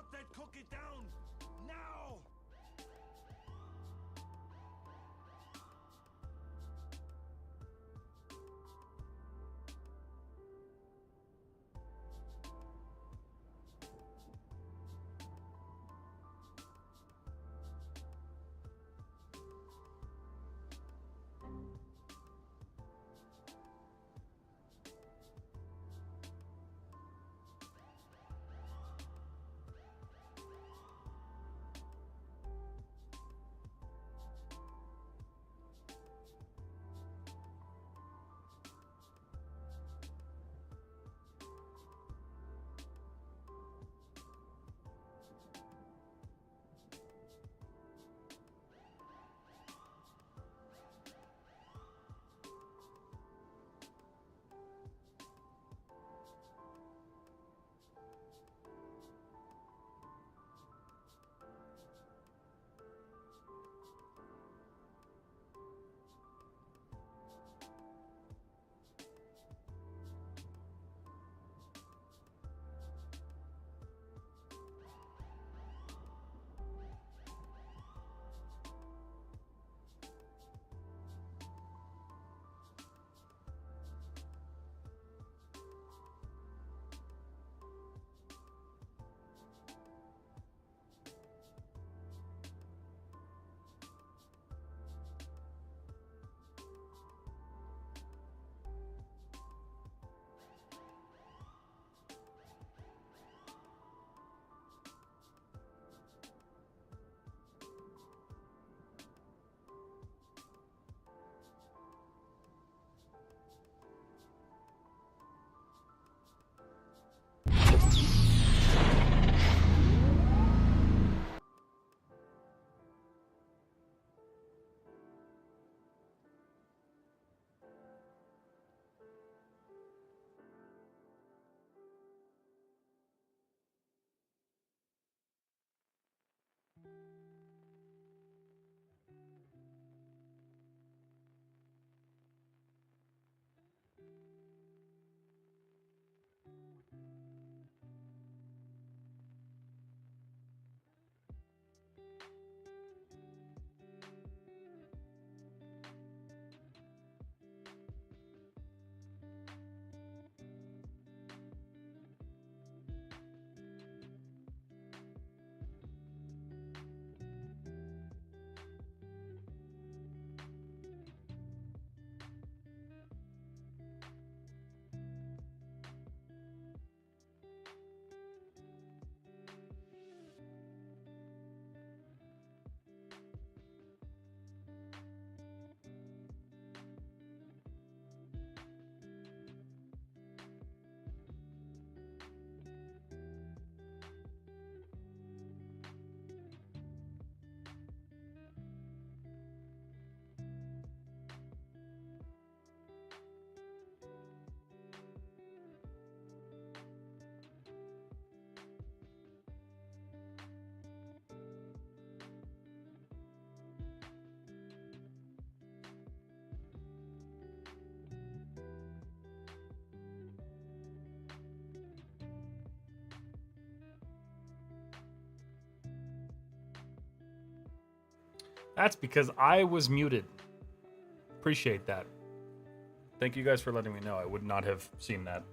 Put that cookie down now! That's because I was muted. Appreciate that. Thank you guys for letting me know. I would not have seen that.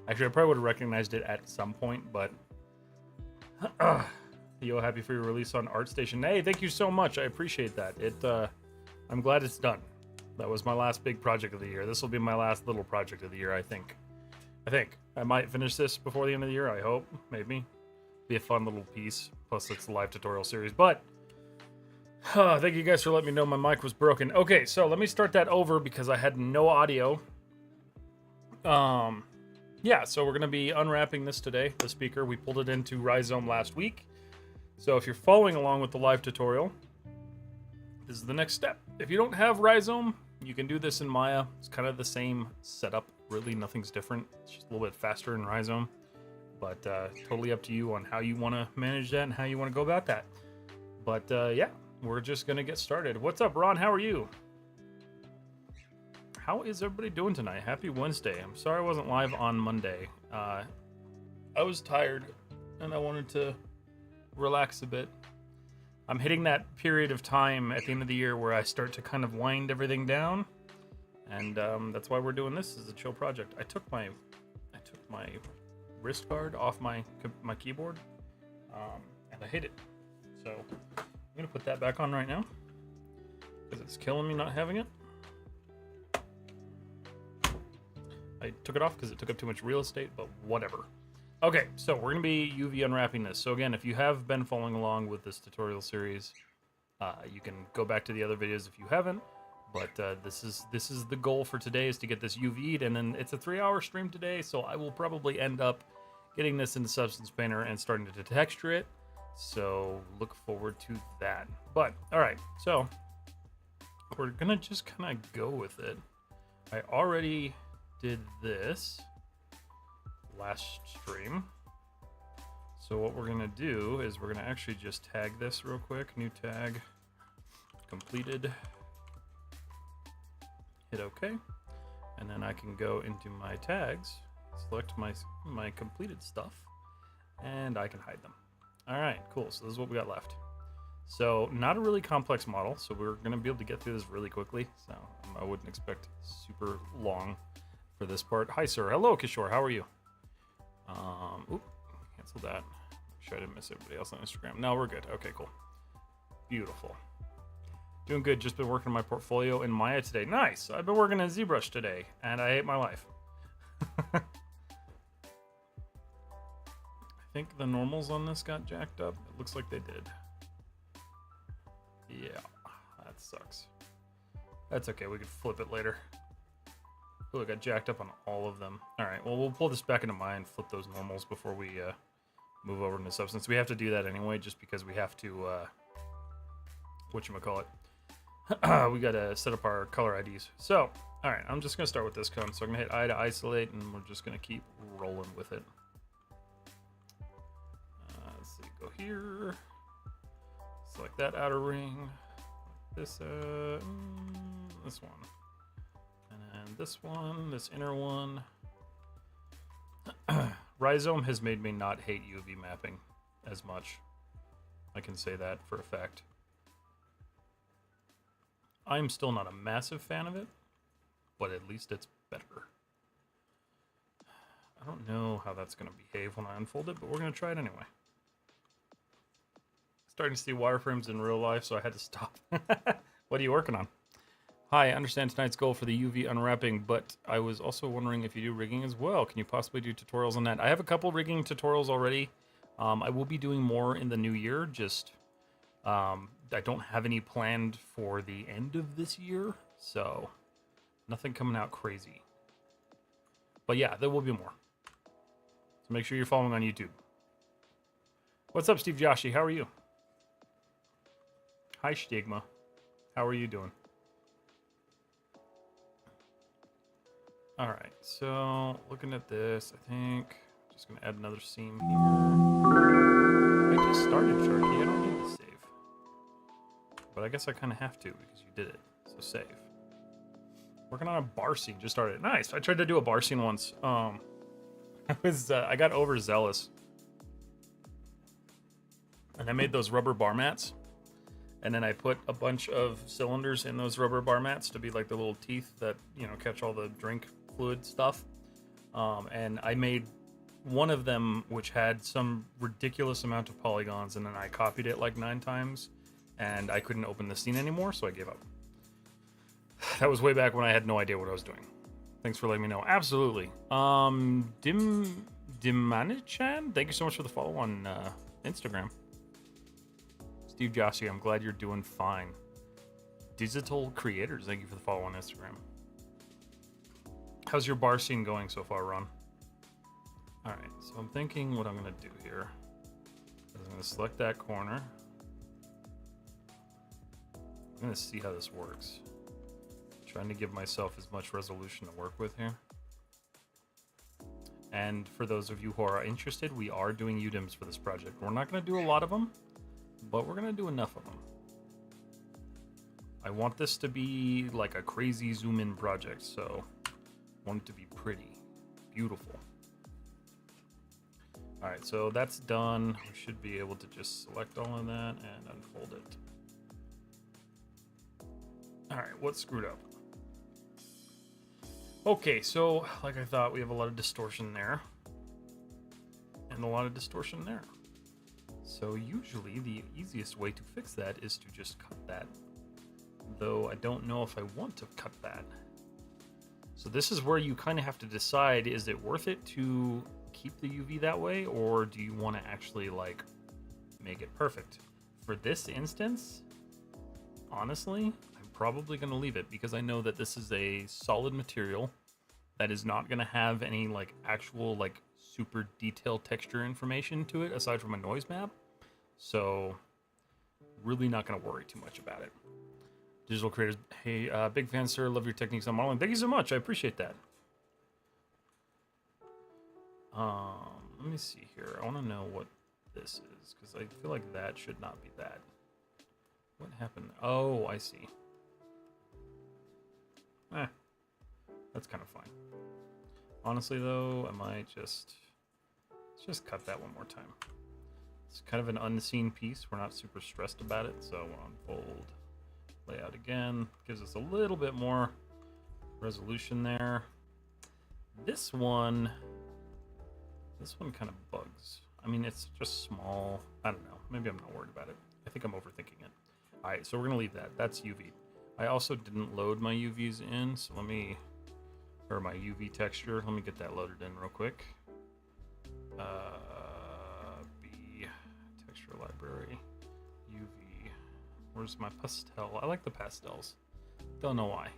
Actually, I probably would have recognized it at some point, but... Yo, happy for your release on ArtStation. Hey, thank you so much. I appreciate that. I'm glad it's done. That was my last big project of the year. This will be my last little project of the year, I think. I might finish this before the end of the year, I hope. Maybe. Be a fun little piece. Plus, it's a live tutorial series. But... thank you guys for letting me know my mic was broken. Okay, so let me start that over because I had no audio. Yeah, so we're going to be unwrapping this today, the speaker. We pulled it into Rizom last week. So if you're following along with the live tutorial, this is the next step. If you don't have Rizom, you can do this in Maya. It's kind of the same setup. Really, nothing's different. It's just a little bit faster in Rizom. But totally up to you on how you want to manage that and how you want to go about that. But yeah. We're just going to get started. What's up, Ron? How are you? How is everybody doing tonight? Happy Wednesday. I'm sorry I wasn't live on Monday. I was tired, and I wanted to relax a bit. I'm hitting that period of time at the end of the year where I start to kind of wind everything down, and that's why we're doing this as a chill project. I took my wrist guard off my keyboard, and I hate it. So I'm gonna put that back on right now because it's killing me not having it. I took it off because it took up too much real estate, but whatever. Okay, so we're going to be UV unwrapping this. So again, if you have been following along with this tutorial series, you can go back to the other videos if you haven't. But this is the goal for today, is to get this UV'd, and then it's a 3-hour stream today, so I will probably end up getting this into Substance Painter and starting to texture it. So look forward to that. But all right, so we're gonna just kind of go with it. I already did this last stream, so what we're gonna do is we're gonna actually just tag this real quick. New tag, completed, hit OK, and then I can go into my tags, select my completed stuff, and I can hide them. All right, cool. So this is what we got left. So not a really complex model, so we're gonna be able to get through this really quickly. So I wouldn't expect super long for this part. Hi, sir. Hello, Kishore. How are you? Oop, cancel that. Make sure I didn't miss everybody else on Instagram. No, we're good. Okay, cool. Beautiful. Doing good. Just been working on my portfolio in Maya today. Nice. I've been working in ZBrush today, and I hate my life. I think the normals on this got jacked up. It looks like they did. Yeah, that sucks. That's okay. We can flip it later. Oh, it got jacked up on all of them. All right, well, we'll pull this back into Maya and flip those normals before we move over into Substance. We have to do that anyway, just because we have to, whatchamacallit. We got to set up our color IDs. So, all right, I'm just going to start with this cone. So I'm going to hit I to isolate, and we're just going to keep rolling with it. Let's see, go here. Select that outer ring. This one. And this one, this inner one. Rhizome has made me not hate UV mapping as much. I can say that for a fact. I'm still not a massive fan of it, but at least it's better. I don't know how that's going to behave when I unfold it, but we're going to try it anyway. Starting to see wireframes in real life, so I had to stop. What are you working on? Hi, I understand tonight's goal for the UV unwrapping, but I was also wondering if you do rigging as well. Can you possibly do tutorials on that? I have a couple rigging tutorials already. I will be doing more in the new year, just I don't have any planned for the end of this year, so nothing coming out crazy. But yeah, there will be more. So make sure you're following on YouTube. What's up, Steve Joshi? How are you? Hi, Stigma. How are you doing? All right, so looking at this, I think I'm just gonna add another seam here. I just started, Sharky. I don't need to save, but I guess I kind of have to because you did it. So save. Working on a bar scene. Just started. Nice. I tried to do a bar scene once. I got overzealous, and I made those rubber bar mats. And then I put a bunch of cylinders in those rubber bar mats to be like the little teeth that, you know, catch all the drink fluid stuff. And I made one of them which had some ridiculous amount of polygons, and then I copied it like 9 times, and I couldn't open the scene anymore, so I gave up. That was way back when I had no idea what I was doing. Thanks for letting me know. Absolutely. Dimanichan, thank you so much for the follow on Instagram. Steve Jossie, I'm glad you're doing fine. Digital Creators, thank you for the follow on Instagram. How's your bar scene going so far, Ron? All right, so I'm thinking what I'm gonna do here is I'm gonna select that corner. I'm gonna see how this works. Trying to give myself as much resolution to work with here. And for those of you who are interested, we are doing UDIMs for this project. We're not gonna do a lot of them, but we're gonna do enough of them. I want this to be like a crazy zoom in project, so I want it to be pretty, beautiful. All right, so that's done. We should be able to just select all of that and unfold it. All right, what's screwed up? Okay, so like I thought, we have a lot of distortion there. And a lot of distortion there. So usually the easiest way to fix that is to just cut that. Though I don't know if I want to cut that. So this is where you kind of have to decide, is it worth it to keep the UV that way, or do you want to actually like make it perfect? For this instance, honestly, I'm probably going to leave it because I know that this is a solid material that is not going to have any like actual like super detailed texture information to it aside from a noise map. So really not going to worry too much about it. Digital creators, hey, big fan, sir. Love your techniques on modeling. Thank you so much. I appreciate that. Let me see here. I want to know what this is because I feel like that should not be that. What happened? Oh, I see. That's kind of fine. Honestly, though, I might let's just cut that one more time. It's kind of an unseen piece. We're not super stressed about it, so we'll unfold. Layout again. Gives us a little bit more resolution there. This one kind of bugs. I mean, it's just small. I don't know. Maybe I'm not worried about it. I think I'm overthinking it. All right, so we're gonna leave that. That's UV. I also didn't load my UVs in, so or my UV texture. Let me get that loaded in real quick. B texture library, UV. Where's my pastel? I like the pastels. Don't know why.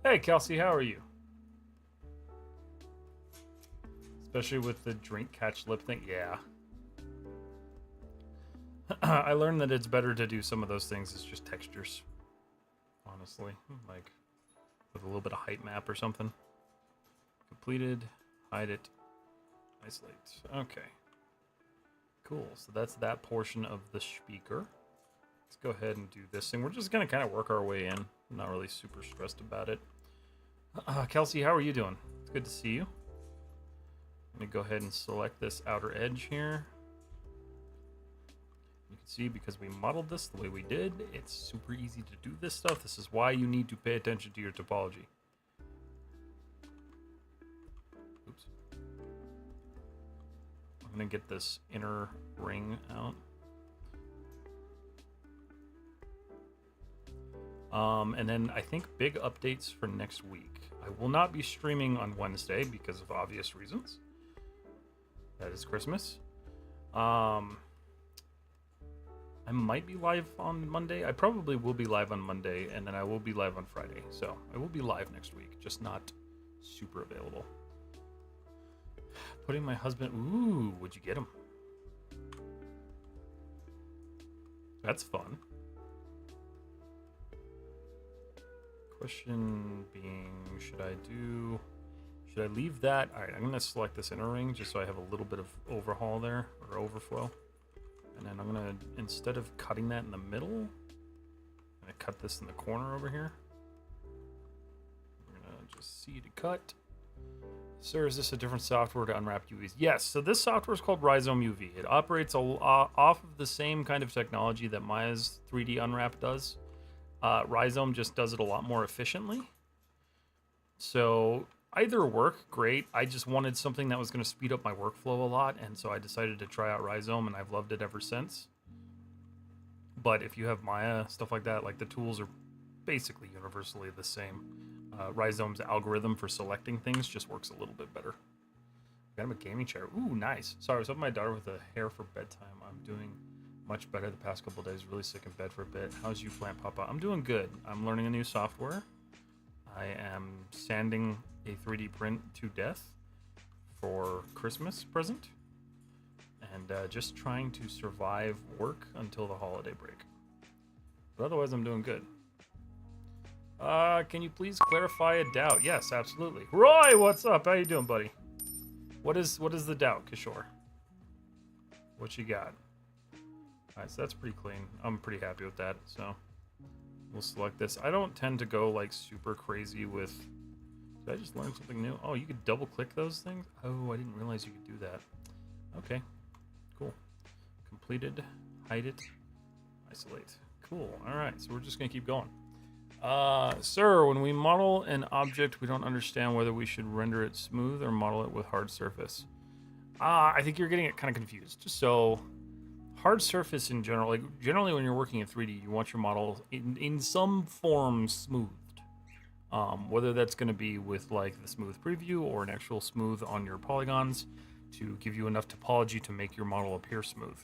Hey, Kelsey, how are you? Especially with the drink catch lip thing. Yeah. I learned that it's better to do some of those things as just textures. Honestly. Like with a little bit of height map or something. Completed. Hide it. Isolate. Okay. Cool. So that's that portion of the speaker. Let's go ahead and do this thing. We're just going to kind of work our way in. I'm not really super stressed about it. Kelsey, how are you doing? It's good to see you. Let me go ahead and select this outer edge here. You can see because we modeled this the way we did, it's super easy to do this stuff. This is why you need to pay attention to your topology. Oops. I'm going to get this inner ring out. And then I think big updates for next week. I will not be streaming on Wednesday because of obvious reasons. That is Christmas. I might be live on Monday. I probably will be live on Monday, and then I will be live on Friday. So I will be live next week, just not super available. Putting my husband... Ooh, would you get him? That's fun. Question being, should I leave that? All right, I'm going to select this inner ring just so I have a little bit of overhaul there, or overflow. And then I'm going to, instead of cutting that in the middle, I'm going to cut this in the corner over here. We're going to just see to cut. Sir, is this a different software to unwrap UVs? Yes, so this software is called RizomUV. It operates off of the same kind of technology that Maya's 3D Unwrap does. Rizom just does it a lot more efficiently. So either work, great. I just wanted something that was going to speed up my workflow a lot, and so I decided to try out Rizom, and I've loved it ever since. But if you have Maya, stuff like that, like the tools are basically universally the same. Rizom's algorithm for selecting things just works a little bit better. Got him a gaming chair. Ooh, nice. Sorry, I was helping my daughter with a hair for bedtime. I'm doing much better the past couple days. Really sick in bed for a bit. How's you, Plant Papa? I'm doing good. I'm learning a new software. I am sanding a 3D print to death for Christmas present. And just trying to survive work until the holiday break. But otherwise, I'm doing good. Can you please clarify a doubt? Yes, absolutely. Roy, what's up? How you doing, buddy? What is the doubt, Kishore? What you got? Alright, so that's pretty clean. I'm pretty happy with that, so we'll select this. I don't tend to go like super crazy with... Did I just learn something new? Oh, you could double click those things? Oh, I didn't realize you could do that. Okay, Cool. Completed. Hide it. Isolate. Cool. All right, so we're just gonna keep going. Sir, when we model an object, we don't understand whether we should render it smooth or model it with hard surface. I think you're getting it kind of confused. So, hard surface in general, like generally when you're working in 3D, you want your model in some form smoothed. Whether that's going to be with like the smooth preview or an actual smooth on your polygons to give you enough topology to make your model appear smooth.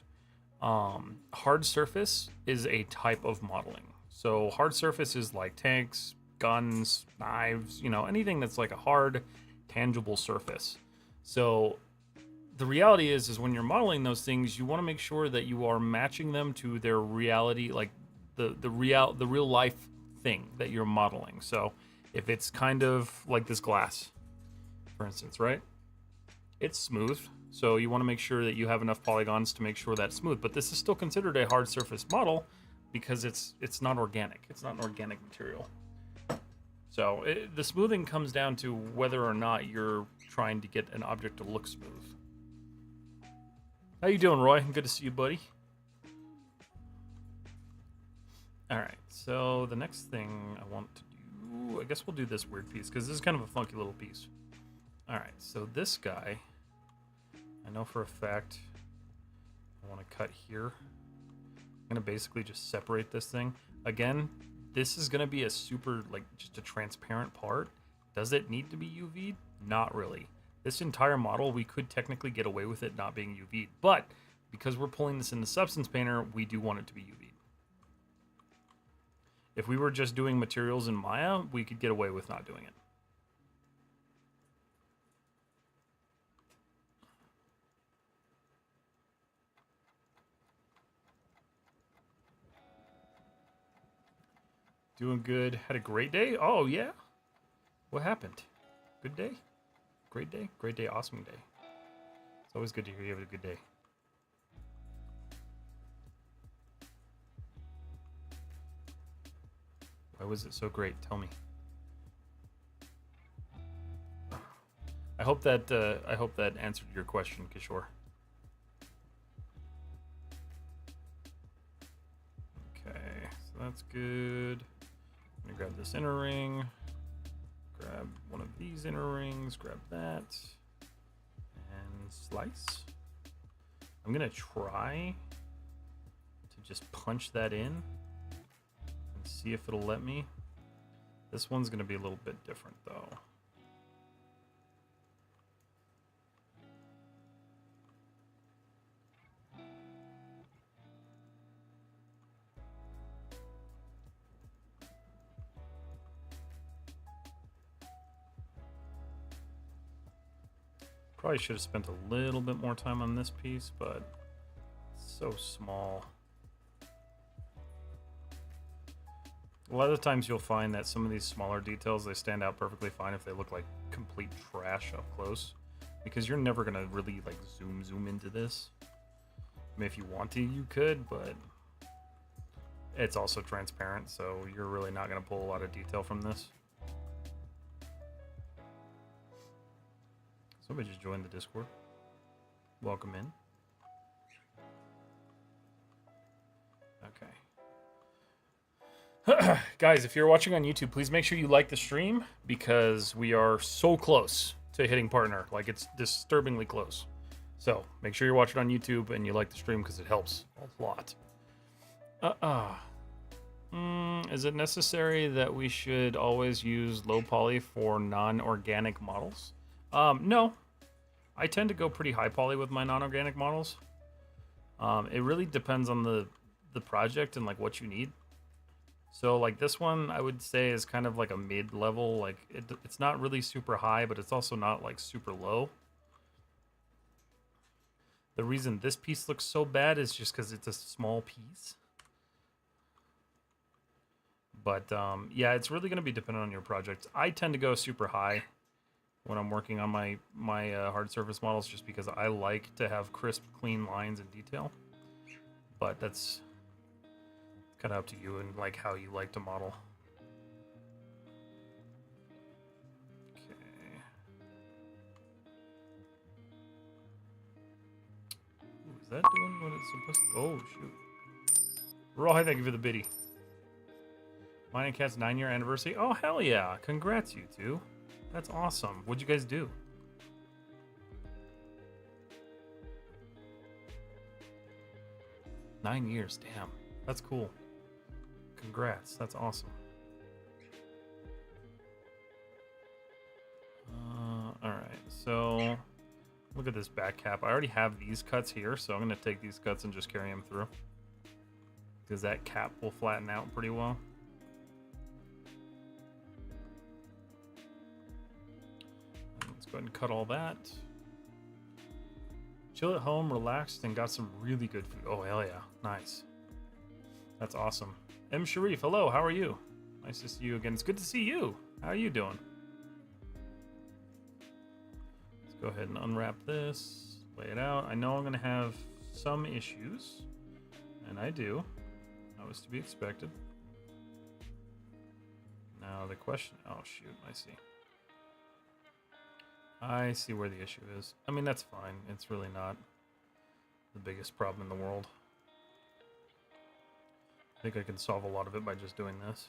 Hard surface is a type of modeling. So hard surface is like tanks, guns, knives, you know, anything that's like a hard, tangible surface. So the reality is when you're modeling those things, you want to make sure that you are matching them to their reality, like the real life thing that you're modeling. So if it's kind of like this glass, for instance, right? It's smooth. So you want to make sure that you have enough polygons to make sure that's smooth. But this is still considered a hard surface model because it's not organic. It's not an organic material. So the smoothing comes down to whether or not you're trying to get an object to look smooth. How you doing, Roy? Good to see you, buddy. All right, so the next thing I want to do, I guess we'll do this weird piece because this is kind of a funky little piece. All right, so this guy, I know for a fact I want to cut here. I'm gonna basically just separate this thing. Again, this is gonna be a super, like, just a transparent part. Does it need to be UV'd? Not really. This entire model, we could technically get away with it not being UV'd, but because we're pulling this in the Substance Painter, we do want it to be UV'd. If we were just doing materials in Maya, we could get away with not doing it. Doing good. Had a great day? Oh, yeah? What happened? Good day? Great day? Great day, awesome day. It's always good to hear you have a good day. Why was it so great? Tell me. I hope that answered your question, Kishore. Okay, so that's good. I'm gonna grab this inner ring. Grab one of these inner rings. Grab that. And slice. I'm gonna try to just punch that in and see if it'll let me. This one's gonna be a little bit different though. Probably should have spent a little bit more time on this piece, but it's so small. A lot of the times you'll find that some of these smaller details, they stand out perfectly fine if they look like complete trash up close, because you're never gonna really like zoom into this. I mean, if you want to, you could, but it's also transparent, so you're really not gonna pull a lot of detail from this. Somebody just joined the Discord. Welcome in. Okay. Guys, if you're watching on YouTube, please make sure you like the stream because we are so close to hitting partner. Like, it's disturbingly close. So make sure you're watching on YouTube and you like the stream because it helps a lot. Is it necessary that we should always use low poly for non-organic models? No. I tend to go pretty high poly with my non-organic models. It really depends on the project and like what you need. So like this one, I would say is kind of like a mid-level. Like it's not really super high, but it's also not like super low. The reason this piece looks so bad is just because it's a small piece. But yeah, it's really going to be dependent on your project. I tend to go super high when I'm working on my hard surface models, just because I like to have crisp, clean lines and detail. But that's kind of up to you and like how you like to model. Okay. Ooh, is that doing what it's supposed to? Oh, shoot. Roy, thank you for the biddy. Mine and Cat's 9-year anniversary. Oh, hell yeah. Congrats, you two. That's awesome. What'd you guys do? Nine years. Damn. That's cool. Congrats. That's awesome. Alright, so look at this back cap. I already have these cuts here, so I'm going to take these cuts and just carry them through. Because that cap will flatten out pretty well. Let's go ahead and cut all that. Chill at home, relaxed, and got some really good food. Oh, hell yeah. Nice. That's awesome. M. Sharif, hello, how are you? Nice to see you again. It's good to see you. How are you doing? Let's go ahead and unwrap this, lay it out. I know I'm going to have some issues, and I do. That was to be expected. Now the question... Oh, shoot, I see. I see where the issue is. I mean, that's fine. It's really not the biggest problem in the world. I think I can solve a lot of it by just doing this.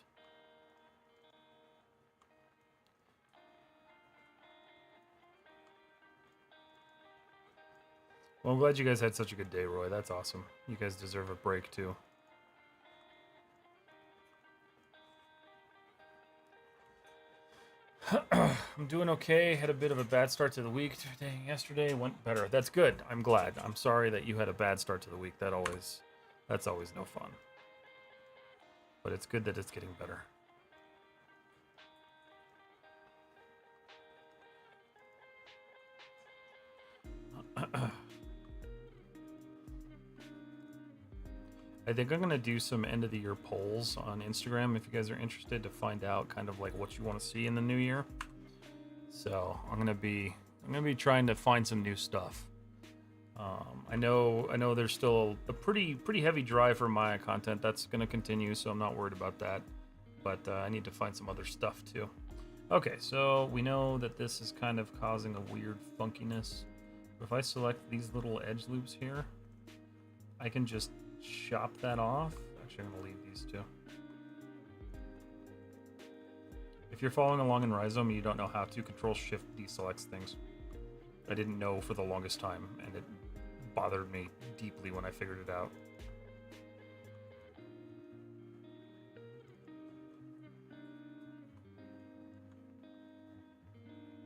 Well, I'm glad you guys had such a good day, Roy. That's awesome. You guys deserve a break, too. I'm doing okay. Had a bit of a bad start to the week today. Yesterday went better. That's good. I'm glad. I'm sorry that you had a bad start to the week. That's always no fun. But it's good that it's getting better. I think I'm gonna do some end of the year polls on Instagram if you guys are interested to find out kind of like what you want to see in the new year. So I'm gonna be trying to find some new stuff. I know there's still a pretty heavy drive for Maya content that's gonna continue, so I'm not worried about that. But I need to find some other stuff too. Okay, so we know that this is kind of causing a weird funkiness. If I select these little edge loops here, I can just chop that off. Actually, I'm going to leave these two. If you're following along in Rhizome and you don't know how to, Control-Shift deselects things. I didn't know for the longest time, and it bothered me deeply when I figured it out.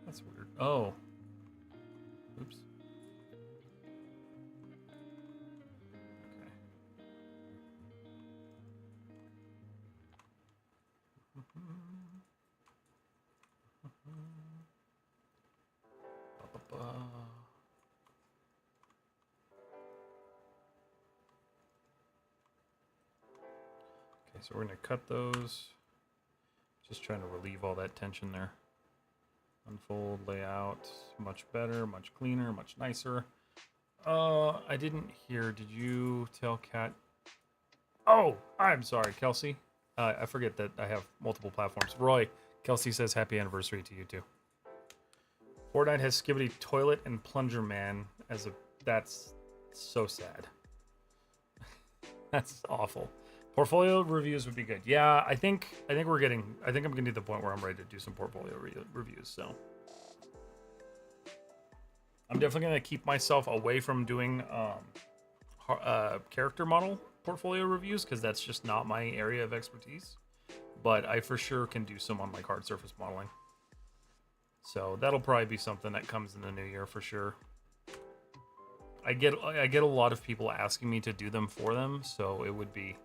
That's weird. Oh. Oops. Okay, so we're going to cut those. Just trying to relieve all that tension there. Unfold, layout, much better, much cleaner, much nicer. I didn't hear, did you tell Kat? Oh, I'm sorry, Kelsey. I forget that I have multiple platforms. Roy, Kelsey says happy anniversary to you too. Fortnite has Skibbity Toilet and Plunger Man as a... That's so sad. That's awful. Portfolio reviews would be good. Yeah, I think we're getting... I think I'm getting to the point where I'm ready to do some portfolio reviews, so... I'm definitely going to keep myself away from doing character model portfolio reviews, because that's just not my area of expertise. But I for sure can do some on like hard surface modeling. So that'll probably be something that comes in the new year for sure. I get a lot of people asking me to do them for them, so it would be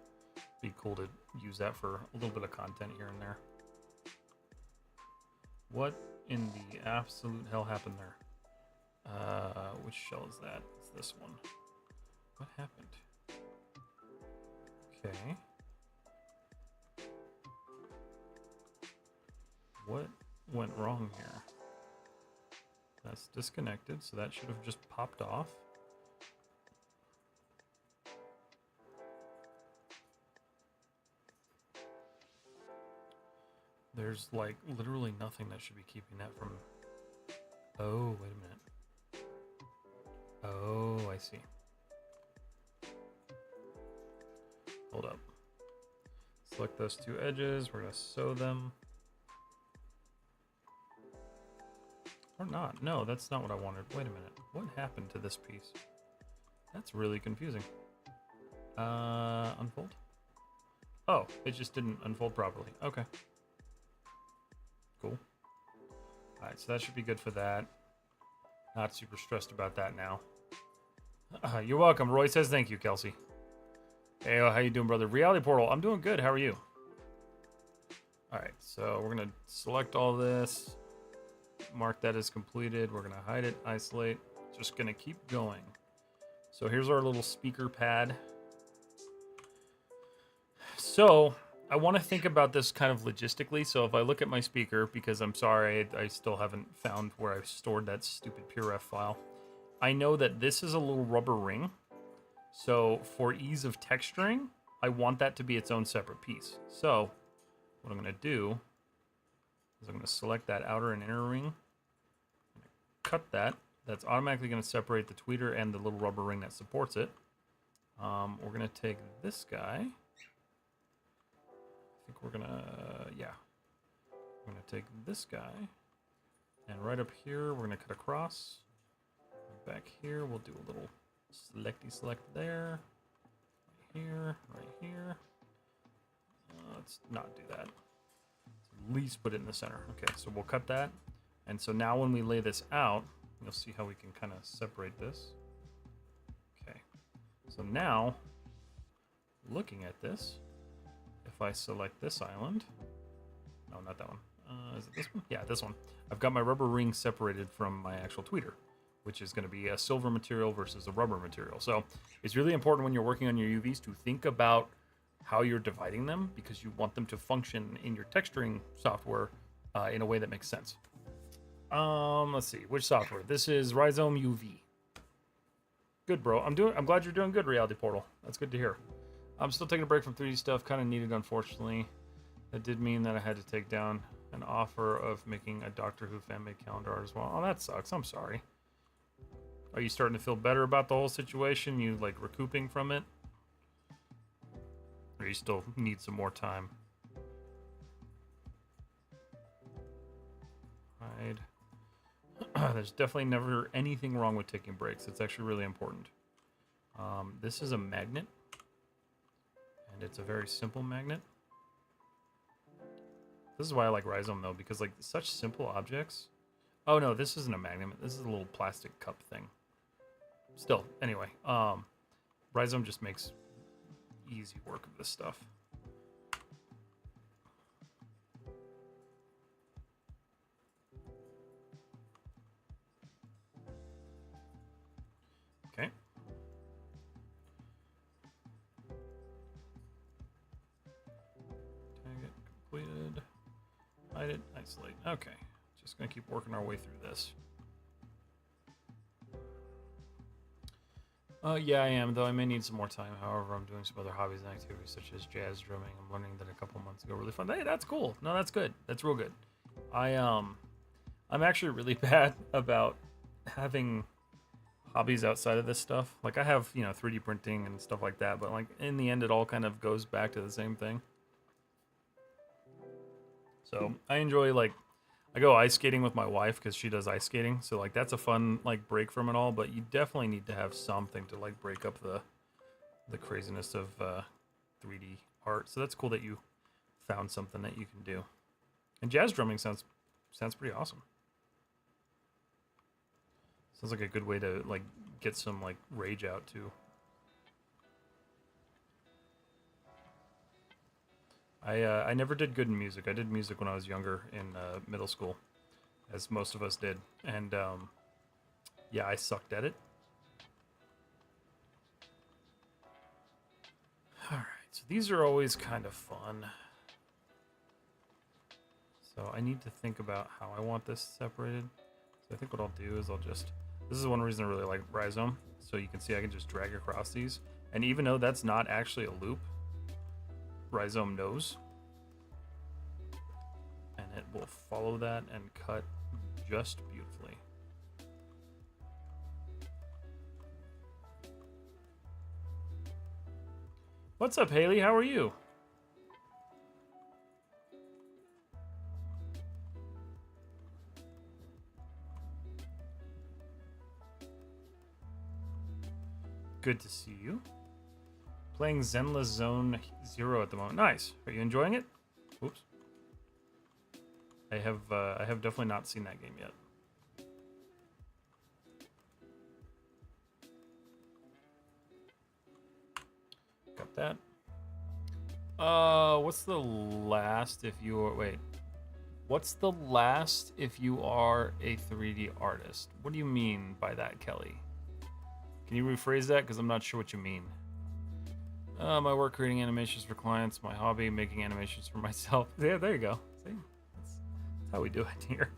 cool to use that for a little bit of content here and there. What in the absolute hell happened there? Which shell is that? It's this one. What happened? Okay. What went wrong here? That's disconnected, so that should have just popped off. There's like literally nothing that should be keeping that from... Oh, wait a minute. Oh, I see. Hold up. Select those two edges. We're going to sew them. Or not. No, that's not what I wanted. Wait a minute. What happened to this piece? That's really confusing. Unfold? Oh, it just didn't unfold properly. Okay. Cool. Alright, so that should be good for that. Not super stressed about that now. You're welcome. Roy says thank you, Kelsey. Hey, how you doing, brother? Reality Portal. I'm doing good. How are you? Alright, so we're going to select all this. Mark that as completed. We're going to hide it, isolate. Just going to keep going. So here's our little speaker pad. So I want to think about this kind of logistically. So if I look at my speaker, because I'm sorry, I still haven't found where I stored that stupid PureRef file. I know that this is a little rubber ring. So for ease of texturing, I want that to be its own separate piece. So what I'm going to do is I'm going to select that outer and inner ring. I'm going to cut that. That's automatically going to separate the tweeter and the little rubber ring that supports it. We're going to take this guy. I think we're going to, yeah. We're going to take this guy. And right up here, we're going to cut across. Back here, we'll do a little selecty select there. Right here, right here. Let's not do that. Let's at least put it in the center. Okay, so we'll cut that. And so now when we lay this out, you'll see how we can kind of separate this. Okay, so now, looking at this, if I select this island, no, not that one. Is it this one? Yeah, this one. I've got my rubber ring separated from my actual tweeter, which is going to be a silver material versus a rubber material. So it's really important when you're working on your UVs to think about how you're dividing them, because you want them to function in your texturing software in a way that makes sense. Let's see, which software? This is RizomUV. Good, bro. I'm glad you're doing good, Reality Portal. That's good to hear. I'm still taking a break from 3D stuff. Kind of needed, unfortunately. That did mean that I had to take down an offer of making a Doctor Who fan-made calendar art as well. Oh, that sucks. I'm sorry. Are you starting to feel better about the whole situation? You like recouping from it? Or you still need some more time? Hide. There's definitely never anything wrong with taking breaks. It's actually really important. This is a magnet. And it's a very simple magnet. This is why I like Rhizome though, because like such simple objects. Oh no, this isn't a magnet. This is a little plastic cup thing. Still, anyway, Rhizome just makes easy work of this stuff. Okay. Tag it, completed. Hide it, isolate. Okay, just gonna keep working our way through this. Yeah, I am, though I may need some more time. However, I'm doing some other hobbies and activities such as jazz drumming. I'm learning that a couple months ago. Really fun. Hey, that's cool. No, that's good. That's real good. I'm actually really bad about having hobbies outside of this stuff. Like I have, 3D printing and stuff like that, but like in the end, it all kind of goes back to the same thing. So I enjoy I go ice skating with my wife because she does ice skating. So like that's a fun break from it all, but you definitely need to have something to break up the craziness of 3D art. So that's cool that you found something that you can do. And jazz drumming sounds pretty awesome. Sounds like a good way to get some rage out too. I never did good in music. I did music when I was younger in middle school, as most of us did. And yeah, I sucked at it. Alright, so these are always kind of fun. So I need to think about how I want this separated. So I think what I'll do is this is one reason I really like Rhizome. So you can see I can just drag across these. And even though that's not actually a loop, Rhizome knows, and it will follow that and cut just beautifully. What's up, Haley? How are you? Good to see you. Playing Zenless Zone Zero at the moment. Nice. Are you enjoying it? Oops. I have definitely not seen that game yet. Got that. What's the last if you are What's the last if you are a 3D artist? What do you mean by that, Kelly? Can you rephrase that? Because I'm not sure what you mean. My work creating animations for clients. My hobby making animations for myself. Yeah, there you go. See, that's how we do it here.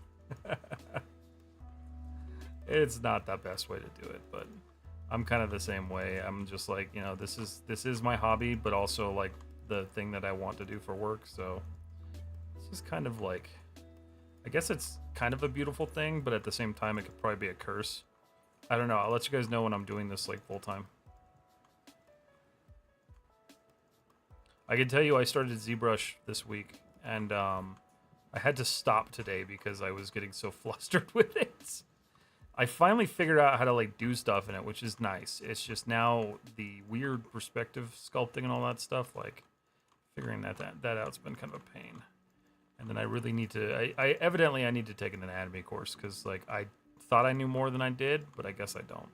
It's not the best way to do it, but I'm kind of the same way. I'm just like, you know, this is my hobby, but also like the thing that I want to do for work. So it's just kind of like, I guess it's kind of a beautiful thing, but at the same time, it could probably be a curse. I don't know. I'll let you guys know when I'm doing this like full time. I can tell you I started ZBrush this week, and I had to stop today because I was getting so flustered with it. I finally figured out how to like do stuff in it, which is nice. It's just now the weird perspective sculpting and all that stuff, like figuring that out's been kind of a pain. And then I really need to, I evidently need to take an anatomy course because like I thought I knew more than I did, but I guess I don't.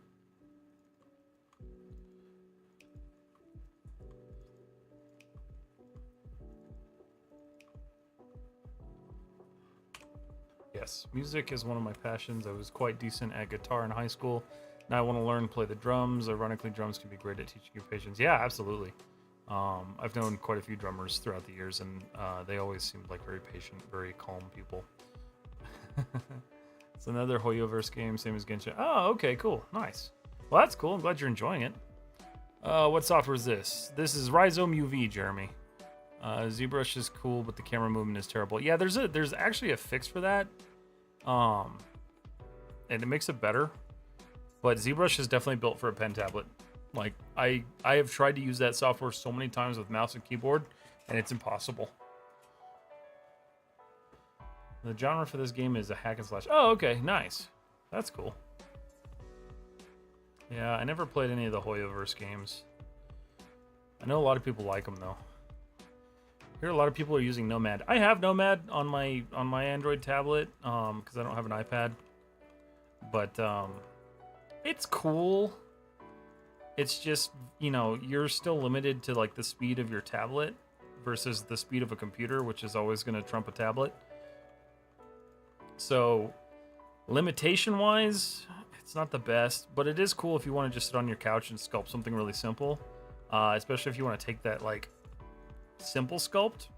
Yes, music is one of my passions. I was quite decent at guitar in high school. Now I want to learn to play the drums. Ironically, drums can be great at teaching you patience. Yeah, absolutely. I've known quite a few drummers throughout the years, and they always seemed like very patient, very calm people. It's another Hoyoverse game, same as Genshin. Oh, okay, cool, nice. Well, that's cool. I'm glad you're enjoying it. What software is this? This is RizomUV, Jeremy. ZBrush is cool, but the camera movement is terrible. Yeah, there's actually a fix for that, and it makes it better. But ZBrush is definitely built for a pen tablet. Like I have tried to use that software so many times with mouse and keyboard, and it's impossible. The genre for this game is a hack and slash. Oh, okay, nice. That's cool. Yeah, I never played any of the Hoyoverse games. I know a lot of people like them though. I hear a lot of people are using Nomad. I have Nomad on my Android tablet because I don't have an iPad. But it's cool. It's just, you know, you're still limited to like the speed of your tablet versus the speed of a computer, which is always going to trump a tablet. So limitation wise, it's not the best, but it is cool if you want to just sit on your couch and sculpt something really simple, especially if you want to take that like simple sculpt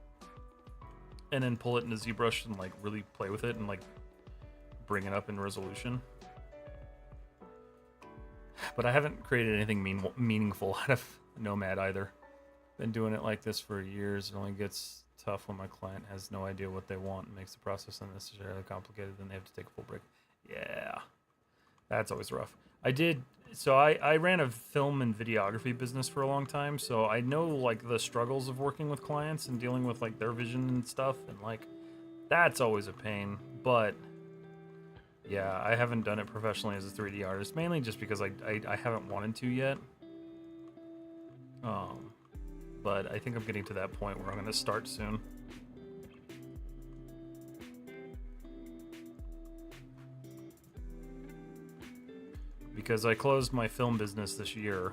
and then pull it into ZBrush and like really play with it and like bring it up in resolution. But I haven't created anything meaningful out of Nomad either. Been doing it like this for years. It only gets tough when my client has no idea what they want and makes the process unnecessarily complicated. Then they have to take a full break. Yeah, that's always rough. I ran a film and videography business for a long time, so I know like the struggles of working with clients and dealing with like their vision and stuff, and like that's always a pain. But yeah, I haven't done it professionally as a 3D artist, mainly just because I haven't wanted to yet. But I think I'm getting to that point where I'm going to start soon. Because I closed my film business this year,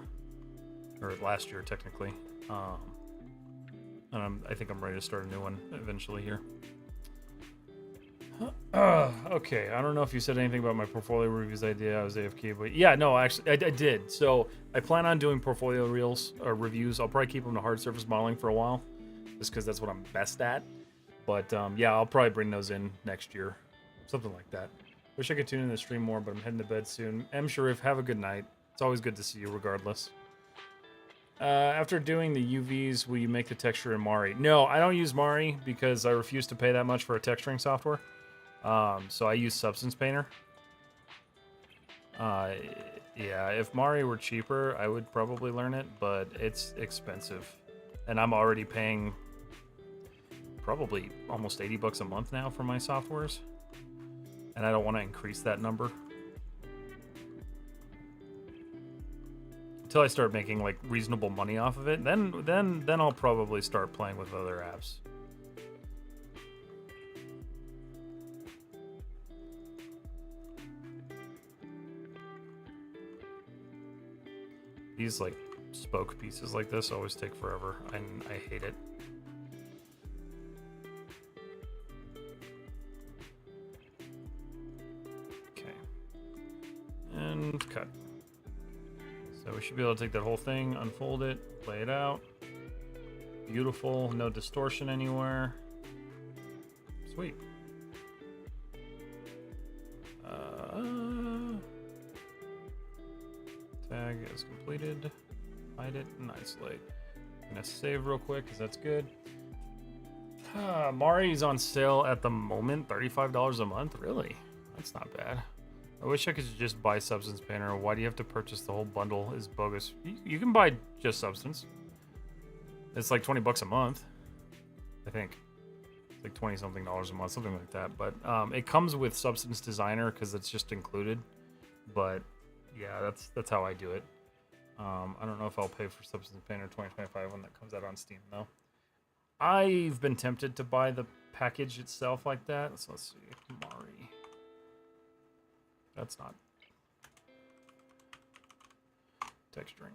or last year technically, and I think I'm ready to start a new one eventually here. Okay, I don't know if you said anything about my portfolio reviews idea. I was AFK, but yeah, no, actually, I did. So I plan on doing portfolio reels or reviews. I'll probably keep them to hard surface modeling for a while, just because that's what I'm best at. But yeah, I'll probably bring those in next year, something like that. Wish I could tune in the stream more, but I'm heading to bed soon. M. Sharif, have a good night. It's always good to see you, regardless. After doing the UVs, will you make the texture in Mari? No, I don't use Mari because I refuse to pay that much for a texturing software. So I use Substance Painter. Yeah, if Mari were cheaper, I would probably learn it, but it's expensive. and I'm already paying probably almost 80 bucks a month now for my softwares, and I don't want to increase that number until I start making like reasonable money off of it. Then I'll probably start playing with other apps. These like spoke pieces like this always take forever, and I hate it. Okay. And cut. So we should be able to take that whole thing, unfold it, play it out. Beautiful, no distortion anywhere. Sweet. Tag is completed. Hide it nicely. Gonna save real quick because that's good. Mari's on sale at the moment, $35 a month. Really? That's not bad. I wish I could just buy Substance Painter. Why do you have to purchase the whole bundle? Is bogus. You can buy just Substance. It's like 20 bucks a month, I think. It's like 20 something dollars a month, something like that. But it comes with Substance Designer because it's just included. But yeah, that's how I do it. I don't know if I'll pay for Substance Painter 2025 when that comes out on Steam though. I've been tempted to buy the package itself like that. So let's see, Mari. That's not texturing.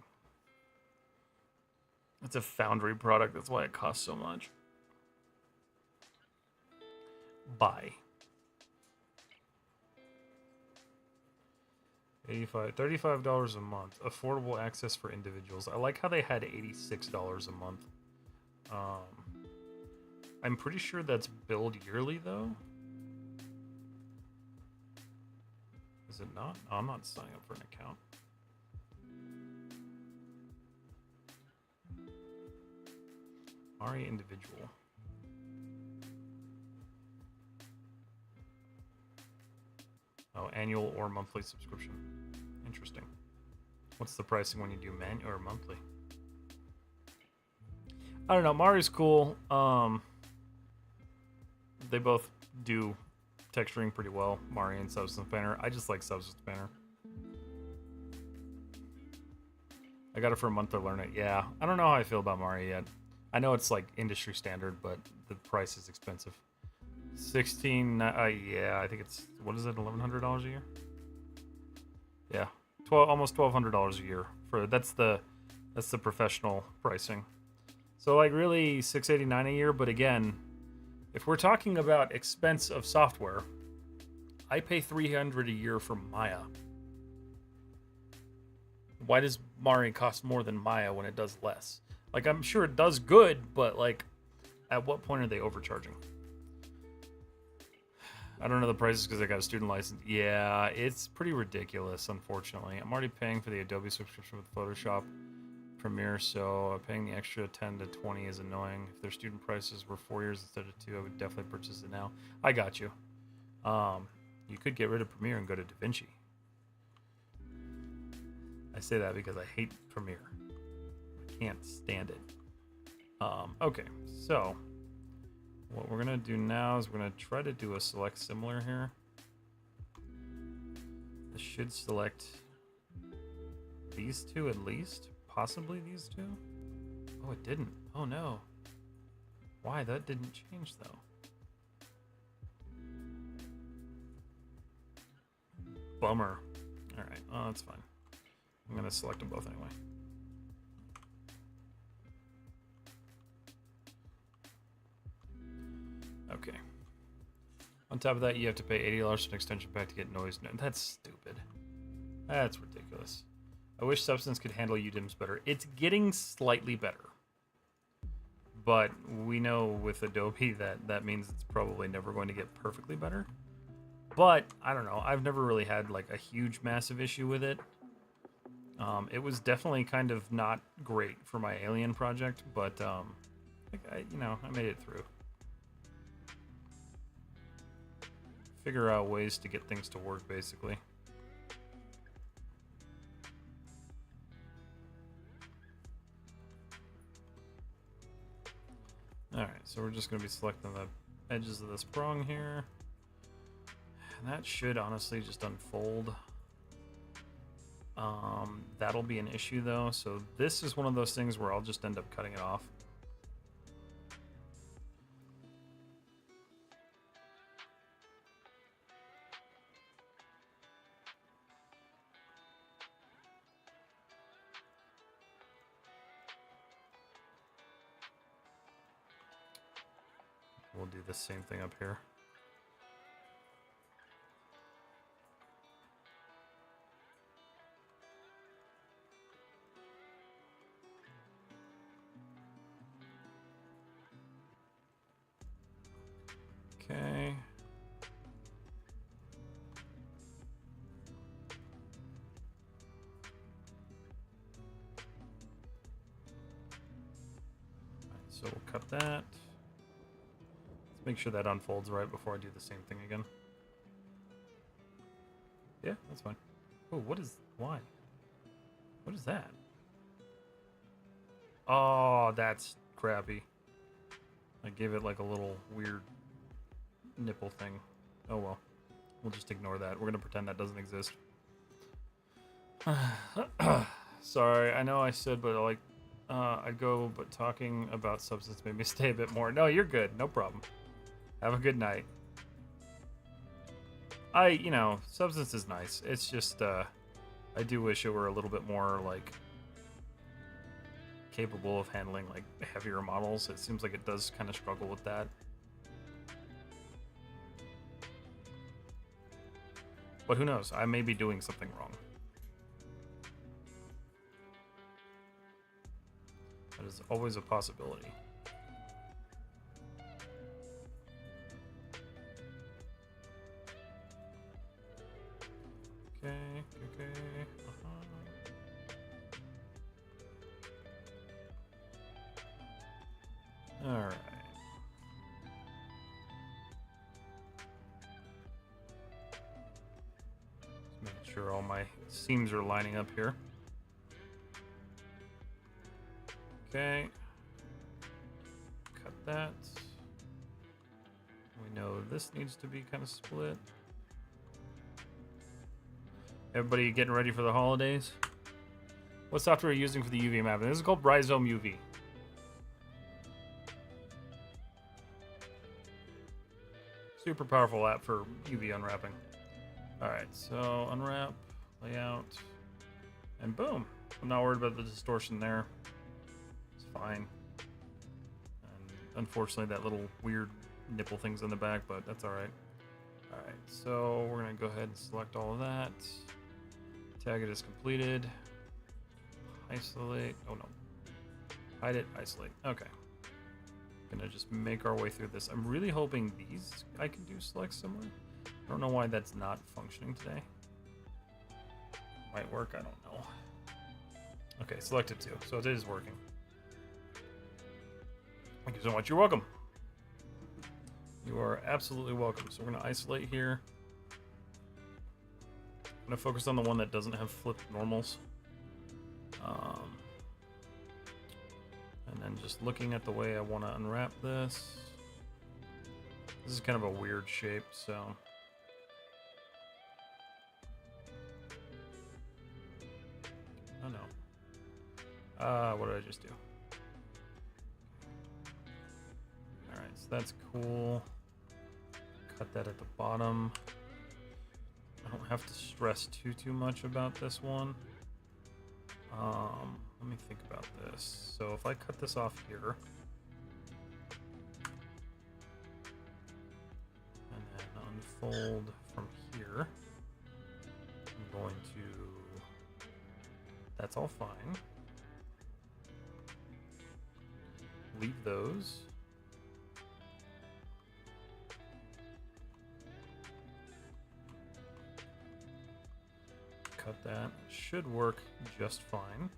It's a Foundry product. That's why it costs so much. Buy. $35 a month. Affordable access for individuals. I like how they had $86 a month. I'm pretty sure that's billed yearly though. Is it not? Oh, I'm not signing up for an account. Mari individual. Oh, annual or monthly subscription. Interesting. What's the pricing when you do manual or monthly? I don't know. Mari's cool. They both do texturing pretty well. Mari and Substance Painter. I just like Substance Painter. I got it for a month to learn it. Yeah. I don't know how I feel about Mari yet. I know it's like industry standard, but the price is expensive. 16. Yeah, I think it's, what is it? $1,100 a year. Yeah, almost $1,200 a year for that's the professional pricing. So like really $689 a year. But again, if we're talking about expense of software, I pay $300 a year for Maya. Why does Mari cost more than Maya when it does less? Like, I'm sure it does good, but like, at what point are they overcharging? I don't know the prices because I got a student license. Yeah, it's pretty ridiculous, unfortunately. I'm already paying for the Adobe subscription with Photoshop Premiere, so paying the extra 10 to 20 is annoying. If their student prices were 4 years instead of 2, I would definitely purchase it now. I got you. You could get rid of Premiere and go to DaVinci. I say that because I hate Premiere. I can't stand it. Okay, so what we're gonna do now is we're gonna try to do a select similar here. This should select these two at least, possibly these two. Oh, it didn't. Oh no. Why? That didn't change though. Bummer. All right. Oh, that's fine. I'm gonna select them both anyway. Okay. On top of that, you have to pay $80 for an extension pack to get noise. No, that's stupid. That's ridiculous. I wish Substance could handle UDIMs better. It's getting slightly better. But we know with Adobe that means it's probably never going to get perfectly better. But, I don't know. I've never really had like a huge, massive issue with it. It was definitely kind of not great for my Alien project, but, I made it through. Figure out ways to get things to work, basically. Alright, so we're just going to be selecting the edges of this prong here. And that should honestly just unfold. That'll be an issue though, so this is one of those things where I'll just end up cutting it off. We'll do the same thing up here. Okay. So we'll cut that. Let's make sure that unfolds right before I do the same thing again. Yeah, that's fine. Oh, why? What is that? Oh, that's crappy. I gave it like a little weird nipple thing. Oh well. We'll just ignore that. We're gonna pretend that doesn't exist. Sorry, I know I said, but like, I'd go, but talking about substance made me stay a bit more. No, you're good. No problem. Have a good night. Substance is nice. It's just, I do wish it were a little bit more, like, capable of handling, like, heavier models. It seems like it does kind of struggle with that. But who knows? I may be doing something wrong. That is always a possibility. Okay. All right. Just making sure all my seams are lining up here. Okay. Cut that. We know this needs to be kind of split. Everybody getting ready for the holidays? What software are you using for the UV mapping? This is called RizomUV. Super powerful app for UV unwrapping. Alright, so unwrap, layout, and boom. I'm not worried about the distortion there. It's fine. And unfortunately, that little weird nipple thing's in the back, but that's alright. Alright, so we're going to go ahead and select all of that. Tag it as completed. Isolate. Oh no. Hide it, isolate. Okay. Gonna just make our way through this. I'm really hoping these I can do select similar. I don't know why that's not functioning today. Might work, I don't know. Okay, selected too, so it is working. Thank you so much. You're welcome. You are absolutely welcome. So we're gonna isolate here. I'm gonna focus on the one that doesn't have flipped normals. And then just looking at the way I want to unwrap this. This is kind of a weird shape, so. Oh no. What did I just do? Alright, so that's cool. Cut that at the bottom. I don't have to stress too much about this one. Let me think about this. So if I cut this off here, and then unfold from here, I'm going to, that's all fine. Leave those. Cut that. Should work just fine.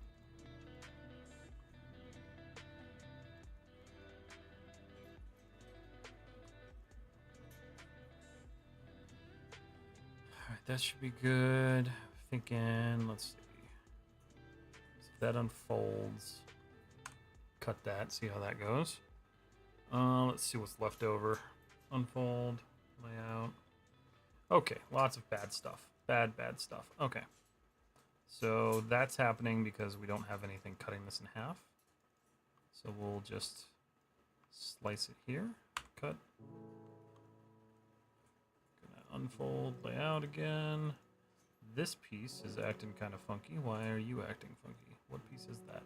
Alright, that should be good. Thinking, let's see. So if that unfolds, cut that, see how that goes. Let's see what's left over. Unfold, layout. Okay, lots of bad stuff. Bad stuff. Okay. So that's happening because we don't have anything cutting this in half. So we'll just slice it here. Cut. Gonna unfold, layout again. This piece is acting kind of funky. Why are you acting funky? What piece is that?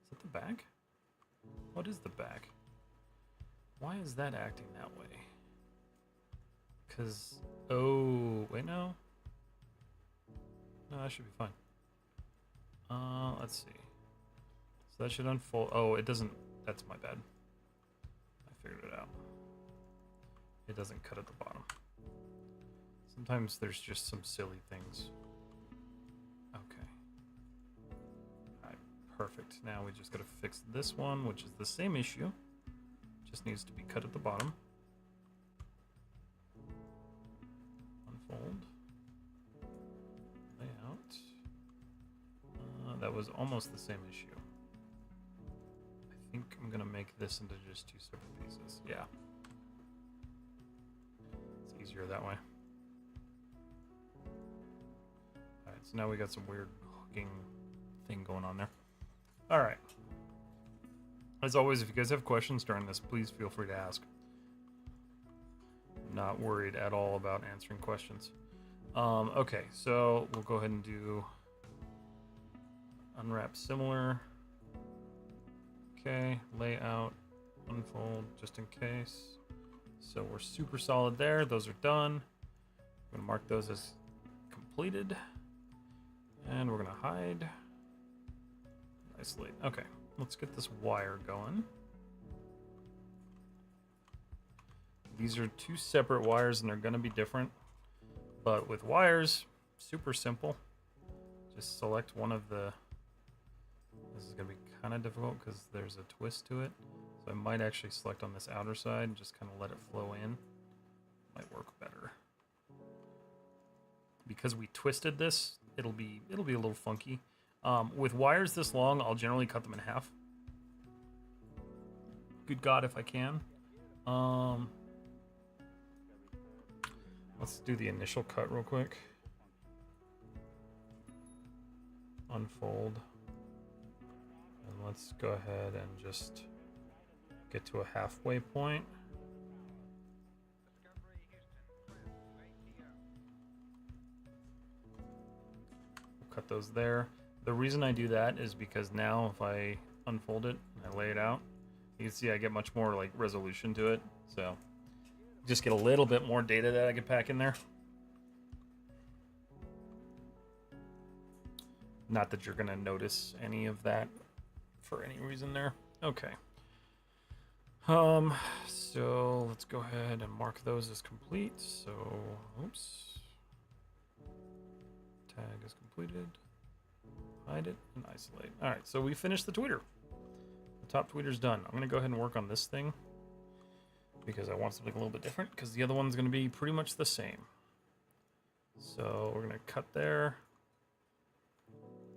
Is that the back? What is the back? Why is that acting that way? Because, oh, wait, no. No, that should be fine. Let's see. So that should unfold. Oh, it doesn't. That's my bad. I figured it out. It doesn't cut at the bottom. Sometimes there's just some silly things. Okay. Alright, perfect. Now we just gotta fix this one, which is the same issue. Just needs to be cut at the bottom. Unfold. Layout. That was almost the same issue. I think I'm gonna make this into just two separate pieces. Yeah. It's easier that way. Alright, so now we got some weird hooking thing going on there. Alright. As always, if you guys have questions during this, please feel free to ask. I'm not worried at all about answering questions. Okay, so we'll go ahead and do unwrap similar. Okay, layout, unfold, just in case. So we're super solid there. Those are done. I'm gonna mark those as completed. And we're gonna hide. Isolate. Okay, let's get this wire going. These are two separate wires and they're gonna be different. But with wires, super simple. Just select one of the... This is gonna be kind of difficult because there's a twist to it. So I might actually select on this outer side and just kind of let it flow in. Might work better. Because we twisted this, it'll be a little funky. With wires this long, I'll generally cut them in half. Good God, if I can. Let's do the initial cut real quick. Unfold. And let's go ahead and just get to a halfway point. We'll cut those there. The reason I do that is because now if I unfold it and I lay it out, you can see I get much more like resolution to it. So just get a little bit more data that I can pack in there. Not that you're gonna notice any of that for any reason there. Okay. So let's go ahead and mark those as complete. So, oops. Tag is completed. Hide it and isolate. All right, so we finished the tweeter. The top tweeter's done. I'm gonna go ahead and work on this thing because I want something a little bit different because the other one's gonna be pretty much the same. So we're gonna cut there,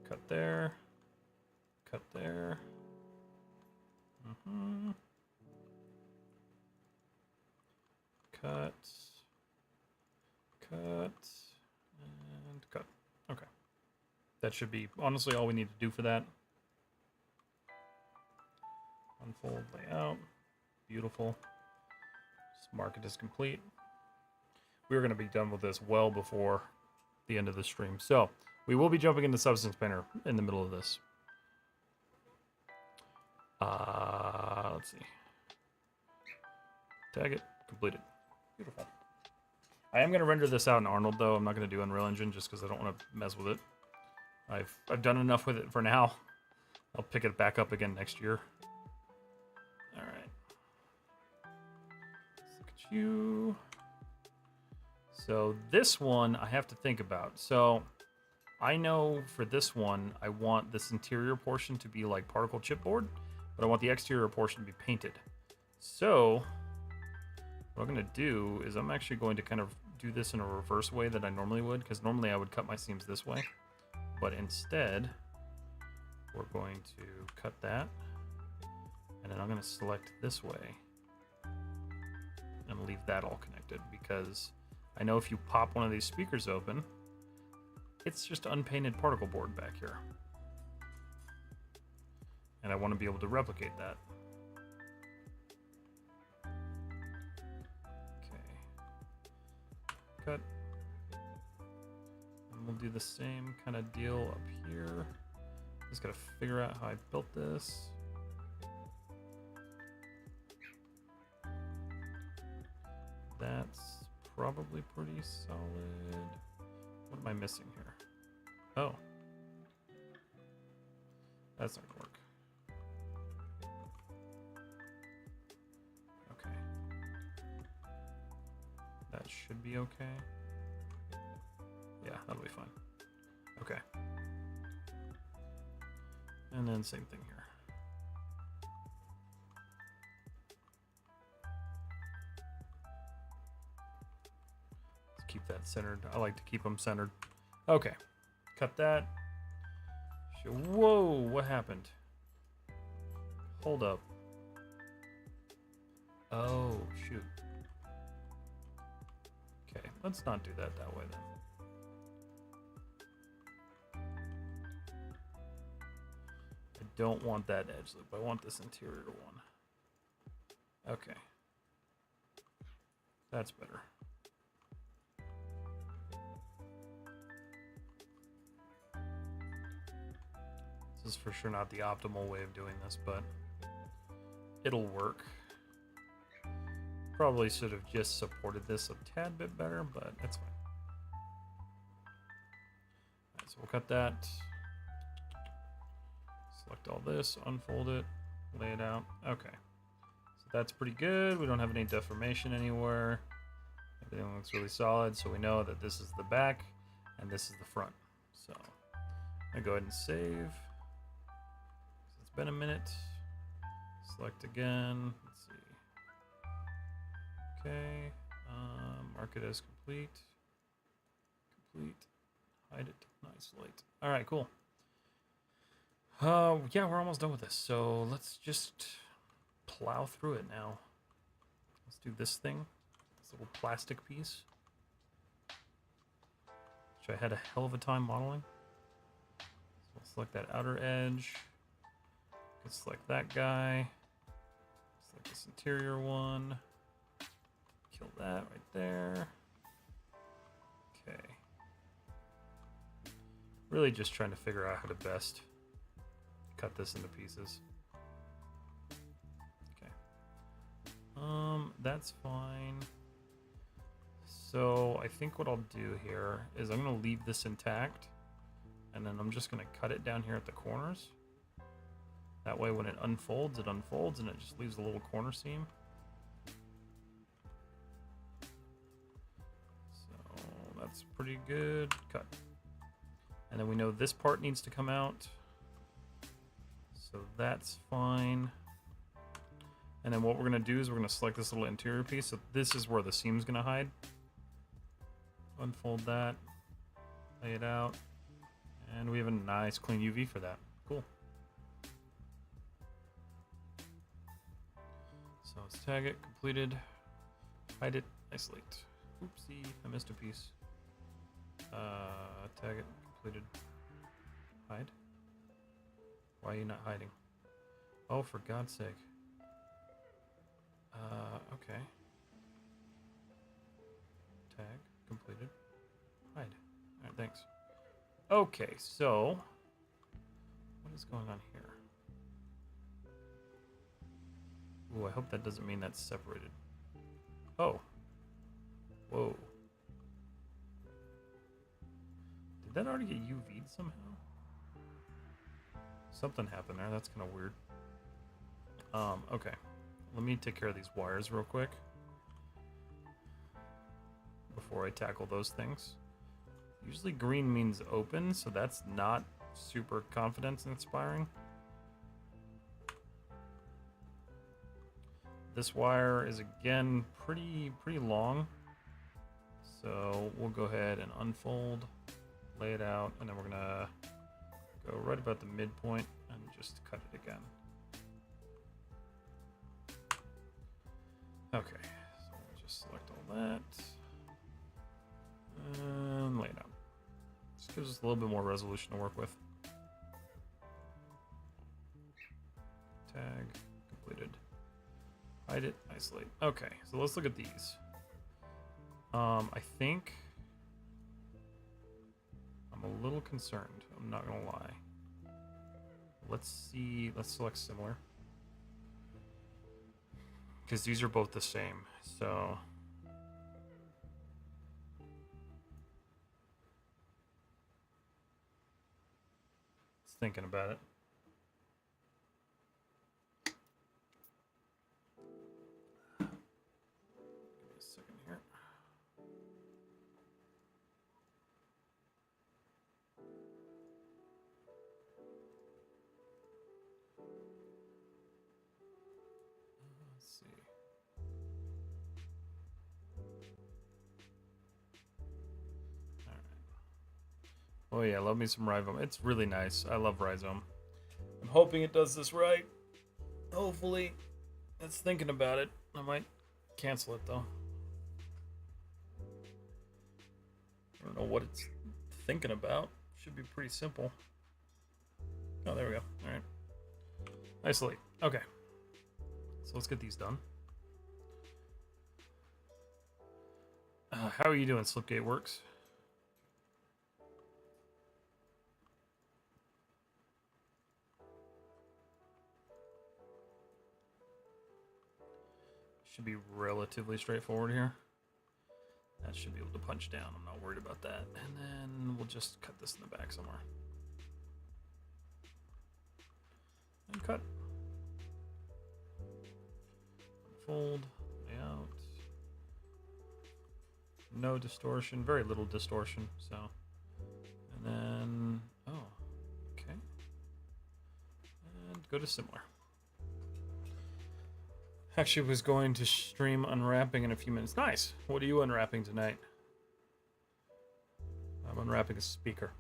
cut there, cut there. Cut, cut, and cut. Okay. That should be honestly all we need to do for that. Unfold layout. Beautiful. Just mark it as complete. We're going to be done with this well before the end of the stream. So we will be jumping into Substance Painter in the middle of this. Let's see. Tag it. Completed. Beautiful. I am going to render this out in Arnold, though. I'm not going to do Unreal Engine just because I don't want to mess with it. I've done enough with it for now. I'll pick it back up again next year. All right. Let's look at you. So this one I have to think about. So I know for this one, I want this interior portion to be like particle chipboard, but I want the exterior portion to be painted. So what I'm going to do is I'm actually going to kind of do this in a reverse way that I normally would, because normally I would cut my seams this way. But instead, we're going to cut that. And then I'm going to select this way. and leave that all connected, because I know if you pop one of these speakers open, it's just unpainted particle board back here. And I want to be able to replicate that. Okay. Cut. And we'll do the same kind of deal up here. Just gotta figure out how I built this. That's probably pretty solid. What am I missing here? Oh. That's not gonna work. Okay. That should be okay. Yeah, that'll be fine. Okay. And then same thing here. Let's keep that centered. I like to keep them centered. Okay. Cut that. Whoa, what happened? Hold up. Oh, shoot. Okay, let's not do that way then. I don't want that edge loop. I want this interior one. Okay. That's better. This is for sure not the optimal way of doing this, but it'll work. Probably should have just supported this a tad bit better, but that's fine. Alright, so we'll cut that. Select all this, unfold it, lay it out. Okay. So that's pretty good. We don't have any deformation anywhere. Everything looks really solid, so we know that this is the back and this is the front. So I'm gonna go ahead and save. It's been a minute. Select again. Let's see. Okay. Mark it as complete. Complete. Hide it. Isolate. All right. Cool. Yeah, we're almost done with this. So let's just plow through it now. Let's do this thing. This little plastic piece, which I had a hell of a time modeling. So we'll select that outer edge. Let's select that guy. Select this interior one. Kill that right there. Okay. Really just trying to figure out how to best cut this into pieces. Okay. That's fine. So I think what I'll do here is I'm going to leave this intact, and then I'm just going to cut it down here at the corners. That way when it unfolds, and it just leaves a little corner seam. So that's pretty good. Cut. And then we know this part needs to come out. So that's fine. And then what we're going to do is we're going to select this little interior piece. So this is where the seam's going to hide. Unfold that. Lay it out. And we have a nice clean UV for that. Cool. So let's tag it. Completed. Hide it. Isolate. Oopsie. I missed a piece. Tag it. Completed. Hide. Why are you not hiding? Oh, for God's sake. Okay. Tag. Completed. Hide. Alright, thanks. Okay, so what is going on here? Ooh, I hope that doesn't mean that's separated. Oh. Whoa. Did that already get UV'd somehow? Something happened there. That's kind of weird. Okay. Let me take care of these wires real quick before I tackle those things. Usually green means open, so that's not super confidence inspiring. This wire is again pretty long, so we'll go ahead and unfold, lay it out, and then we're gonna go right about the midpoint and just cut it again. Okay, so we'll just select all that. And lay it out. Just gives us a little bit more resolution to work with. Tag completed. Hide it, isolate. Okay, so let's look at these. I think I'm a little concerned. I'm not gonna lie. Let's see. Let's select similar because these are both the same. So just thinking about it. Give me a second here. Let's see. All right. Oh yeah, love me some Rhizome. It's really nice. I love Rhizome. I'm hoping it does this right. Hopefully. That's thinking about it. I might cancel it though. I don't know what it's thinking about. Should be pretty simple. Oh, there we go. All right. Isolate. Okay. So let's get these done. How are you doing, Slipgate Works? Should be relatively straightforward here. That should be able to punch down. I'm not worried about that. And then we'll just cut this in the back somewhere. And cut. Unfold. Layout. No distortion. Very little distortion. So. And then. Oh. Okay. And go to similar. Actually was going to stream Unwrapping in a few minutes. Nice. What are you unwrapping tonight? I'm unwrapping a speaker.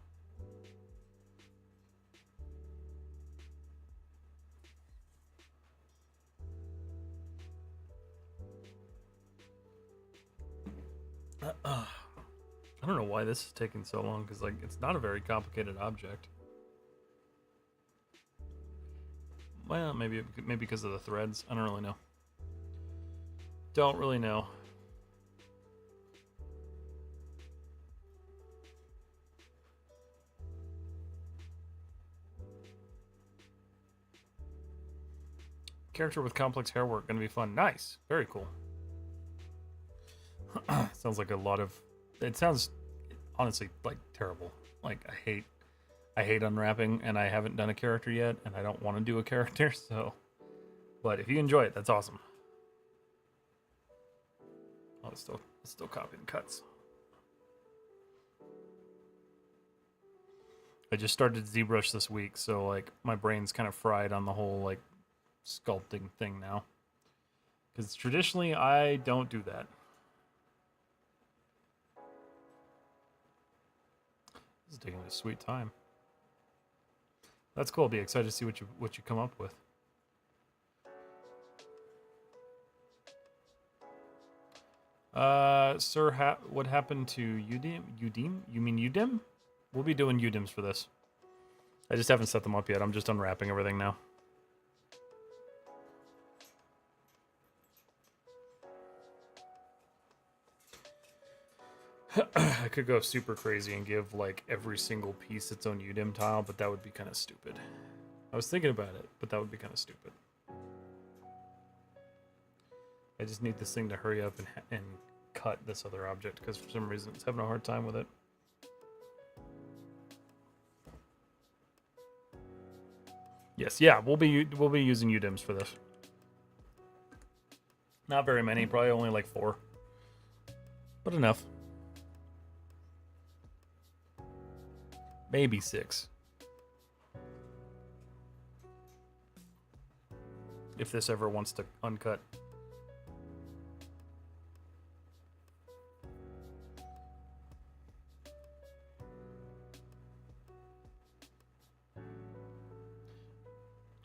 I don't know why this is taking so long, because like it's not a very complicated object. Well, maybe because of the threads. I don't really know. Don't really know. Character with complex hair work, gonna be fun. Nice, very cool. Sounds like a lot of. It sounds honestly like terrible. Like I hate unwrapping, and I haven't done a character yet, and I don't want to do a character. So, but if you enjoy it, that's awesome. Oh, it's still copying cuts. I just started ZBrush this week, so like my brain's kind of fried on the whole like sculpting thing now. Because traditionally I don't do that. This is taking a sweet time. That's cool. I'll be excited to see what you come up with. Sir, what happened to Udim? You mean Udim? We'll be doing Udims for this. I just haven't set them up yet. I'm just unwrapping everything now. I could go super crazy and give like every single piece its own Udim tile, but that would be kind of stupid. I was thinking about it, but that would be kind of stupid. I just need this thing to hurry up and cut this other object, because for some reason it's having a hard time with it. Yes, yeah, we'll be using Udims for this. Not very many, probably only like 4, but enough. Maybe 6. If this ever wants to uncut.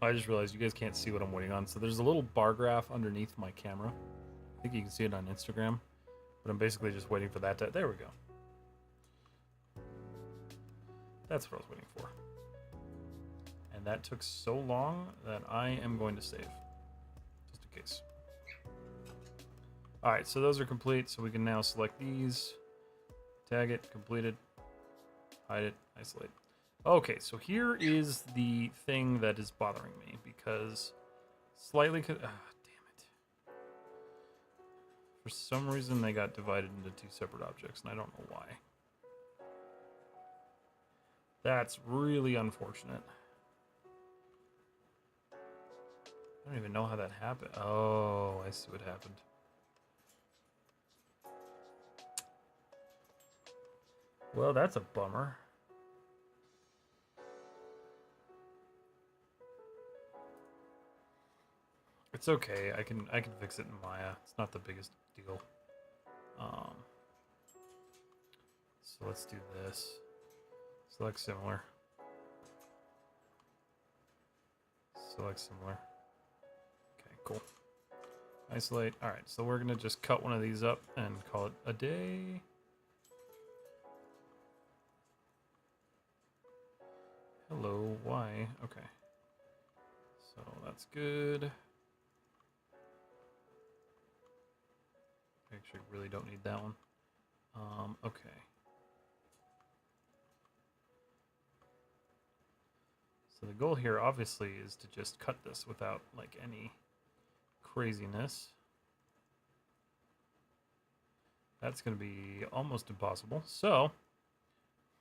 I just realized you guys can't see what I'm waiting on. So there's a little bar graph underneath my camera. I think you can see it on Instagram, but I'm basically just waiting for that to... There we go. That's what I was waiting for. And that took so long that I am going to save. Just in case. Alright, so those are complete, so we can now select these. Tag it, completed. Hide it, isolate. Okay, so here is the thing that is bothering me, because slightly... damn it. For some reason, they got divided into two separate objects, and I don't know why. That's really unfortunate. I don't even know how that happened. Oh, I see what happened. Well, that's a bummer. It's okay. I can fix it in Maya. It's not the biggest deal. So let's do this. Select similar. Select similar. Okay, cool. Isolate. All right, so we're gonna just cut one of these up and call it a day. Hello, why? Okay. So that's good. Actually, really don't need that one. Okay. So the goal here, obviously, is to just cut this without, like, any craziness. That's going to be almost impossible. So,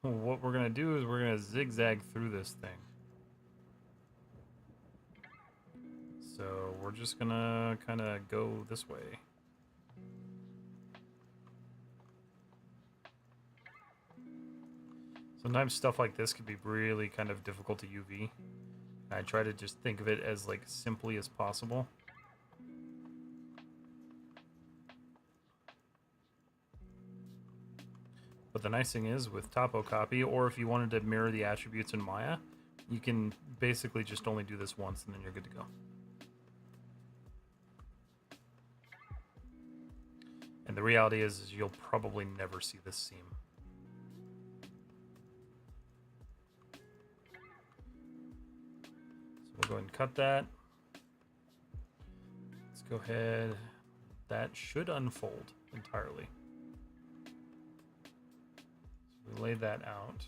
what we're going to do is we're going to zigzag through this thing. So, we're just going to kind of go this way. Sometimes stuff like this can be really kind of difficult to UV. I try to just think of it as like simply as possible. But the nice thing is with topo copy, or if you wanted to mirror the attributes in Maya, you can basically just only do this once and then you're good to go. And the reality is you'll probably never see this seam. We'll go ahead and cut that. Let's go ahead. That should unfold entirely. So we lay that out.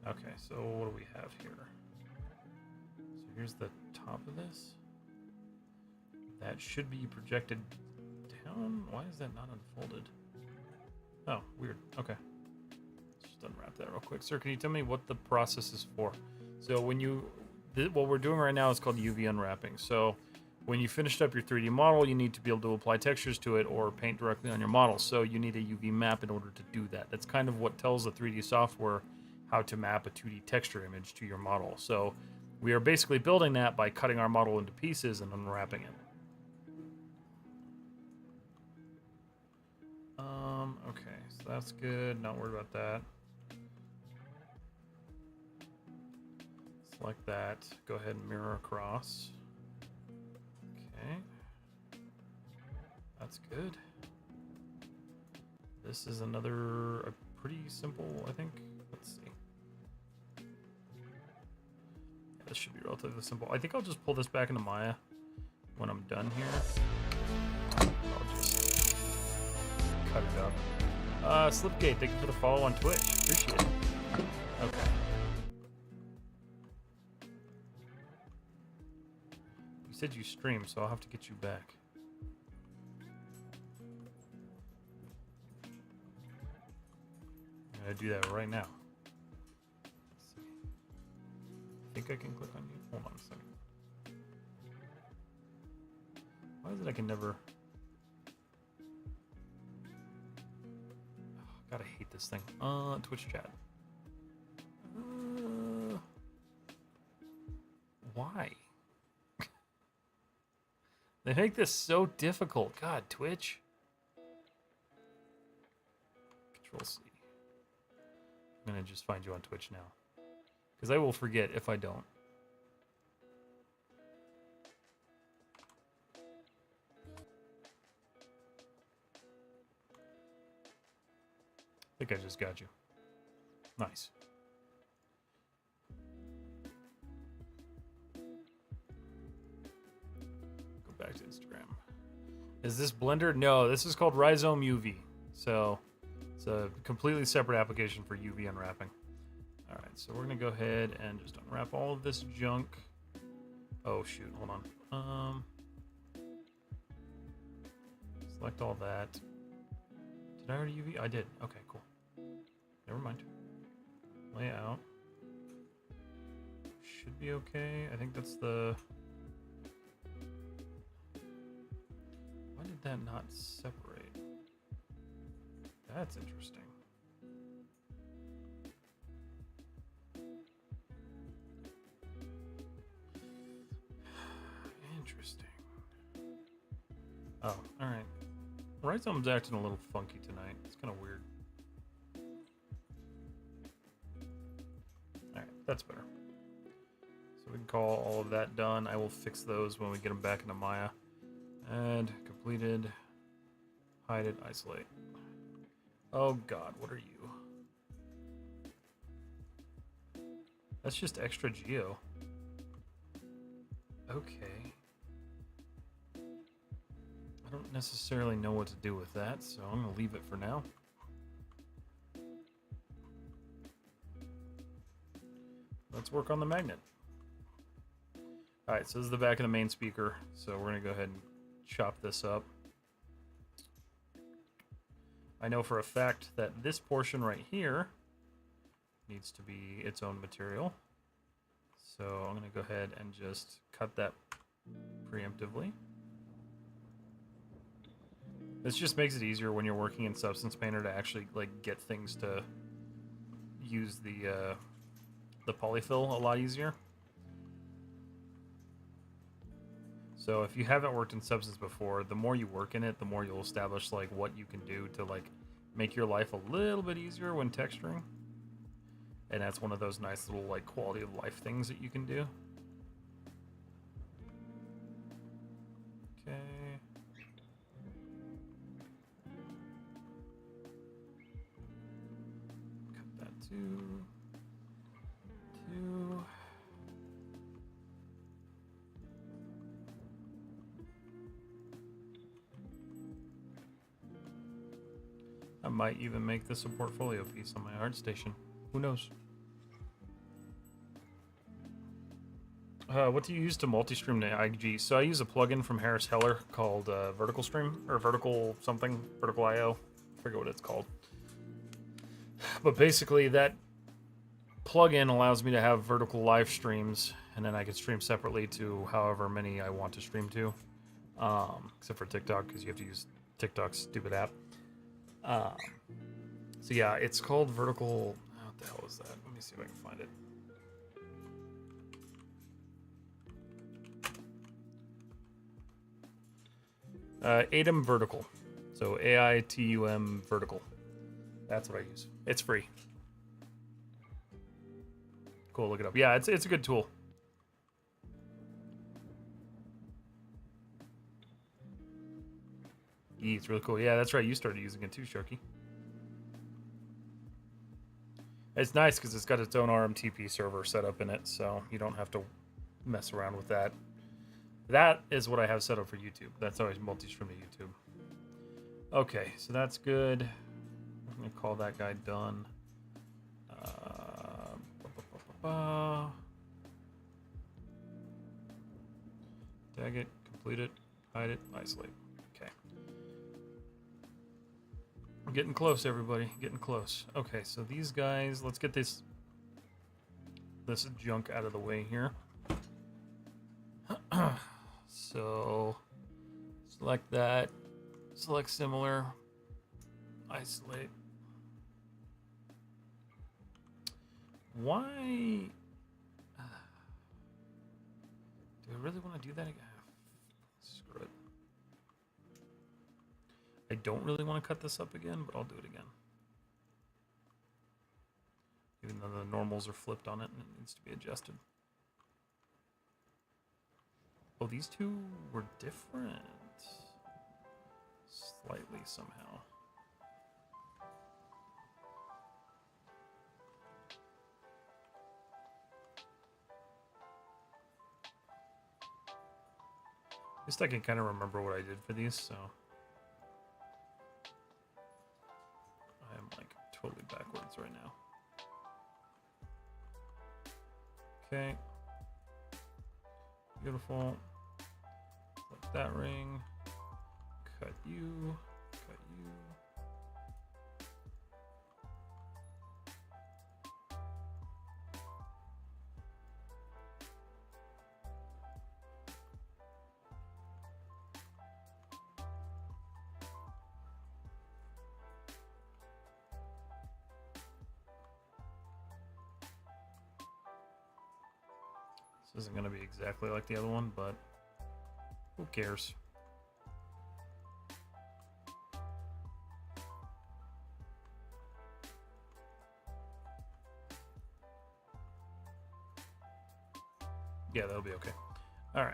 Okay, so what do we have here? So here's the top of this. That should be projected down. Why is that not unfolded? Oh, weird. Okay. Let's just unwrap that real quick. Sir, can you tell me what the process is for? So when you... what we're doing right now is called UV unwrapping. So when you finished up your 3D model, you need to be able to apply textures to it or paint directly on your model. So you need a UV map in order to do that. That's kind of what tells the 3D software how to map a 2D texture image to your model. So we are basically building that by cutting our model into pieces and unwrapping it. Okay, so that's good. Not worried about that. Select that. Go ahead and mirror across. Okay. That's good. This is a pretty simple, I think. Let's see. Yeah, this should be relatively simple. I think I'll just pull this back into Maya when I'm done here. I'll just cut it up. Slipgate, thank you for the follow on Twitch. Appreciate it. Okay. You said you stream, so I'll have to get you back. I'm gonna do that right now. Let's see. I think I can click on you. Hold on a second. Why is it I can never... God, I hate this thing. Twitch chat. Why? They make this so difficult. God, Twitch. Control C. I'm going to just find you on Twitch now. Because I will forget if I don't. I think I just got you. Nice. Go back to Instagram. Is this Blender? No, this is called RizomUV. So it's a completely separate application for UV unwrapping. All right, so we're gonna go ahead and just unwrap all of this junk. Oh shoot, hold on. Select all that. Did I already UV? I did. Okay, cool. Never mind. Layout. Should be okay. I think that's the... Why did that not separate? That's interesting. Interesting. Oh, alright. Rhizom's acting a little funky tonight. It's kind of weird. Alright, that's better. So we can call all of that done. I will fix those when we get them back into Maya. And completed. Hide it, isolate. Oh god, what are you? That's just extra geo. Okay. I don't necessarily know what to do with that, so I'm going to leave it for now. Let's work on the magnet. Alright, so this is the back of the main speaker, so we're going to go ahead and chop this up. I know for a fact that this portion right here needs to be its own material. So I'm going to go ahead and just cut that preemptively. This just makes it easier when you're working in Substance Painter to actually like get things to use the polyfill a lot easier. So if you haven't worked in Substance before, the more you work in it, the more you'll establish like what you can do to like make your life a little bit easier when texturing. And that's one of those nice little like quality of life things that you can do. Okay. Cut that too. I might even make this a portfolio piece on my art station. Who knows? What do you use to multi-stream to IG? So I use a plugin from Harris Heller called Vertical Stream, or Vertical something, Vertical IO. I forget what it's called. But basically that plugin allows me to have vertical live streams, and then I can stream separately to however many I want to stream to. Except for TikTok, because you have to use TikTok's stupid app. So yeah, it's called Vertical... What the hell is that? Let me see if I can find it. Atom Vertical. So AITUM Vertical. That's what I use. It's free. Cool, look it up. Yeah, it's a good tool. It's really cool. Yeah, that's right. You started using it too, Sharky. It's nice because it's got its own RMTP server set up in it, so you don't have to mess around with that. That is what I have set up for YouTube. That's always multi-stream to YouTube. Okay, so that's good. I'm going to call that guy done. Tag it, complete it, hide it, isolate. Okay. We're getting close, everybody. Getting close. Okay, so these guys, let's get this junk out of the way here. So select that, select similar, isolate. Why do I really want to do that again? Screw it. I don't really want to cut this up again, but I'll do it again. Even though the normals are flipped on it and it needs to be adjusted. Oh, these two were different. Slightly somehow. At least I can kind of remember what I did for these, so I am like totally backwards right now. Okay. Beautiful. Select that ring. Cut you. Cut you. This isn't going to be exactly like the other one, but who cares? Yeah, that'll be okay. All right.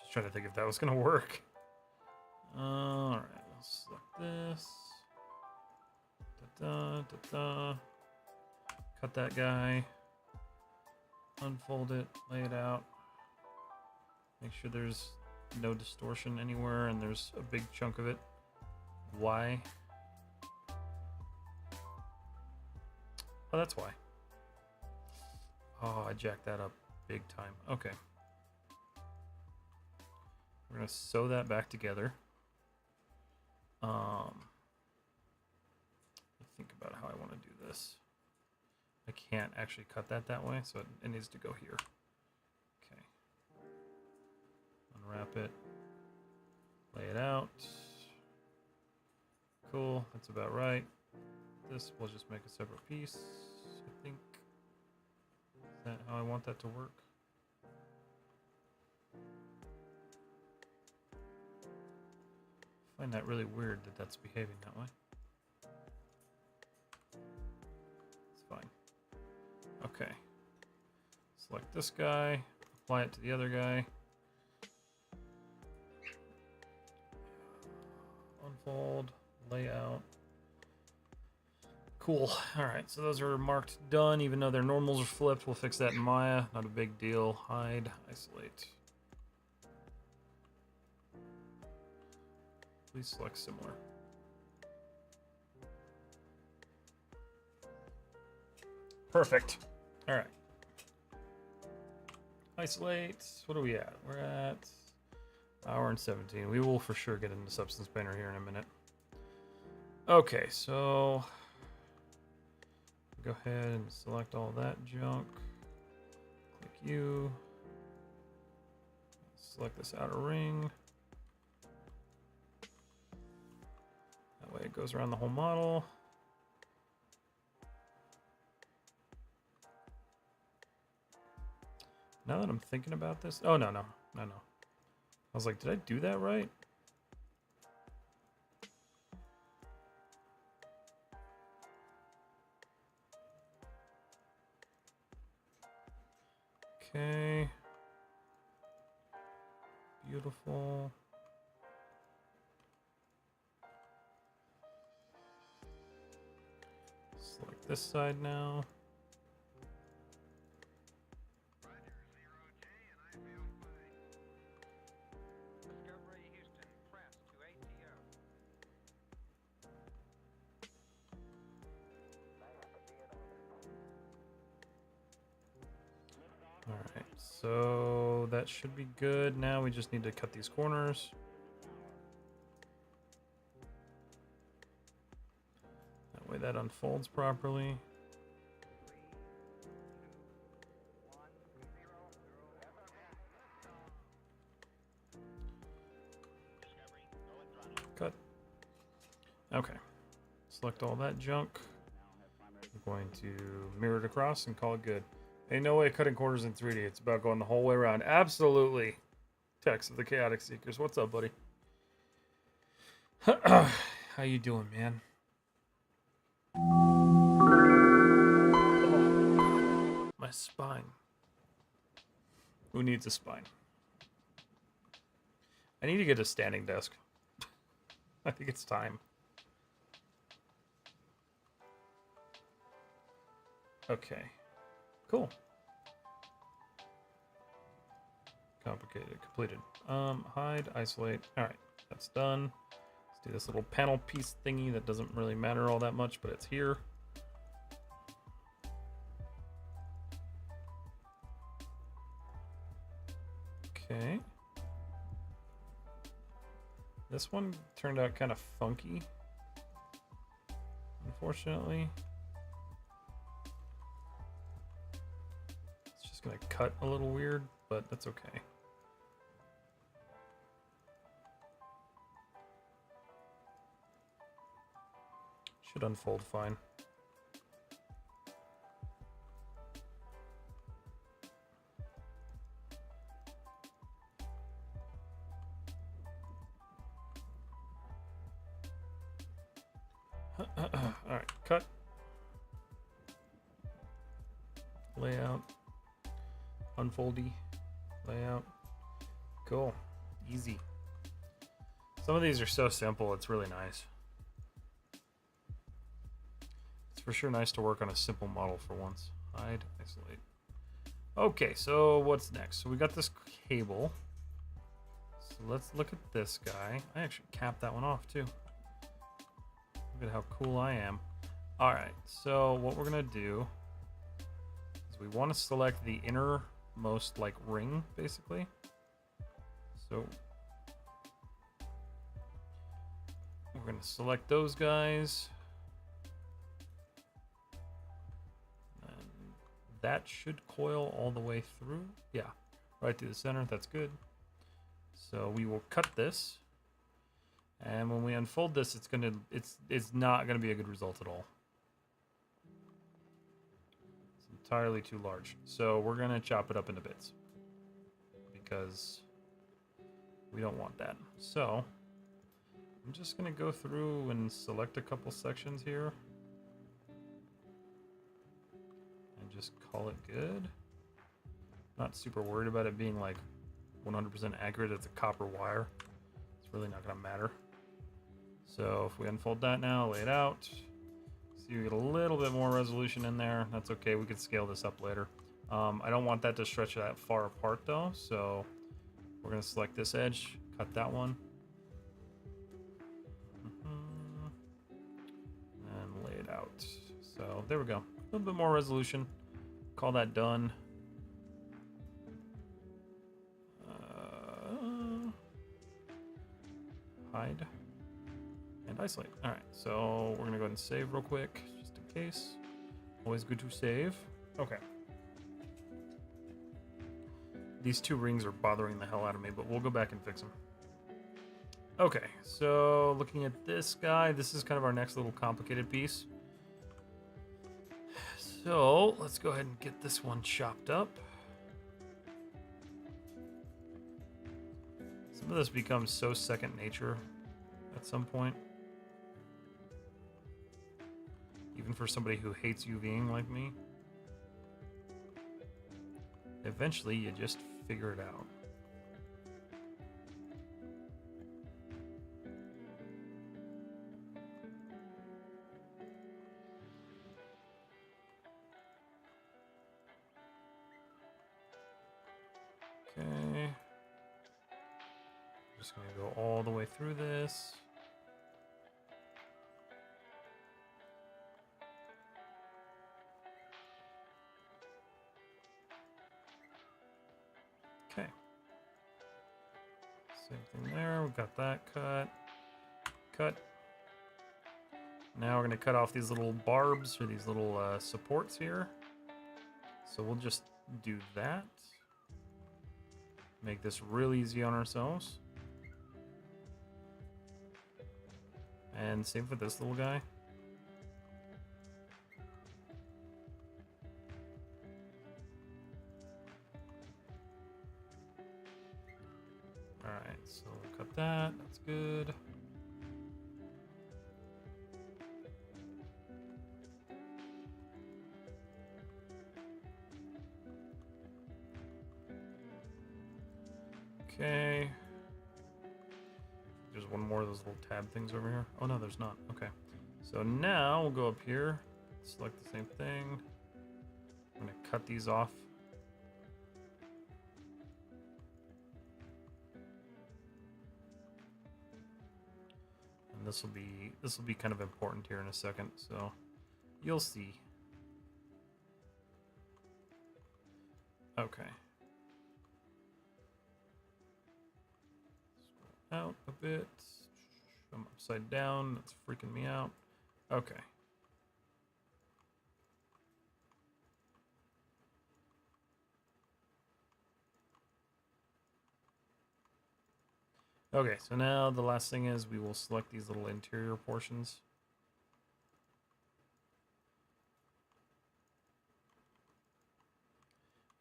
Just trying to think if that was going to work. All right, let's select this. Da-da. Cut that guy. Unfold it, lay it out. Make sure there's no distortion anywhere and there's a big chunk of it. Why? Oh, that's why. Oh, I jacked that up big time. Okay. We're gonna sew that back together. Think about how I want to do this. I can't actually cut that way, so it needs to go here. Okay. Unwrap it. Lay it out. Cool, that's about right. This we'll just make a separate piece, I think. Is that how I want that to work? I find that really weird that that's behaving that way. It's fine. Okay. Select this guy, apply it to the other guy. Unfold, layout. Cool. Alright, so those are marked done, even though their normals are flipped. We'll fix that in Maya. Not a big deal. Hide, isolate. Please select similar. Perfect. All right. Isolate. What are we at? We're at hour and 17. We will for sure get into Substance Painter here in a minute. Okay, so go ahead and select all that junk. Click you. Select this outer ring. That way it goes around the whole model. Now that I'm thinking about this, oh no. I was like, did I do that right? Okay. Beautiful. Select this side now. Alright, so that should be good. Now we just need to cut these corners. That way that unfolds properly. Cut. Okay. Select all that junk. I'm going to mirror it across and call it good. Ain't no way cutting corners in 3D. It's about going the whole way around. Absolutely. Text of the Chaotic Seekers. What's up, buddy? How you doing, man? spine. Who needs a spine? I need to get a standing desk. I think it's time. Okay. Cool. Complicated. Completed. Hide, isolate. Alright, that's done. Let's do this little panel piece thingy that doesn't really matter all that much, but it's here. Okay. This one turned out kind of funky, unfortunately. It's just gonna cut a little weird, but that's okay. Should unfold fine. Alright, cut. Layout. Unfoldy. Layout. Cool. Easy. Some of these are so simple, it's really nice. It's for sure nice to work on a simple model for once. Hide, isolate. Okay, so what's next? So we got this cable. So let's look at this guy. I actually capped that one off too. Look at how cool I am. Alright, so what we're gonna do is we want to select the innermost like ring, basically. So we're gonna select those guys. And that should coil all the way through. Yeah, right through the center, that's good. So we will cut this. And when we unfold this, it's not gonna be a good result at all. It's entirely too large. So we're gonna chop it up into bits because we don't want that. So I'm just gonna go through and select a couple sections here and just call it good. Not super worried about it being like 100% accurate. It's a copper wire. It's really not gonna matter. So if we unfold that now, lay it out, see we get a little bit more resolution in there. That's okay, we can scale this up later. I don't want that to stretch that far apart though, so we're gonna select this edge, cut that one, and lay it out. So there we go, a little bit more resolution. Call that done. Hide. And isolate. Alright, so we're gonna go ahead and save real quick, just in case. Always good to save. Okay. These two rings are bothering the hell out of me, but we'll go back and fix them. Okay, so looking at this guy, this is kind of our next little complicated piece. So let's go ahead and get this one chopped up. Some of this becomes so second nature at some point. Even for somebody who hates UVing like me. Eventually, you just figure it out. Okay. Just gonna go all the way through this. Okay. Same thing there. We got that cut. Cut. Now we're going to cut off these little barbs or these little supports here. So we'll just do that. Make this real easy on ourselves. And same for this little guy. Alright, so we'll cut that. That's good. Okay. There's one more of those little tab things over here. Oh no, there's not. Okay. So now we'll go up here, select the same thing. I'm gonna cut these off. And this will be kind of important here in a second, so you'll see. Okay. Scroll out a bit. I'm upside down. That's freaking me out. Okay. Okay, so now the last thing is we will select these little interior portions.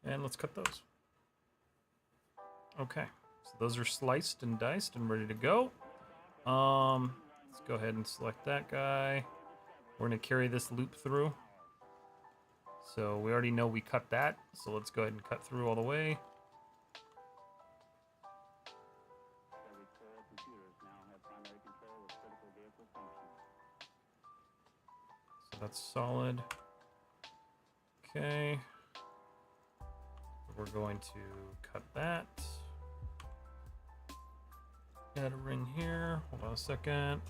And let's cut those. Okay, so those are sliced and diced and ready to go. Let's go ahead and select that guy. We're gonna carry this loop through. So we already know we cut that, so let's go ahead and cut through all the way. So that's solid. Okay. We're going to cut that. Add a ring here. Hold on a second.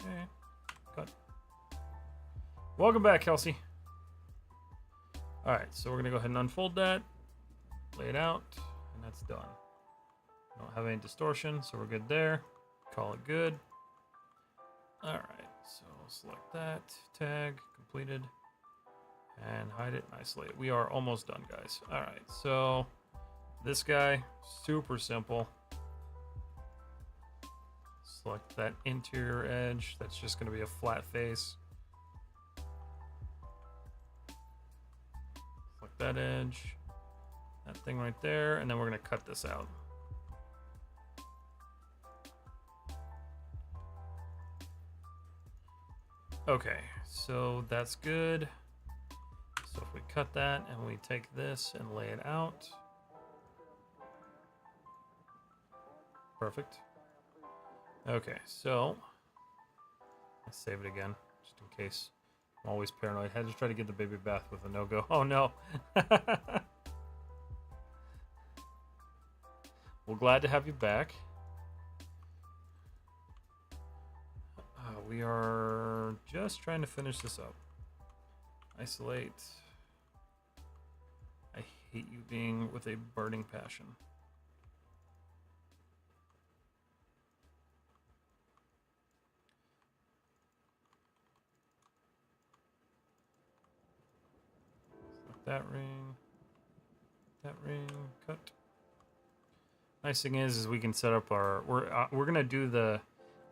Okay, cut. Welcome back, Kelsey. All right, so we're gonna go ahead and unfold that, lay it out, and that's done. Don't have any distortion, so we're good there. Call it good. All right, so select that, tag, completed, and hide it and isolate it. We are almost done, guys. All right, so this guy, super simple. Select that interior edge. That's just going to be a flat face. Select that edge, that thing right there, and then we're going to cut this out. Okay, so that's good. So if we cut that and we take this and lay it out. Perfect. Okay, so let's save it again, just in case. I'm always paranoid. I had to try to get the baby bath with a no-go. Oh no. Well, glad to have you back. We are just trying to finish this up. Isolate. I hate you being with a burning passion. That ring, cut. Nice thing is we can set up our. We're gonna do the.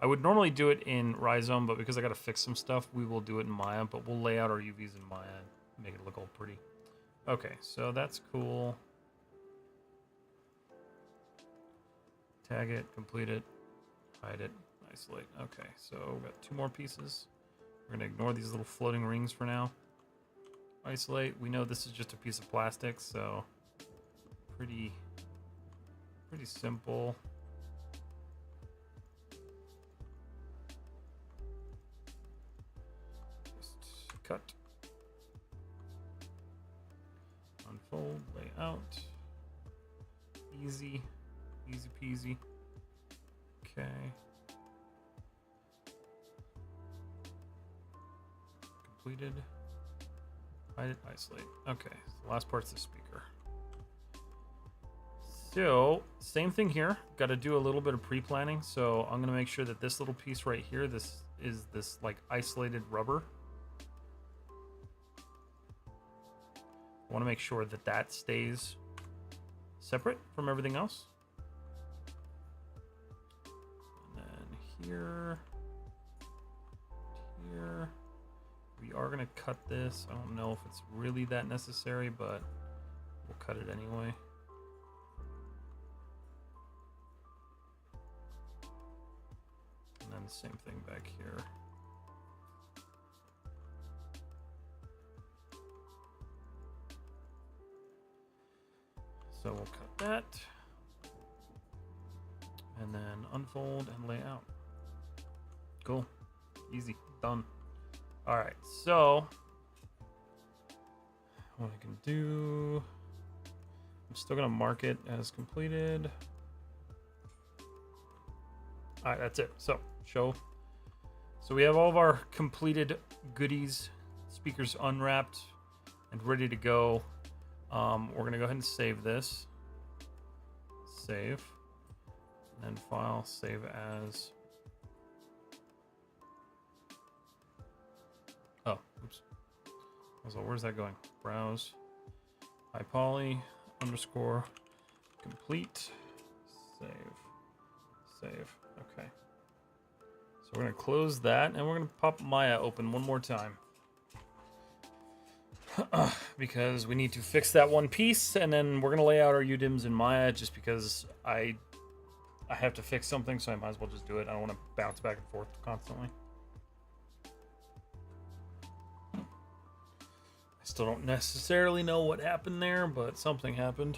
I would normally do it in Rhizome, but because I gotta fix some stuff, we will do it in Maya. But we'll lay out our UVs in Maya and make it look all pretty. Okay, so that's cool. Tag it, complete it, hide it, isolate. Okay, so we've got two more pieces. We're gonna ignore these little floating rings for now. Isolate. We know this is just a piece of plastic, so pretty simple. Just cut, unfold, lay out. Easy peasy. Okay. Completed. Isolate. Okay, so the last part's the speaker. So, same thing here. Got to do a little bit of pre-planning. So I'm gonna make sure that this little piece right here, this is this like isolated rubber. I want to make sure that that stays separate from everything else. And then here, We are going to cut this. I don't know if it's really that necessary, but we'll cut it anyway. And then the same thing back here. So we'll cut that. And then unfold and lay out. Cool. Easy. Done. Alright, so what I can do, I'm still going to mark it as completed. Alright, that's it. So, show. So we have all of our completed goodies, speakers unwrapped and ready to go. We're going to go ahead and save this. Save. And then file, save as. Oh, oops. So where's that going? Browse. High poly underscore complete. Save. Save. Okay. So we're going to close that and we're going to pop Maya open one more time. Because we need to fix that one piece, and then we're going to lay out our UDIMs in Maya just because I have to fix something, so I might as well just do it. I don't want to bounce back and forth constantly. I still don't necessarily know what happened there, but something happened.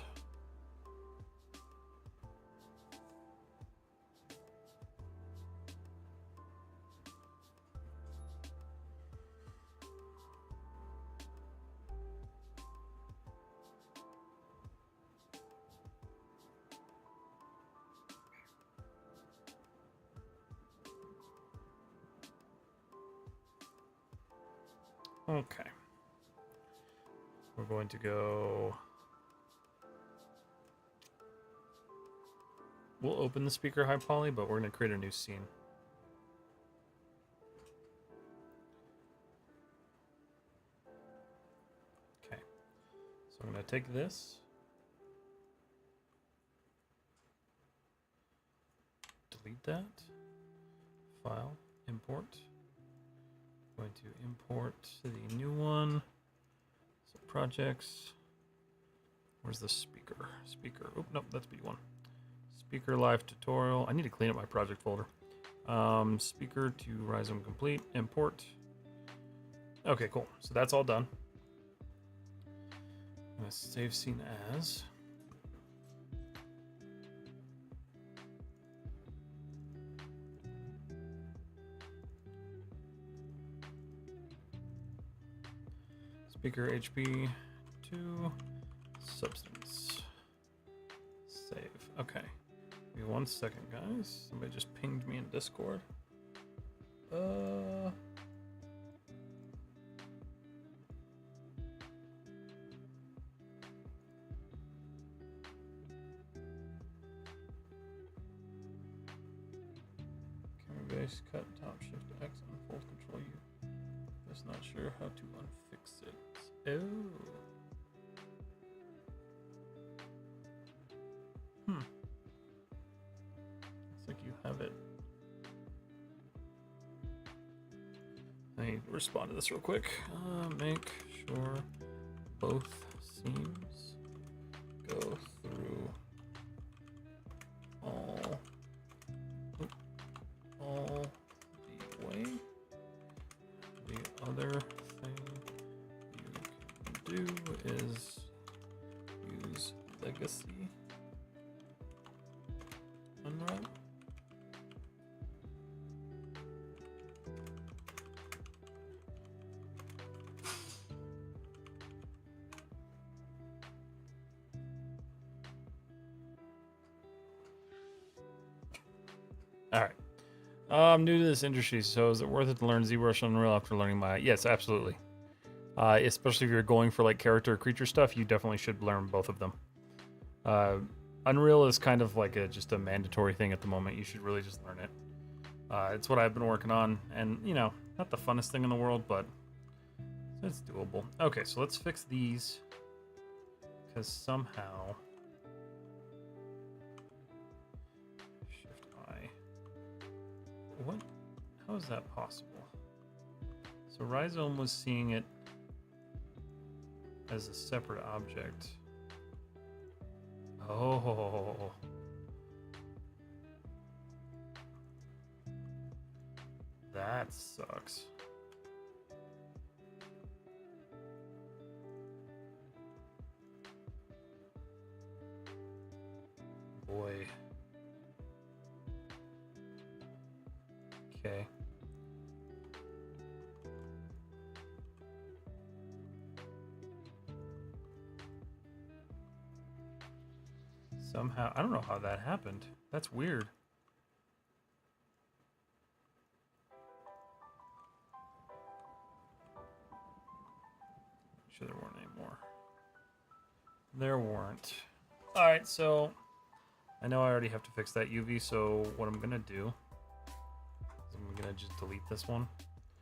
Okay. We're going to go. We'll open the speaker high poly, but we're going to create a new scene. Okay. So I'm going to take this. Delete that. File. Import. Going to import the new one. So projects. Where's the speaker? Speaker. Oh, nope, that's B1. Speaker live tutorial. I need to clean up my project folder. Speaker to Rizom complete. Import. Okay, cool. So that's all done. I'm gonna save scene as. Speaker HP to substance. Save. Okay. Give me 1 second, guys. Somebody just pinged me in Discord. Camera base, cut, top, shift, X, unfold, control U. Just not sure how to unfix it. Oh. Looks like you have it. Let me respond to this real quick. Make sure both seams go through all the way. The other thing you can do is use legacy unwrap. All right. I'm new to this industry, so is it worth it to learn ZBrush and Unreal after learning Maya? Yes, absolutely. Especially if you're going for like character or creature stuff, you definitely should learn both of them. Unreal is kind of like just a mandatory thing at the moment. You should really just learn it. It's what I've been working on, and you know, not the funnest thing in the world, but it's doable. Okay, so let's fix these because somehow. Shift I. What? How is that possible? So So Rhizome was seeing it as a separate object. Oh. That sucks. Boy. Okay. Somehow, I don't know how that happened. That's weird. Sure there weren't any more. There weren't. All right, so I know I already have to fix that UV, so what I'm gonna do is I'm gonna just delete this one.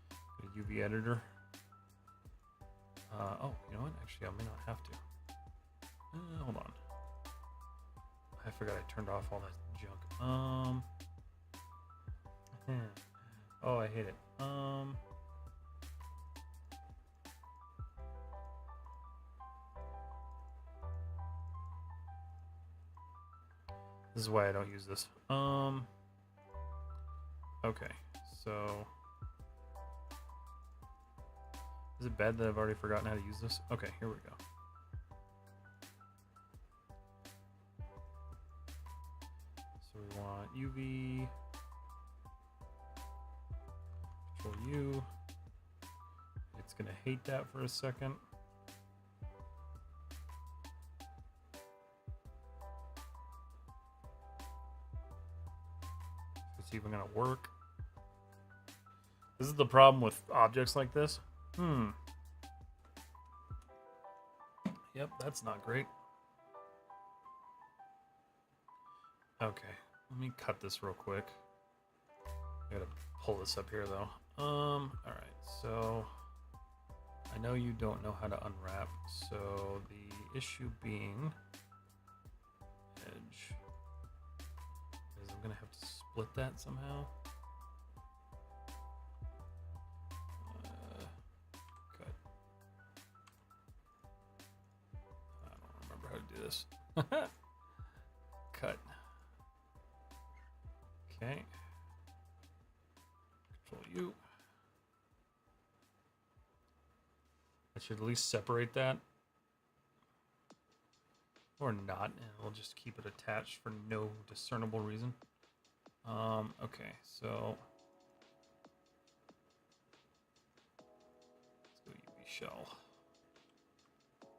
Go to UV editor. Oh, you know what? Actually, I may not have to. Hold on. I forgot I turned off all that junk. Oh, I hate it. This is why I don't use this. Okay, so is it bad that I've already forgotten how to use this? Okay, here we go. So we want UV, Control U. It's gonna hate that for a second. It's even gonna work. This is the problem with objects like this. Yep, that's not great. Okay, let me cut this real quick. I gotta pull this up here though. All right, so I know you don't know how to unwrap, so the issue being edge is I'm gonna have to split that somehow. Cut. I don't remember how to do this. Cut. Okay. Control U. I should at least separate that. Or not, and we'll just keep it attached for no discernible reason. Okay, so let's go UV shell.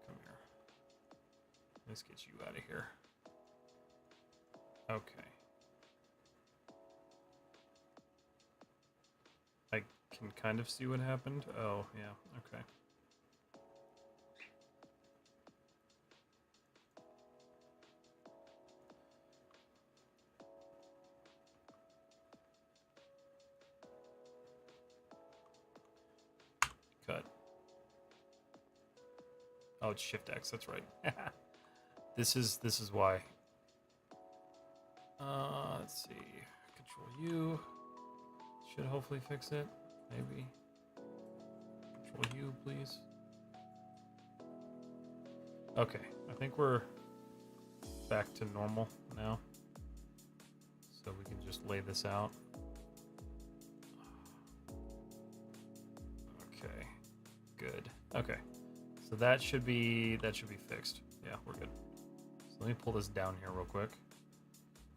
Come here. Let's get you out of here. Okay. I can kind of see what happened. Oh, yeah, okay. Cut. Oh, it's Shift X, that's right. This is why. Let's see. Control U. Should hopefully fix it. Maybe. Control U, please. Okay, I think we're back to normal now. So we can just lay this out. Okay, good. Okay, so that should be fixed. Yeah, we're good. So let me pull this down here real quick,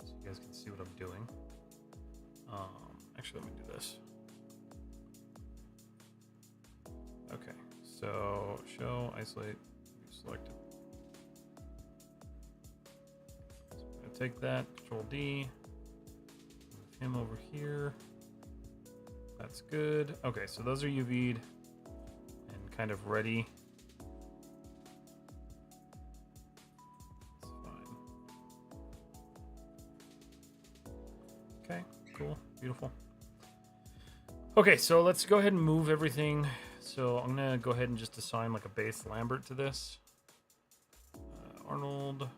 so you guys can see what I'm doing. Actually, let me do this. Okay, so show, isolate, selected. So I'm gonna take that, Control D, move him over here. That's good. Okay, so those are UV'd and kind of ready. That's fine. Okay, cool, beautiful. Okay, so let's go ahead and move everything. So I'm gonna go ahead and just assign like a base Lambert to this. Arnold.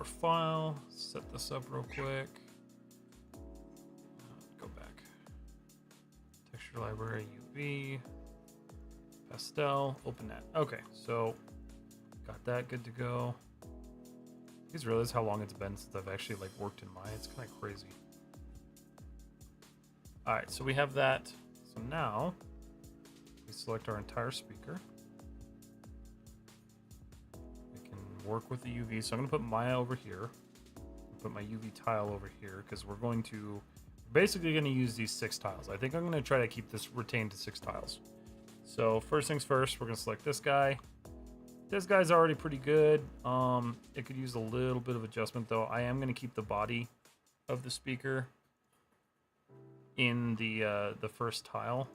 our file, set this up real quick. Go back. Texture library, UV, pastel, open that. Okay, so got that good to go. I just realized how long it's been since I've actually like worked in Maya. It's kind of crazy. All right, so we have that. So now we select our entire speaker. We can work with the UV. So I'm gonna put Maya over here. Put my UV tile over here because we're basically gonna use these 6 tiles. I think I'm gonna try to keep this retained to 6 tiles. So first things first, we're gonna select this guy. This guy's already pretty good. It could use a little bit of adjustment though. I am gonna keep the body of the speaker in the first tile,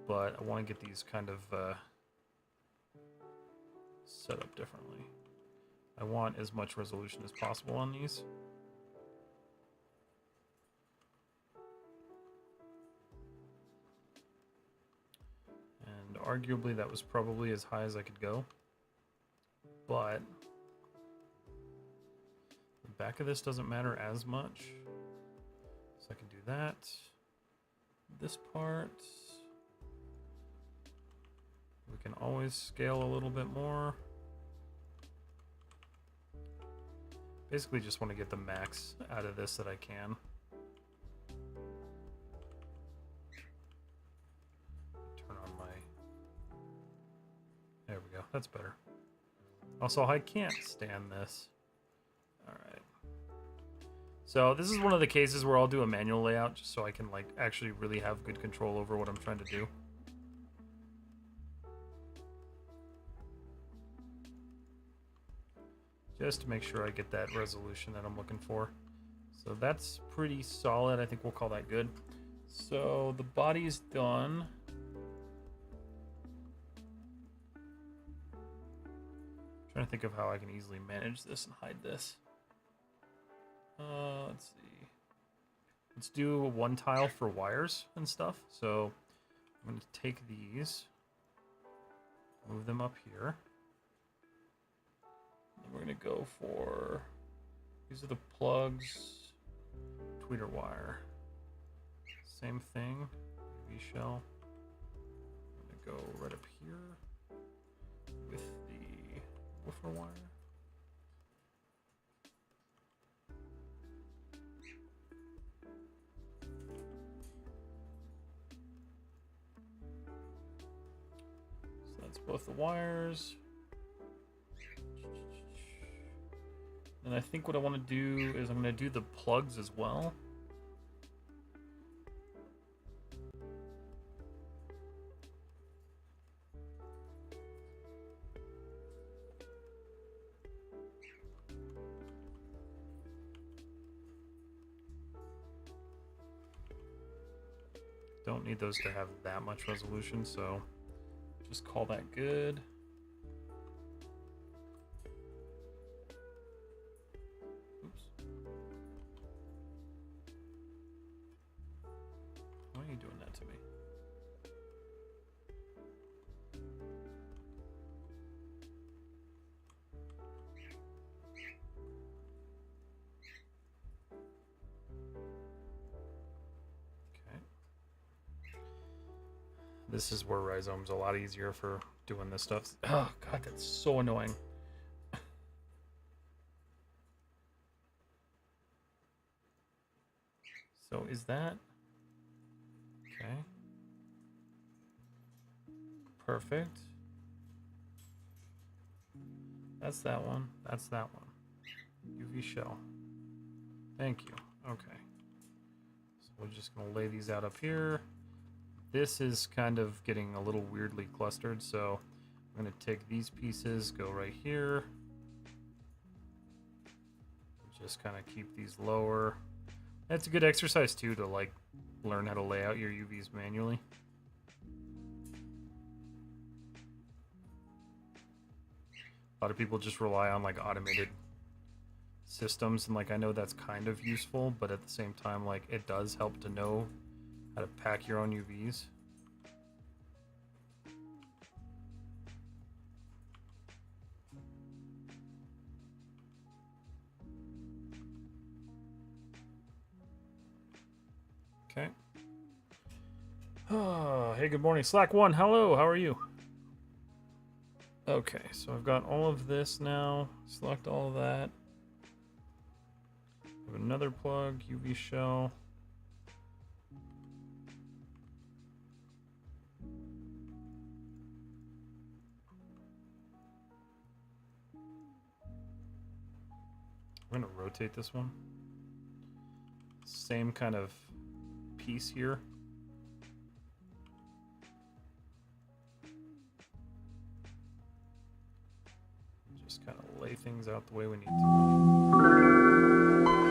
but I want to get these kind of set up differently. I want as much resolution as possible on these. And arguably that was probably as high as I could go. But the back of this doesn't matter as much. So I can do that. This part. We can always scale a little bit more. Basically just want to get the max out of this that I can. Turn on my... There we go. That's better. Also, I can't stand this. Alright. So this is one of the cases where I'll do a manual layout just so I can like actually really have good control over what I'm trying to do. Just to make sure I get that resolution that I'm looking for. So that's pretty solid. I think we'll call that good. So the body's done. Trying to think of how I can easily manage this and hide this. Let's see. Let's do one tile for wires and stuff. So I'm going to take these, move them up here. And we're going to go for, these are the plugs, tweeter wire. Same thing, UV shell. I'm going to go right up here with the woofer wire. So that's both the wires. And I think what I want to do is I'm going to do the plugs as well. Don't need those to have that much resolution, so just call that good. Oops. Why are you doing that to me? This is where Rhizom's a lot easier for doing this stuff. Oh god, that's so annoying. So is that okay? Perfect. That's that one. That's that one. UV shell. Thank you. Okay. So we're just gonna lay these out up here. This is kind of getting a little weirdly clustered, so I'm going to take these pieces, go right here. Just kind of keep these lower. That's a good exercise too to like learn how to lay out your UVs manually. A lot of people just rely on like automated systems, and like I know that's kind of useful, but at the same time like it does help to know how to pack your own UVs. Okay. Oh, hey, good morning. Slack 1, hello, how are you? Okay, so I've got all of this now. Select all of that. Have another plug, UV shell. I'm gonna rotate this one. Same kind of piece here. Just kind of lay things out the way we need to.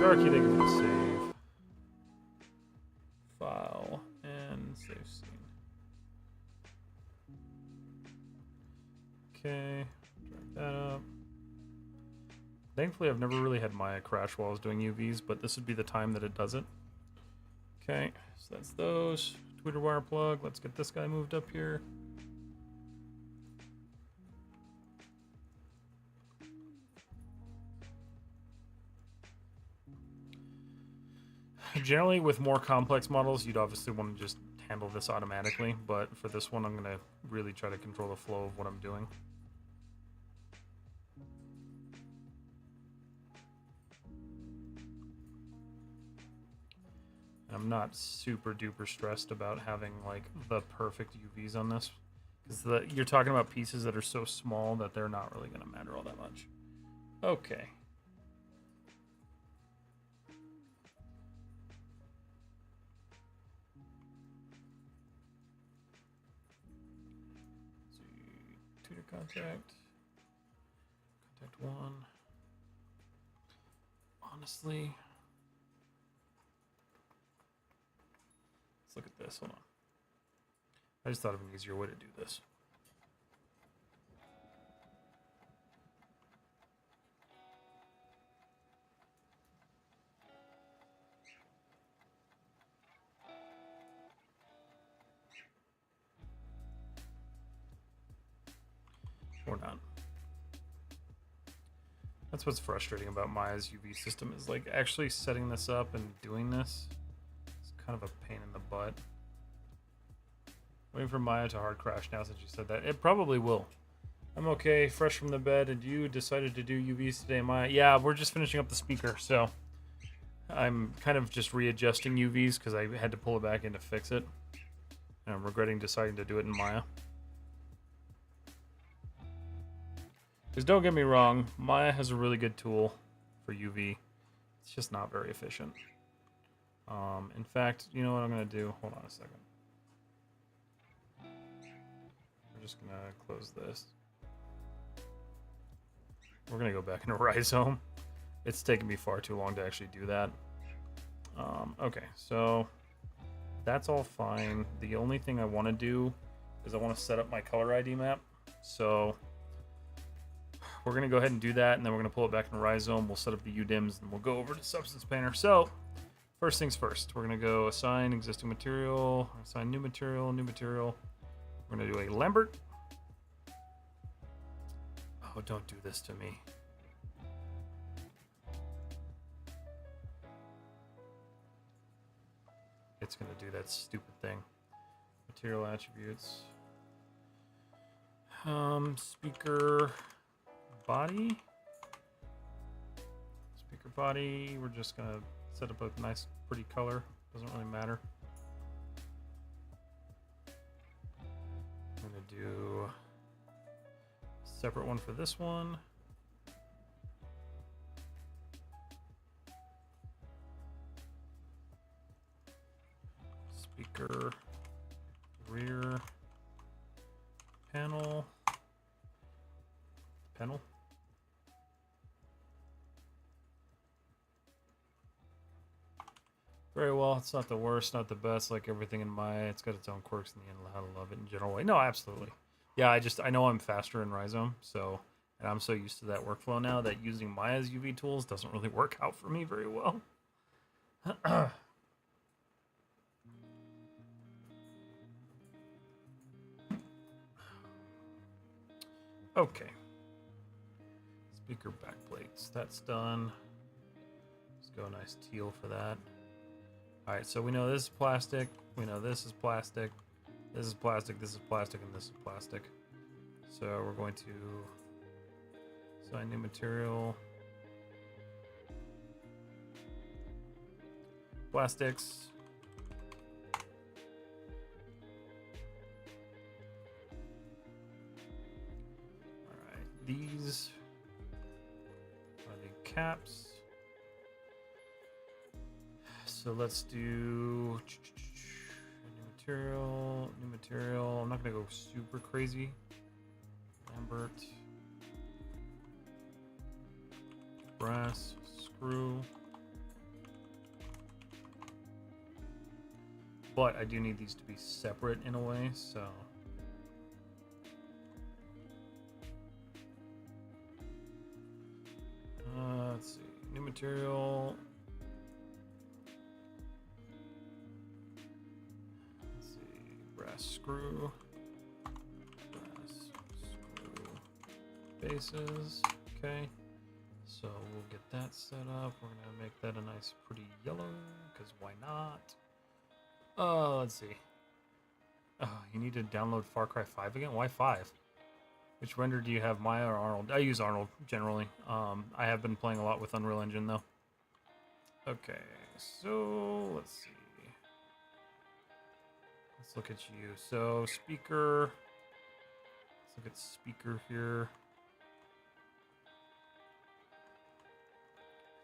Sharky, thank you for the save. File and save scene. Okay, drag that up. Thankfully, I've never really had Maya crash while I was doing UVs, but this would be the time that it does it. Okay, so that's those. Tweeter wire plug. Let's get this guy moved up here. Generally, with more complex models, you'd obviously want to just handle this automatically, but for this one, I'm going to really try to control the flow of what I'm doing. I'm not super duper stressed about having like the perfect UVs on this, because you're talking about pieces that are so small that they're not really going to matter all that much. Okay. Let's see, tutor contact 1. Honestly, let's look at this. Hold on. I just thought of an easier way to do this. Or not. That's what's frustrating about Maya's UV system, is like actually setting this up and doing this. It's kind of a pain in the butt. Waiting for Maya to hard crash now since you said that. It probably will. I'm okay, fresh from the bed, and you decided to do UVs today, Maya. Yeah, we're just finishing up the speaker, so I'm kind of just readjusting UVs because I had to pull it back in to fix it. And I'm regretting deciding to do it in Maya. Because don't get me wrong, Maya has a really good tool for UV. It's just not very efficient. In fact, you know what I'm going to do? Hold on a second. We're just going to close this. We're going to go back into Rhizome. It's taken me far too long to actually do that. Okay, so that's all fine. The only thing I want to do is I want to set up my color ID map. So we're going to go ahead and do that, and then we're going to pull it back in Rhizome. We'll set up the UDIMs, and we'll go over to Substance Painter. So first things first, we're going to go assign existing material, assign new material, new material. We're going to do a Lambert. Oh, don't do this to me. It's going to do that stupid thing. Material attributes. Speaker body. Speaker body. We're just going to set up a nice, pretty color. Doesn't really matter. I'm going to do a separate one for this one. Speaker rear panel. Very well. It's not the worst, not the best. Like everything in Maya, it's got its own quirks in the end. How to love it in general way. No, absolutely. Yeah, I know I'm faster in Rhizome, so, and I'm so used to that workflow now that using Maya's UV tools doesn't really work out for me very well. Okay. Speaker backplates. That's done. Let's go nice teal for that. All right, so we know this is plastic. We know this is plastic. This is plastic. This is plastic, and this is plastic. So we're going to assign new material. Plastics. All right, these are the caps. So let's do new material. I'm not gonna go super crazy. Lambert, brass screw. But I do need these to be separate in a way, so. Let's see, new material. Let's see, brass screw. Brass screw bases. Okay, so we'll get that set up. We're gonna make that a nice, pretty yellow, because why not? Let's see. You need to download Far Cry 5 again? Why 5? Which render do you have, Maya or Arnold? I use Arnold, generally. I have been playing a lot with Unreal Engine, though. Okay, so let's see. Let's look at you. So, speaker. Let's look at speaker here.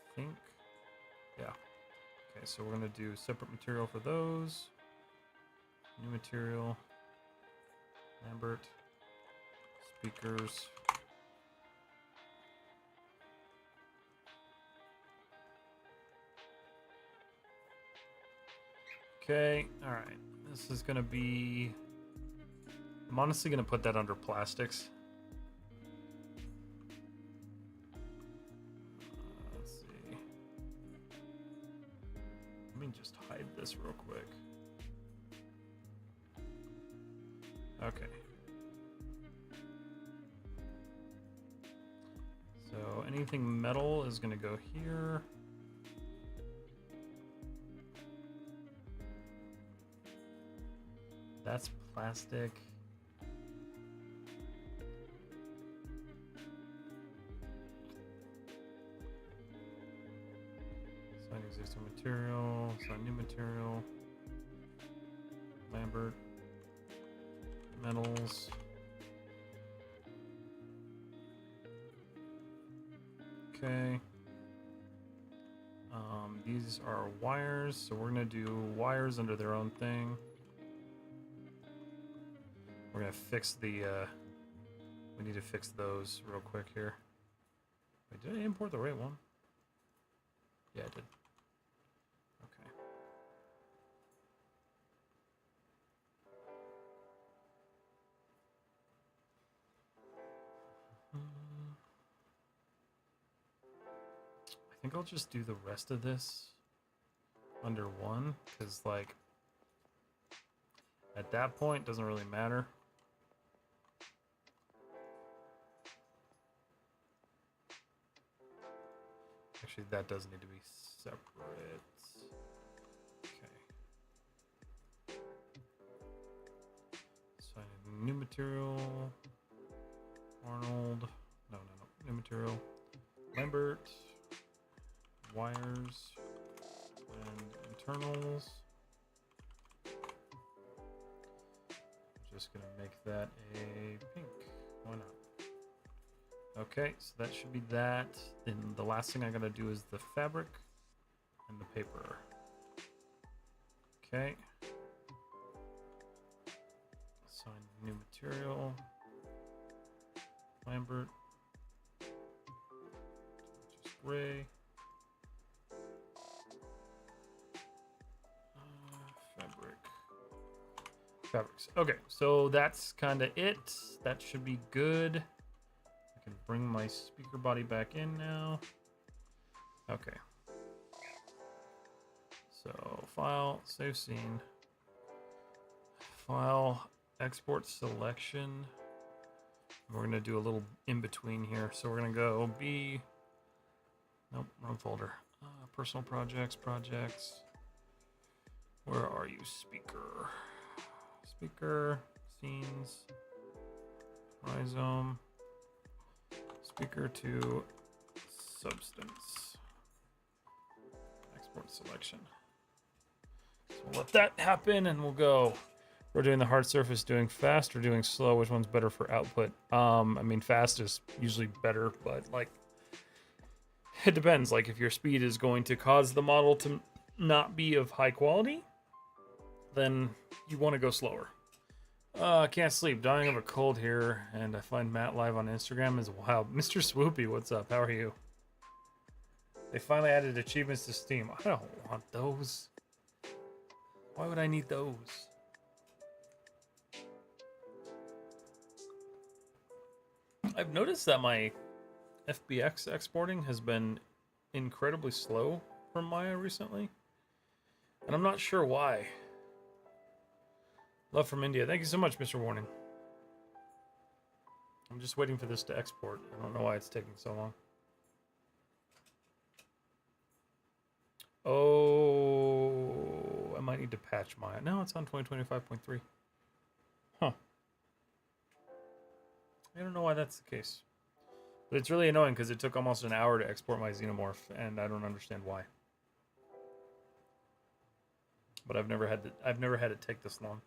I think. Yeah. Okay, so we're going to do separate material for those. New material. Lambert. Speakers. Okay, alright. This is going to be... I'm honestly going to put that under plastics. Let's see. Let me just hide this real quick. Okay. So anything metal is going to go here. That's plastic. Assign existing material, assign new material. Lambert. Metals. Okay. These are wires, so we're gonna do wires under their own thing. We're gonna fix the, we need to fix those real quick here. Wait, did I import the right one? Yeah, I did. Okay. I think I'll just do the rest of this under one, because, like, at that point, it doesn't really matter. Actually, that does need to be separate. Okay. So I need new material. Arnold. No. New material. Lambert. Wires. And internals. Just gonna make that a pink. Why not? Okay, so that should be that. Then the last thing I gotta do is the fabric and the paper. Okay. Assign new material. Lambert. Just gray. Fabric. Fabrics. Okay, so that's kind of it. That should be good. I can bring my speaker body back in now. Okay. So file, save scene. File, export selection. We're gonna do a little in between here. So we're gonna go B. Nope, wrong folder. Personal projects. are you, speaker? Speaker, scenes, rhizome, speaker to substance, export selection. So we'll let that happen and we'll go. We're doing the hard surface, doing fast or doing slow. Which one's better for output? I mean, fast is usually better, but like, it depends. Like, if your speed is going to cause the model to not be of high quality, then you want to go slower. Can't sleep, dying of a cold here, and I find Matt live on Instagram is wild. Mr. Swoopy, what's up? How are you? They finally added achievements to Steam. I don't want those. Why would I need those? I've noticed that my FBX exporting has been incredibly slow from Maya recently, and I'm not sure why. Love from India. Thank you so much, Mr. Warning. I'm just waiting for this to export. I don't know why it's taking so long. Oh, I might need to patch Maya. No, it's on 2025.3. Huh. I don't know why that's the case. But it's really annoying because it took almost an hour to export my xenomorph, and I don't understand why. But I've never had it take this long.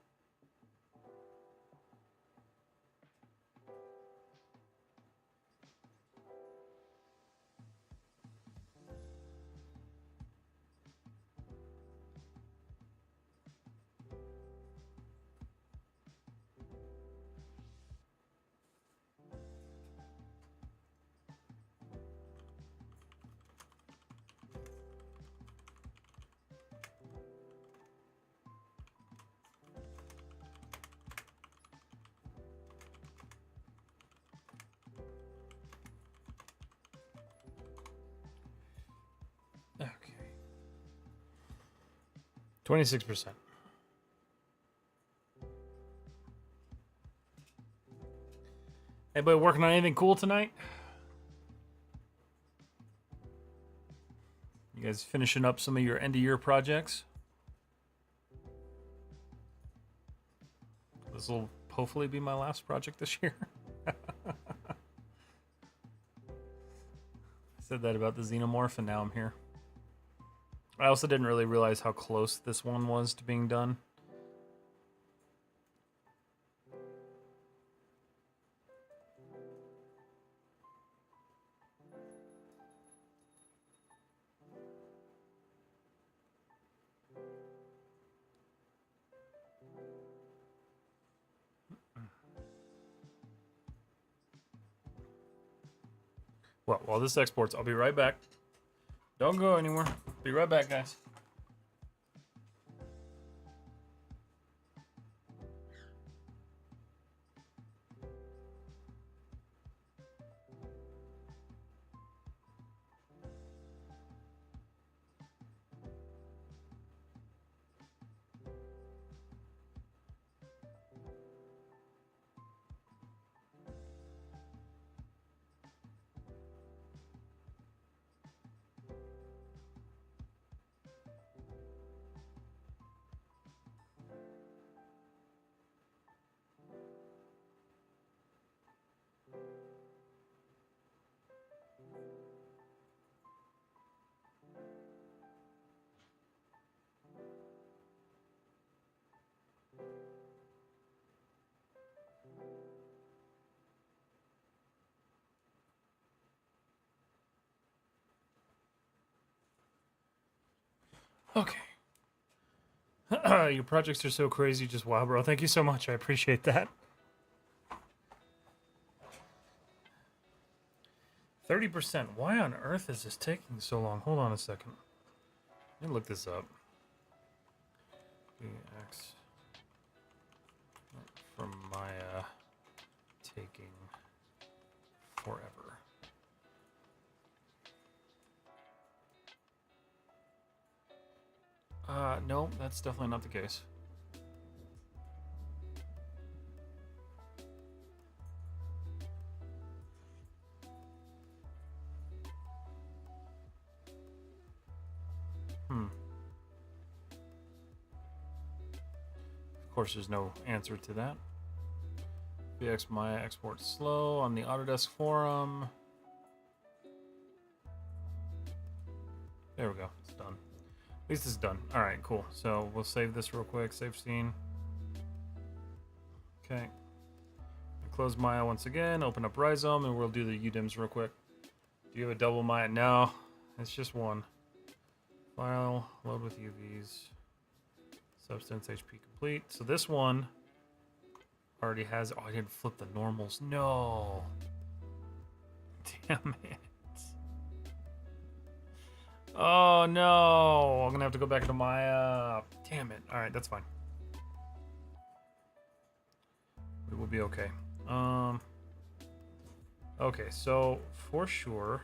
Okay. 26%. Anybody working on anything cool tonight? You guys finishing up some of your end of year projects? This will hopefully be my last project this year. I said that about the xenomorph and now I'm here. I also didn't really realize how close this one was to being done. Well, while this exports, I'll be right back. Don't go anywhere. Be right back, guys. Okay. Your projects are so crazy, just wow, bro. Thank you so much. I appreciate that. 30%. Why on earth is this taking so long? Hold on a second. Let me look this up. BX from Maya taking forever. No, that's definitely not the case. Of course, there's no answer to that. VX my export slow on the Autodesk forum. There we go. It's done. At least it's done. All right, cool. So we'll save this real quick. Save scene. Okay. Close Maya once again. Open up Rhizome, and we'll do the UDIMs real quick. Do you have a double Maya? No, it's just one. File, load with UVs. Substance HP complete. So this one already has. Oh, I didn't flip the normals. No. Damn it. Oh no. I'm gonna have to go back into Maya. Damn it. All right, that's fine. It will be okay. Okay, so for sure.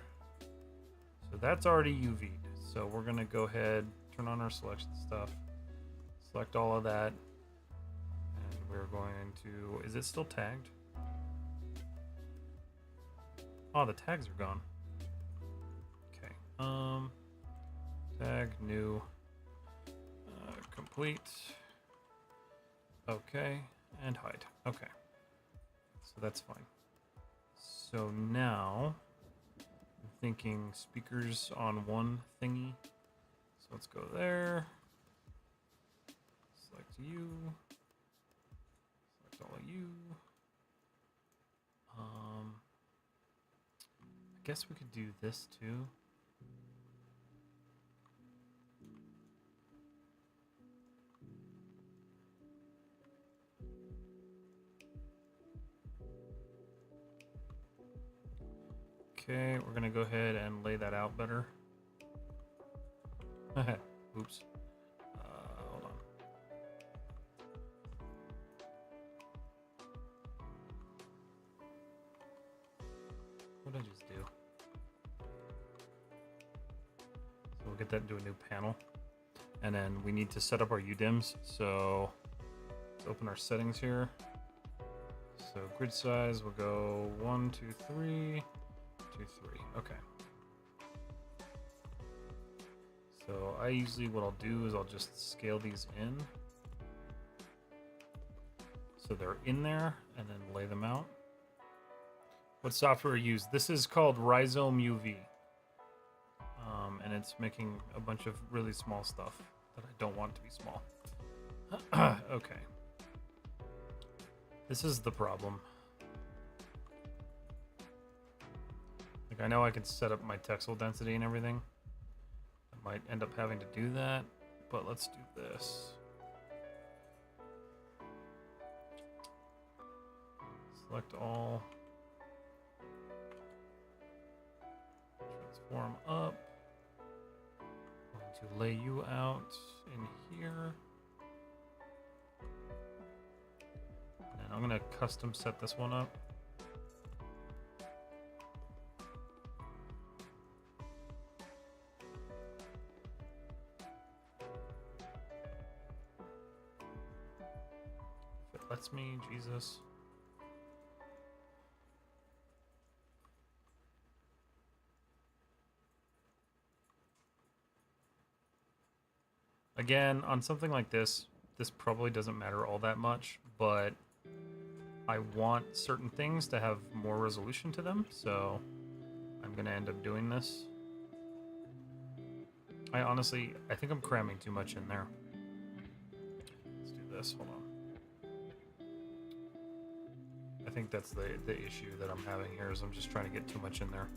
So that's already UV'd. So we're gonna go ahead, turn on our selection stuff, select all of that, and we're going to. Is it still tagged? Oh, the tags are gone. Okay. Tag new. Complete. Okay, and hide. Okay. So that's fine. So now I'm thinking speakers on one thingy. So let's go there. Select you. Select all of you. I guess we could do this too. Okay, we're gonna go ahead and lay that out better. Oops. Hold on. What did I just do? So we'll get that into a new panel. And then we need to set up our UDIMs. So let's open our settings here. So grid size will go 1, 2, 3. 2, 3. Okay. So I usually, what I'll do is I'll just scale these in. So they're in there and then lay them out. What software I use? This is called RizomUV. And it's making a bunch of really small stuff that I don't want to be small. Okay. This is the problem. I know I can set up my texel density and everything. I might end up having to do that, but let's do this. Select all. Transform up. I'm going to lay you out in here. And I'm going to custom set this one up. Lets me, Jesus. Again, on something like this probably doesn't matter all that much, but I want certain things to have more resolution to them, so I'm gonna end up doing this. I think I'm cramming too much in there. Let's do this, hold on. I think that's the issue that I'm having here is I'm just trying to get too much in there.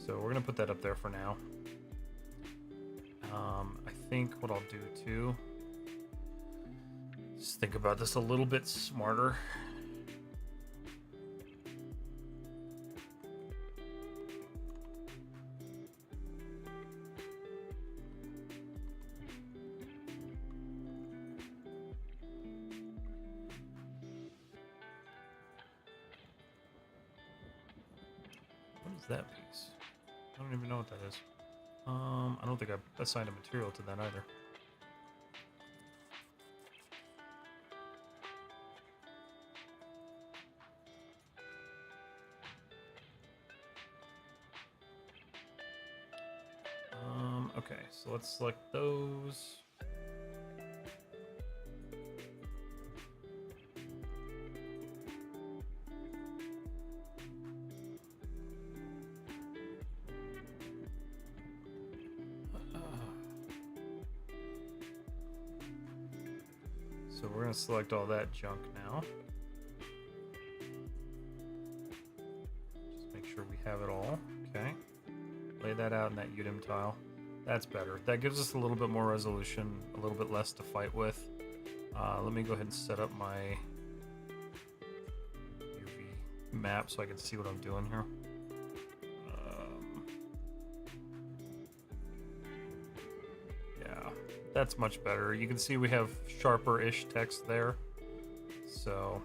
So we're gonna put that up there for now. I think what I'll do too, just think about this a little bit smarter. That piece. I don't even know what that is. I don't think I assigned a material to that either. Okay, so let's select those. So we're going to select all that junk now. Just make sure we have it all. Okay. Lay that out in that UDIM tile. That's better. That gives us a little bit more resolution, a little bit less to fight with. Let me go ahead and set up my UV map so I can see what I'm doing here. Yeah, that's much better. You can see we have sharper-ish text there. So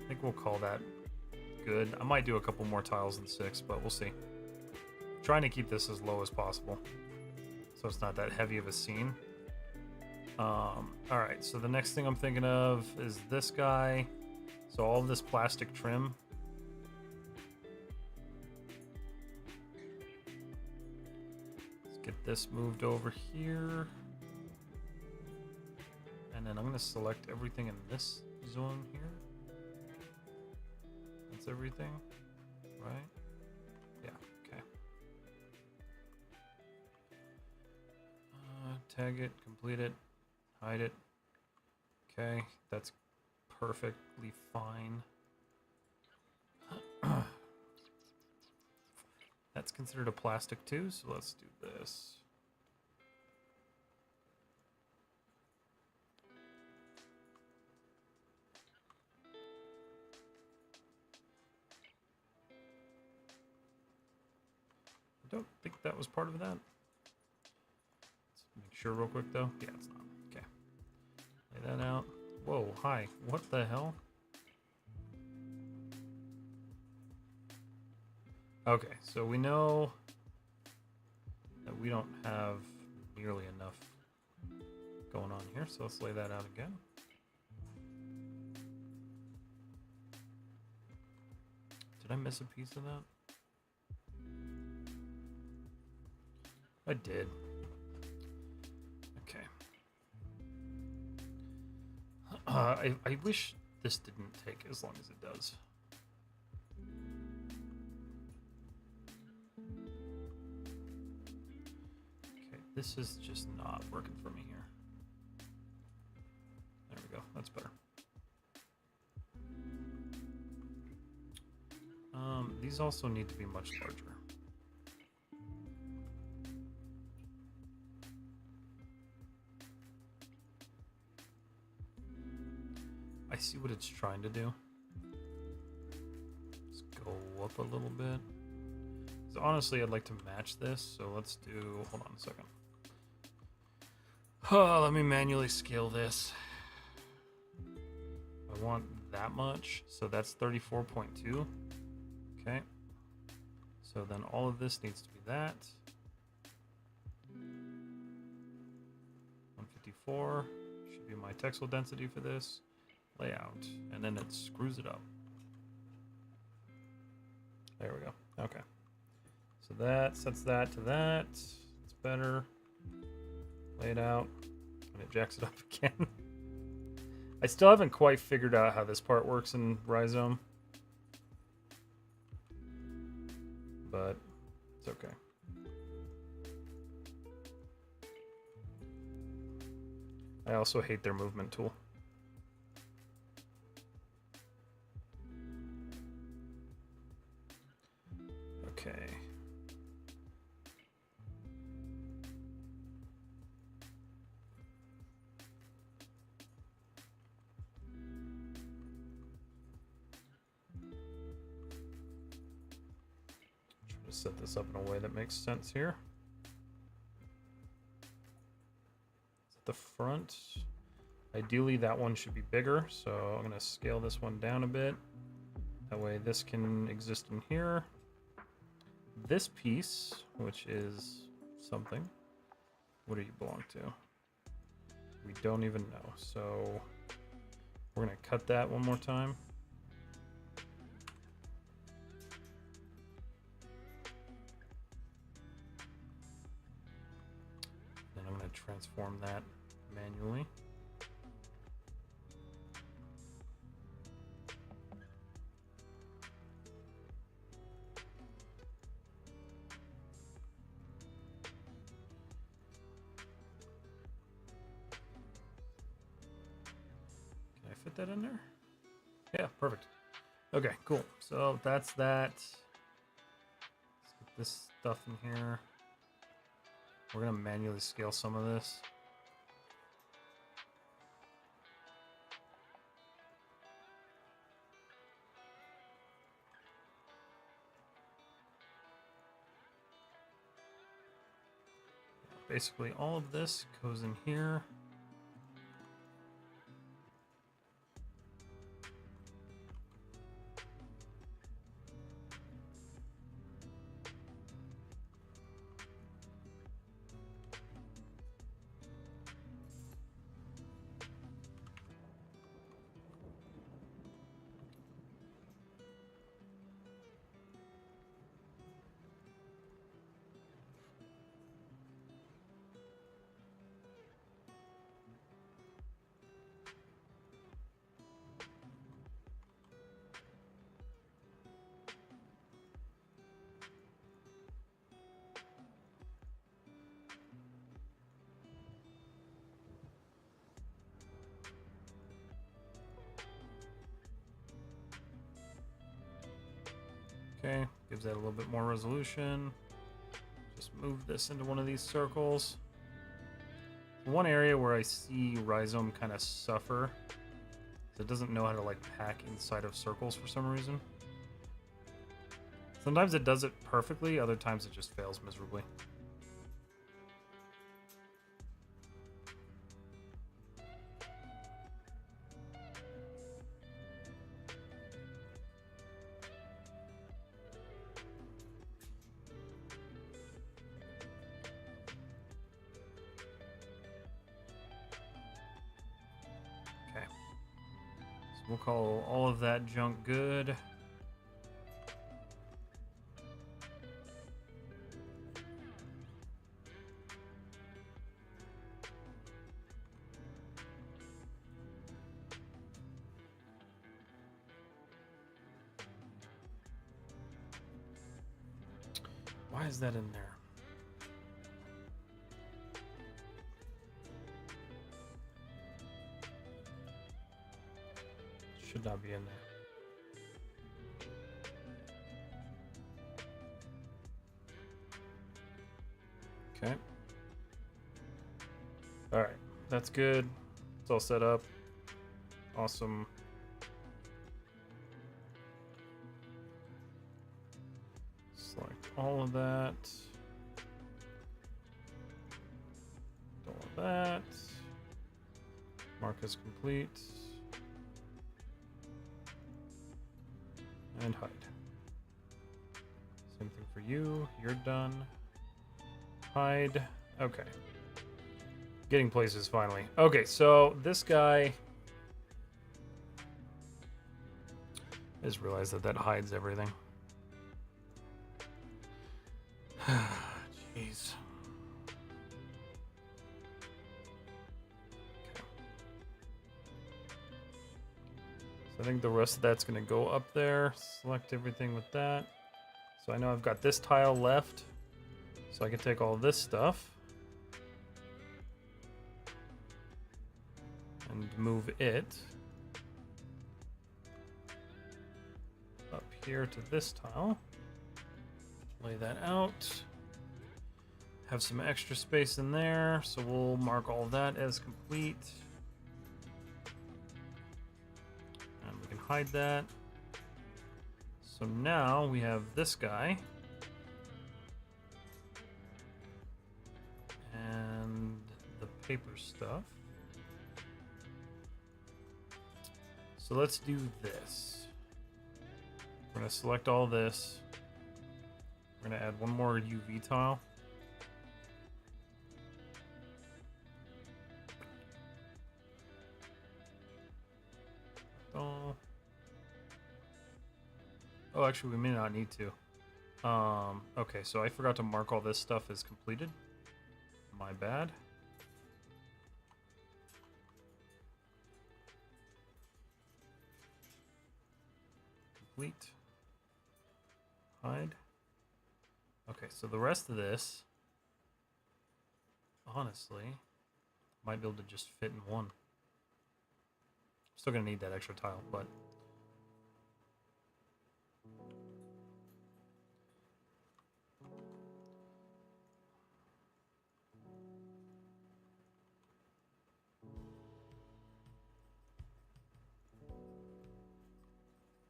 I think we'll call that good. I might do a couple more tiles than 6, but we'll see. Trying to keep this as low as possible so it's not that heavy of a scene. Alright, so the next thing I'm thinking of is this guy. So all of this plastic trim. Let's get this moved over here. And then I'm going to select everything in this zone here. That's everything, right? Yeah, okay. Tag it, complete it, hide it. Okay, that's perfectly fine. That's considered a plastic too, so let's do this. I don't think that was part of that. Let's make sure real quick though. Yeah, it's not. Okay. Lay that out. Whoa, hi. What the hell? Okay, so we know that we don't have nearly enough going on here, so let's lay that out again. Did I miss a piece of that? I did. Okay. I wish this didn't take as long as it does. Okay, this is just not working for me here. There we go, that's better. These also need to be much larger. I see what it's trying to do. Let's go up a little bit. So honestly, I'd like to match this, so let's do, hold on a second. Oh, let me manually scale this. I want that much, so that's 34.2. Okay. So then all of this needs to be that. 154 should be my textile density for this. Layout, and then it screws it up. There we go. Okay. So that sets that to that. It's better. Lay it out, and it jacks it up again. I still haven't quite figured out how this part works in Rhizome, but it's okay. I also hate their movement tool. Okay. Try to set this up in a way that makes sense here. At the front, ideally that one should be bigger, so I'm going to scale this one down a bit. That way this can exist in here. This piece, which is something, what do you belong to? We don't even know, so we're going to cut that one more time. transform that manually. Can I fit that in there? Yeah, perfect. Okay, cool. So that's that. Let's get this stuff in here. We're gonna manually scale some of this. Basically, all of this goes in here. Okay, gives that a little bit more resolution. Just move this into one of these circles. One area where I see Rhizome kind of suffer is it doesn't know how to like pack inside of circles for some reason. Sometimes it does it perfectly, other times it just fails miserably. We'll call all of that junk good. Why is that in there? Should not be in there. Okay. All right, that's good. It's all set up. Awesome. Select all of that. All of that. Mark as complete. And hide. Same thing for you. You're done. Hide. Okay. Getting places finally. Okay, so this guy. I just realized that hides everything. Jeez. I think the rest of that's going to go up there. Select everything with that. So I know I've got this tile left. So I can take all this stuff and move it up here to this tile. Lay that out. Have some extra space in there. So we'll mark all that as complete. Hide that. So now we have this guy and the paper stuff. So let's do this. We're going to select all this. We're going to add one more UV tile. Oh, actually, we may not need to. Okay, so I forgot to mark all this stuff as completed. My bad. Complete. Hide. Okay, so the rest of this, honestly, might be able to just fit in one. Still gonna need that extra tile, but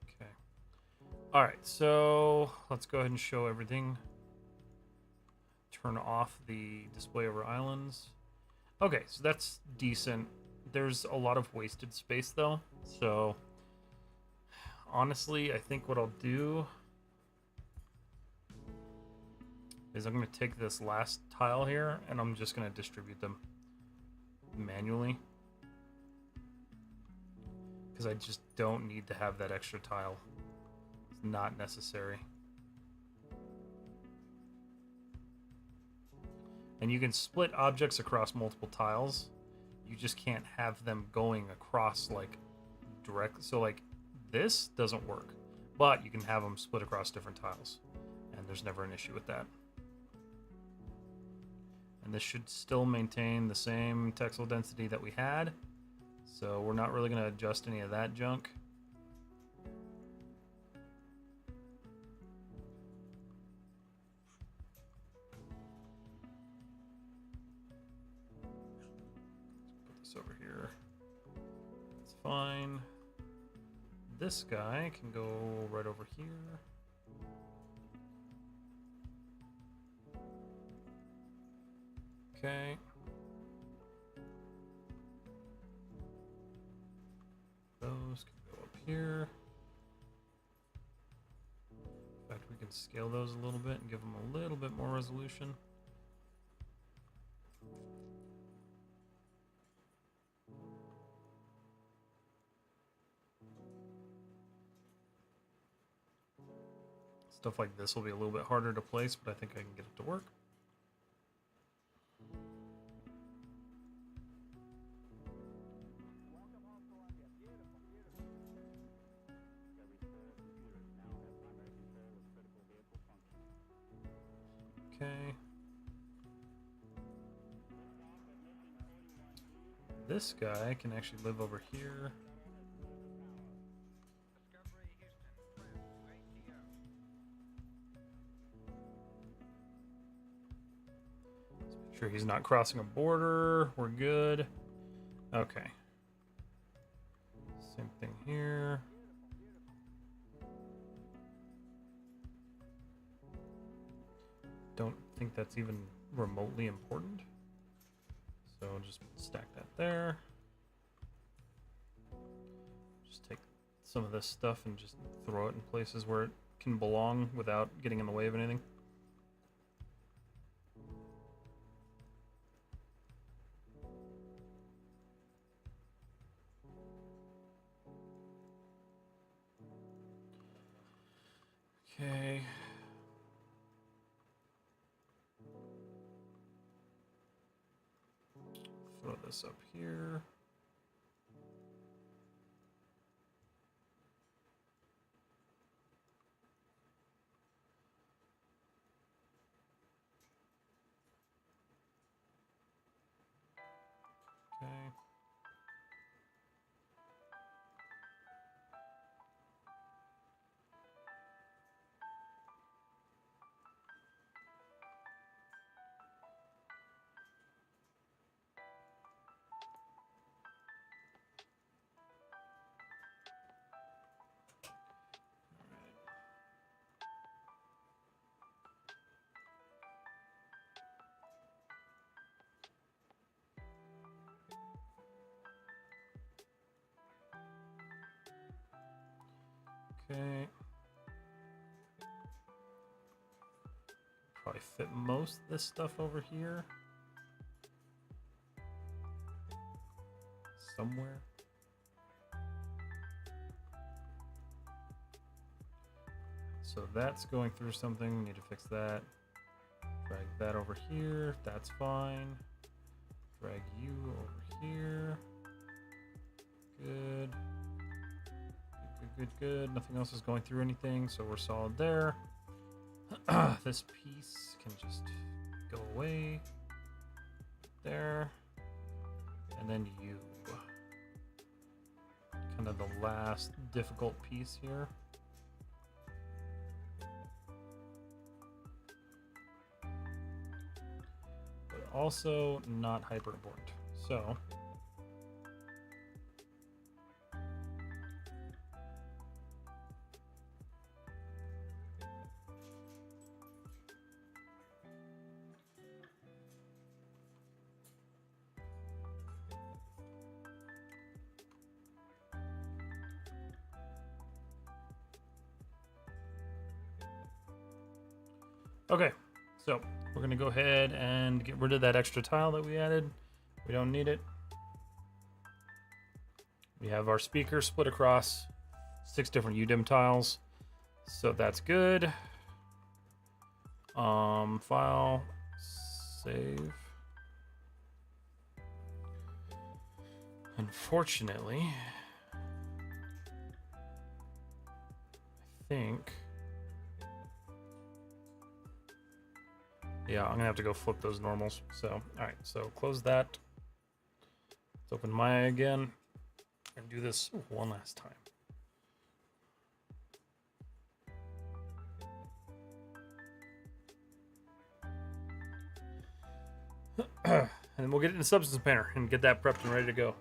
okay. All right, so let's go ahead and show everything. Turn off the display over islands. Okay, so that's decent. There's a lot of wasted space though, so honestly, I think what I'll do is I'm going to take this last tile here and I'm just going to distribute them manually, because I just don't need to have that extra tile. It's not necessary. And you can split objects across multiple tiles. You just can't have them going across like direct. So like this doesn't work, but you can have them split across different tiles, and there's never an issue with that. And this should still maintain the same textile density that we had, so we're not really going to adjust any of that junk. Put this over here. That's fine. This guy can go right over here. Okay. Those can go up here. In fact, we can scale those a little bit and give them a little bit more resolution. Stuff like this will be a little bit harder to place, but I think I can get it to work. Okay. This guy can actually live over here. Let's make sure he's not crossing a border. We're good. Okay. Same thing here. Don't think that's even remotely important. So I'll just stack that there. Just take some of this stuff and just throw it in places where it can belong without getting in the way of anything. Okay. Throw this up here. Okay. Okay. Probably fit most of this stuff over here. Somewhere. So that's going through something. Need to fix that. Drag that over here. That's fine. Drag you over here. Good. good. Nothing else is going through anything, so we're solid there. This piece can just go away. There. And then you. Kind of the last difficult piece here. But also not hyper important. So okay, so we're gonna go ahead and get rid of that extra tile that we added. We don't need it. We have our speaker split across 6 different UDIM tiles, so that's good. File, save. Unfortunately, I think. Yeah, I'm gonna have to go flip those normals. So, all right, so close that. Let's open Maya again and do this one last time. And we'll get it in the Substance Painter and get that prepped and ready to go.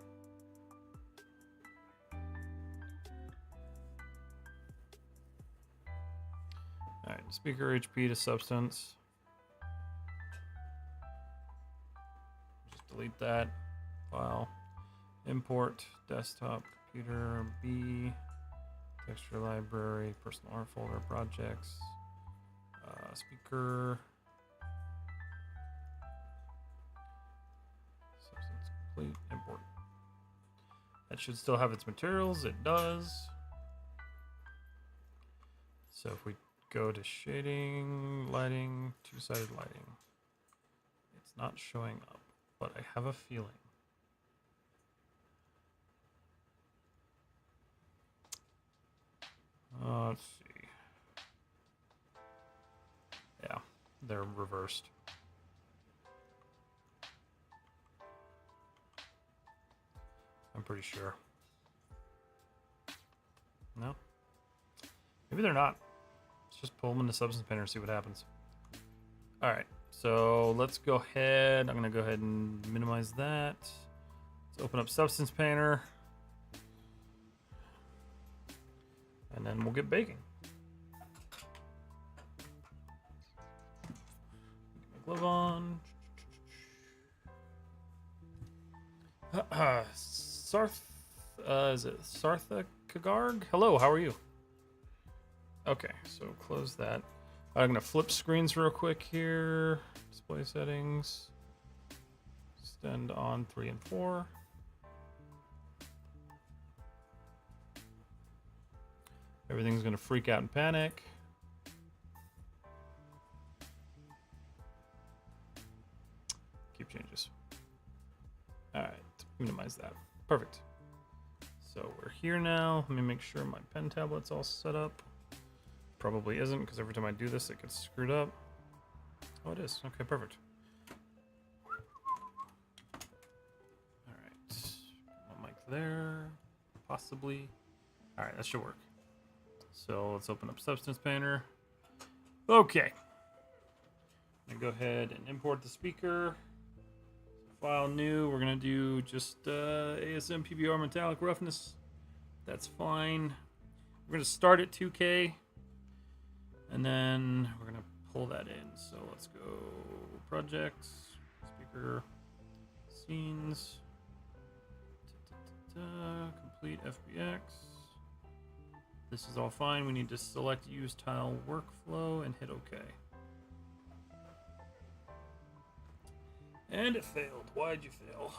All right, speaker HP to Substance. Delete that file. Import desktop computer B texture library personal art folder projects speaker substance complete import. That should still have its materials. It does. So if we go to shading, lighting, two-sided lighting, it's not showing up. But I have a feeling. Let's see. Yeah, they're reversed. I'm pretty sure. No? Maybe they're not. Let's just pull them into Substance Painter and see what happens. All right. So let's go ahead. I'm going to go ahead and minimize that. Let's open up Substance Painter. And then we'll get baking. Get my glove on. Is it Sartha Kagarg? Hello, how are you? Okay, so close that. I'm gonna flip screens real quick here. Display settings. Extend on 3 and 4. Everything's gonna freak out and panic. Keep changes. All right, minimize that. Perfect. So we're here now. Let me make sure my pen tablet's all set up. Probably isn't, because every time I do this, it gets screwed up. Oh, it is. Okay, perfect. All right. One mic there. Possibly. All right, that should work. So let's open up Substance Painter. Okay. I'm going to go ahead and import the speaker. File new. We're going to do just ASM PBR metallic roughness. That's fine. We're going to start at 2K. And then we're going to pull that in. So let's go projects, speaker, scenes, complete FBX. This is all fine. We need to select use tile workflow and hit OK. And it failed. Why'd you fail?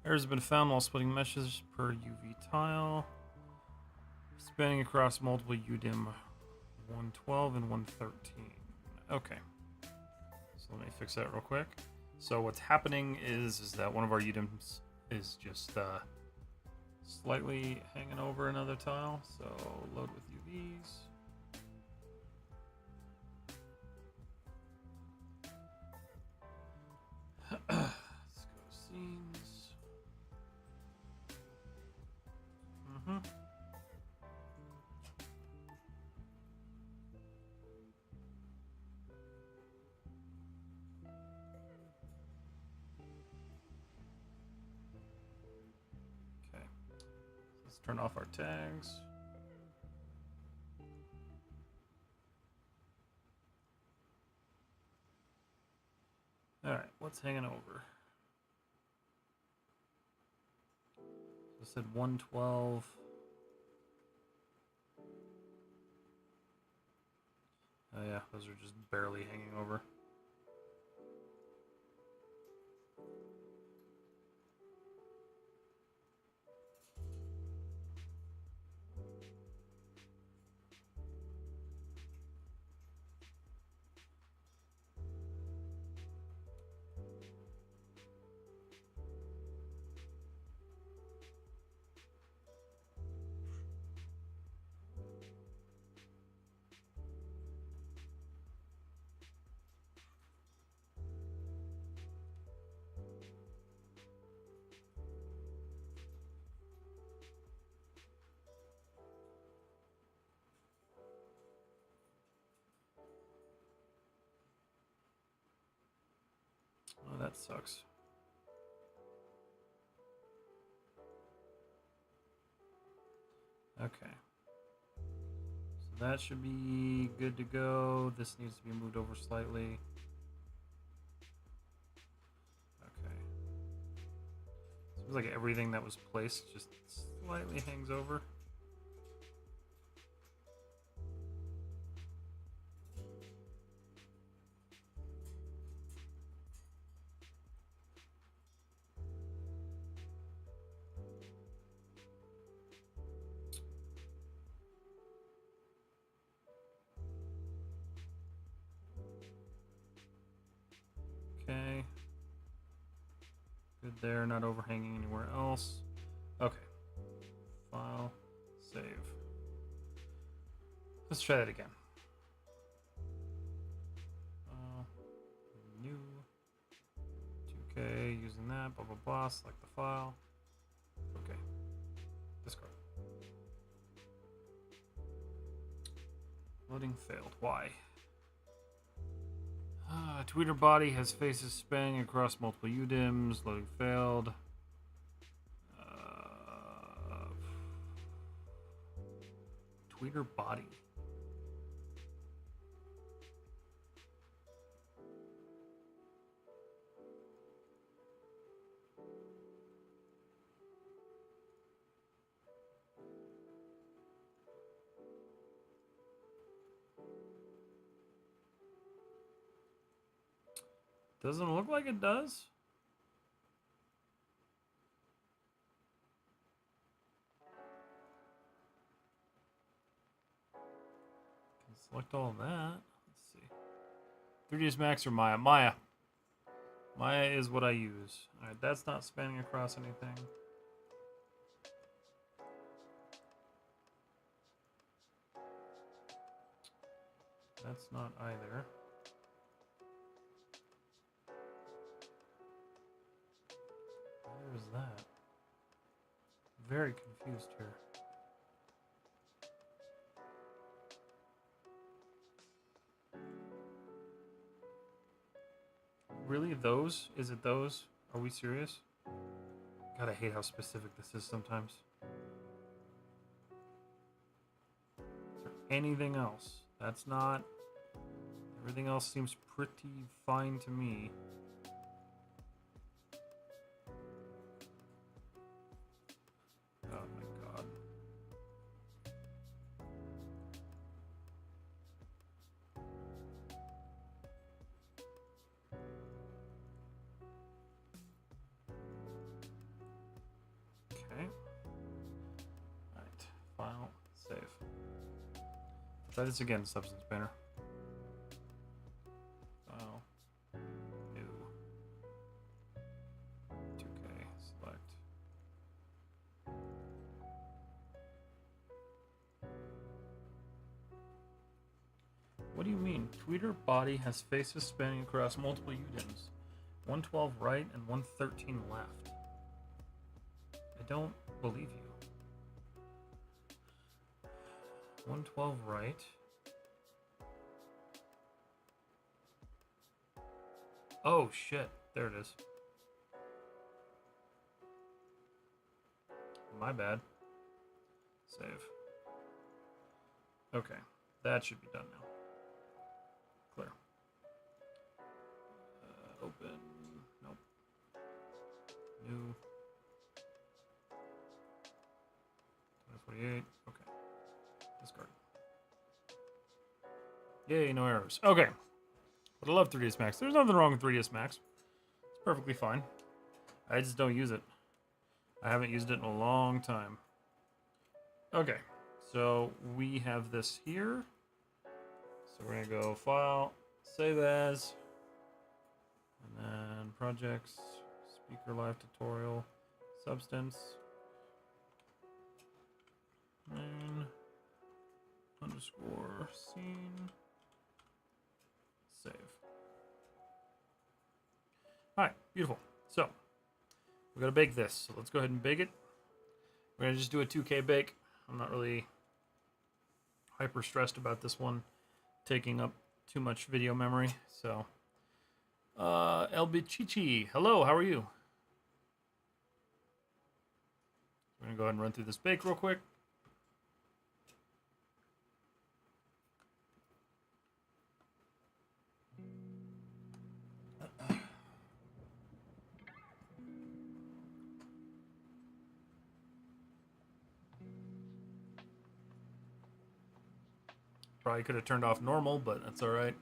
Errors have been found while splitting meshes per UV tile. Spanning across multiple UDIM 112 and 113. Okay. So let me fix that real quick. So what's happening is that one of our UDIMs is just slightly hanging over another tile, so load with UVs. Let's go seams. Okay, let's turn off our tags. All right, what's hanging over? I said 112. Oh yeah, those are just barely hanging over. Oh, that sucks. Okay. So that should be good to go. This needs to be moved over slightly. Okay. Seems like everything that was placed just slightly hangs over. Okay. Good there, not overhanging anywhere else. Okay. File, save. Let's try that again. New. 2K, using that, blah, blah, blah. Select the file. Okay. Discard. Loading failed. Why? Tweeter body has faces spanning across multiple UDIMs. Loading failed. Tweeter body. Doesn't look like it does. Can select all of that. Let's see. 3ds Max or Maya? Maya. Maya is what I use. Alright, that's not spanning across anything. That's not either. Where is that? Very confused here. Really? Those? Is it those? Are we serious? God, I hate how specific this is sometimes. Is there anything else? That's not... Everything else seems pretty fine to me. Oh my god. Okay. Alright. File. Save. Try this again, Substance Banner. File. New. 2K. Select. do you mean? Tweeter body has faces spanning across multiple U-dims. 112 right and 113 left. I don't believe you. 112 right. Oh shit, there it is. My bad. Save. Okay, that should be done now. Clear. Open. Nope. New. 2048. Okay. Discard. Yay, no errors. Okay. But I love 3ds Max. There's nothing wrong with 3ds Max. It's perfectly fine. I just don't use it. I haven't used it in a long time. Okay. So we have this here. So we're going to go File, Save As, and then Projects, Speaker Live Tutorial, Substance, main, underscore, scene, save. Alright, beautiful. So, we're going to bake this. So let's go ahead and bake it. We're going to just do a 2K bake. I'm not really hyper stressed about this one taking up too much video memory. So, El Bichichi, hello, how are you? We're going to go ahead and run through this bake real quick. Probably could have turned off normal, but that's all right.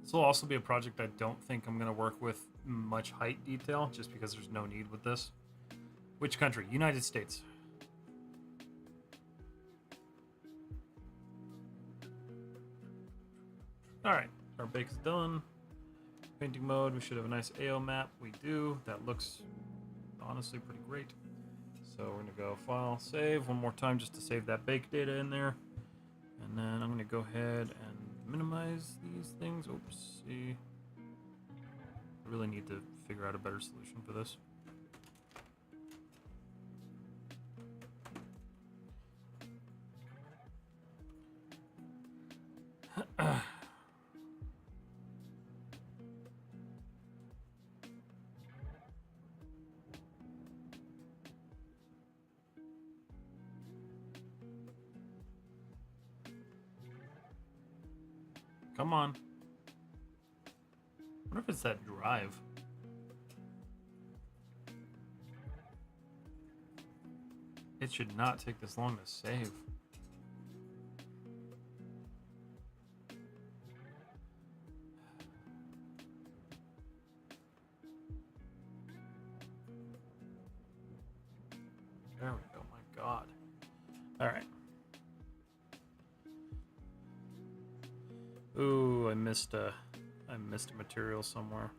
This will also be a project I don't think I'm going to work with much height detail, just because there's no need with this. Which country? United States. Alright, our bake is done. Painting mode, we should have a nice AO map. We do. That looks honestly pretty great. So we're going to go File, Save one more time just to save that bake data in there. And then I'm going to go ahead and minimize these things. Oopsie. I really need to figure out a better solution for this. Come on. I wonder if it's that drive. It should not take this long to save. There we go, my God. All right. Ooh, I missed a material somewhere.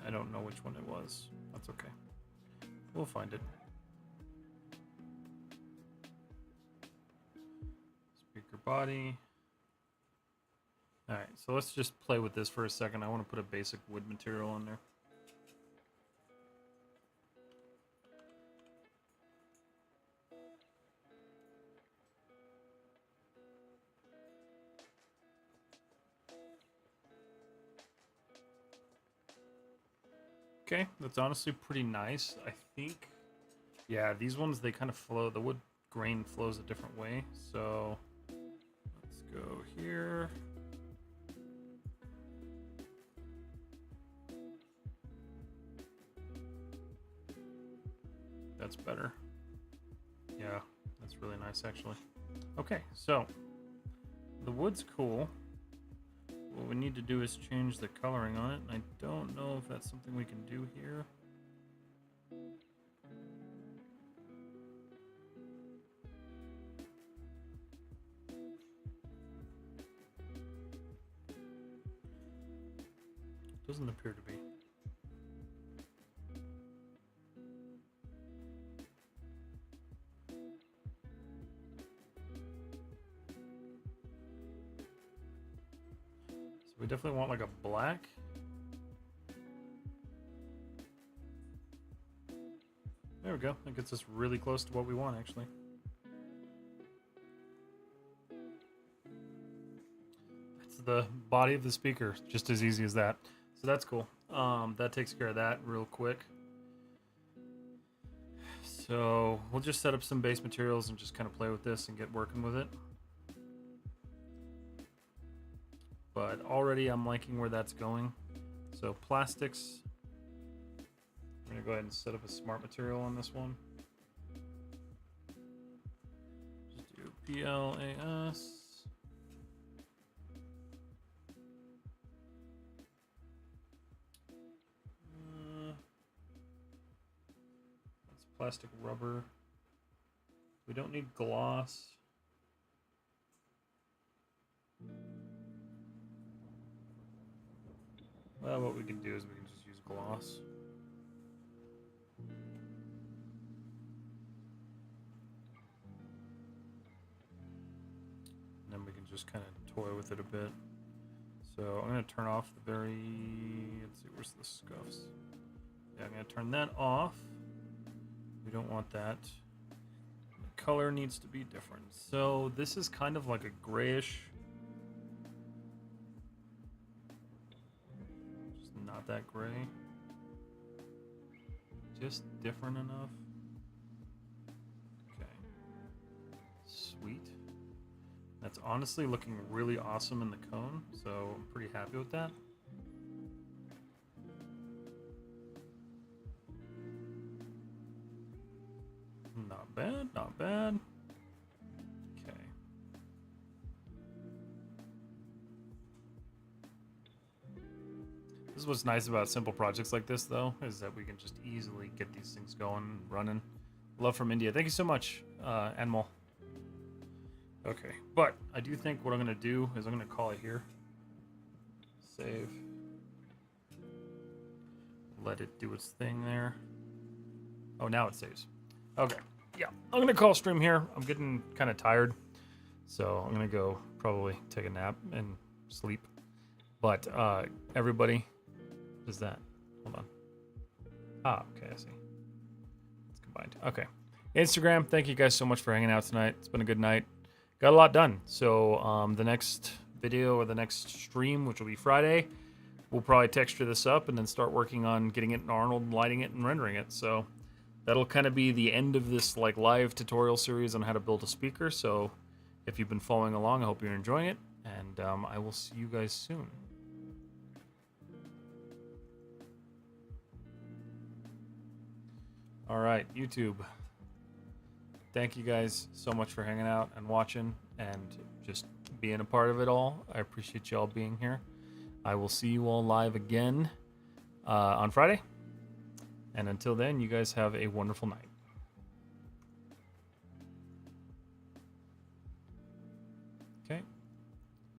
I don't know which one it was. That's okay. We'll find it. Speaker body. All right, so let's just play with this for a second. I want to put a basic wood material on there. Okay, that's honestly pretty nice. I think, yeah, these ones, they kind of flow. The wood grain flows a different way. So let's go here. That's better. Yeah, that's really nice actually. Okay, so the wood's cool. What we need to do is change the coloring on it. I don't know if that's something we can do here. Doesn't appear to be. So we definitely want like a black. There we go. That gets us really close to what we want, actually. That's the body of the speaker. Just as easy as that. So that's cool. That takes care of that real quick. So we'll just set up some base materials and just kind of play with this and get working with it. But already I'm liking where that's going. So plastics. I'm going to go ahead and set up a smart material on this one. Just do PLAS. That's plastic rubber. We don't need gloss. Well, what we can do is we can just use gloss. And then we can just kind of toy with it a bit. So I'm going to turn off the very, let's see, where's the scuffs? Yeah, I'm going to turn that off. We don't want that. The color needs to be different. So this is kind of like a grayish. Just not that gray. Just different enough. Okay. Sweet. That's honestly looking really awesome in the cone, so I'm pretty happy with that. Not bad, not bad. Okay. This is what's nice about simple projects like this, though, is that we can just easily get these things going, running. Love from India. Thank you so much, Animal. Okay, but I do think what I'm going to do is I'm going to call it here. Save. Let it do its thing there. Oh, now it saves. Okay, yeah. I'm going to call stream here. I'm getting kind of tired. So I'm going to go probably take a nap and sleep. But everybody, what is that? Hold on. Ah, okay, I see. It's combined. Okay. Instagram, thank you guys so much for hanging out tonight. It's been a good night. Got a lot done. So the next video or the next stream, which will be Friday, we'll probably texture this up and then start working on getting it in Arnold, lighting it, and rendering it. So that'll kind of be the end of this like live tutorial series on how to build a speaker. So if you've been following along, I hope you're enjoying it, and I will see you guys soon. All right, YouTube. Thank you guys so much for hanging out and watching and just being a part of it all. I appreciate y'all being here. I will see you all live again on Friday. And until then, you guys have a wonderful night. Okay.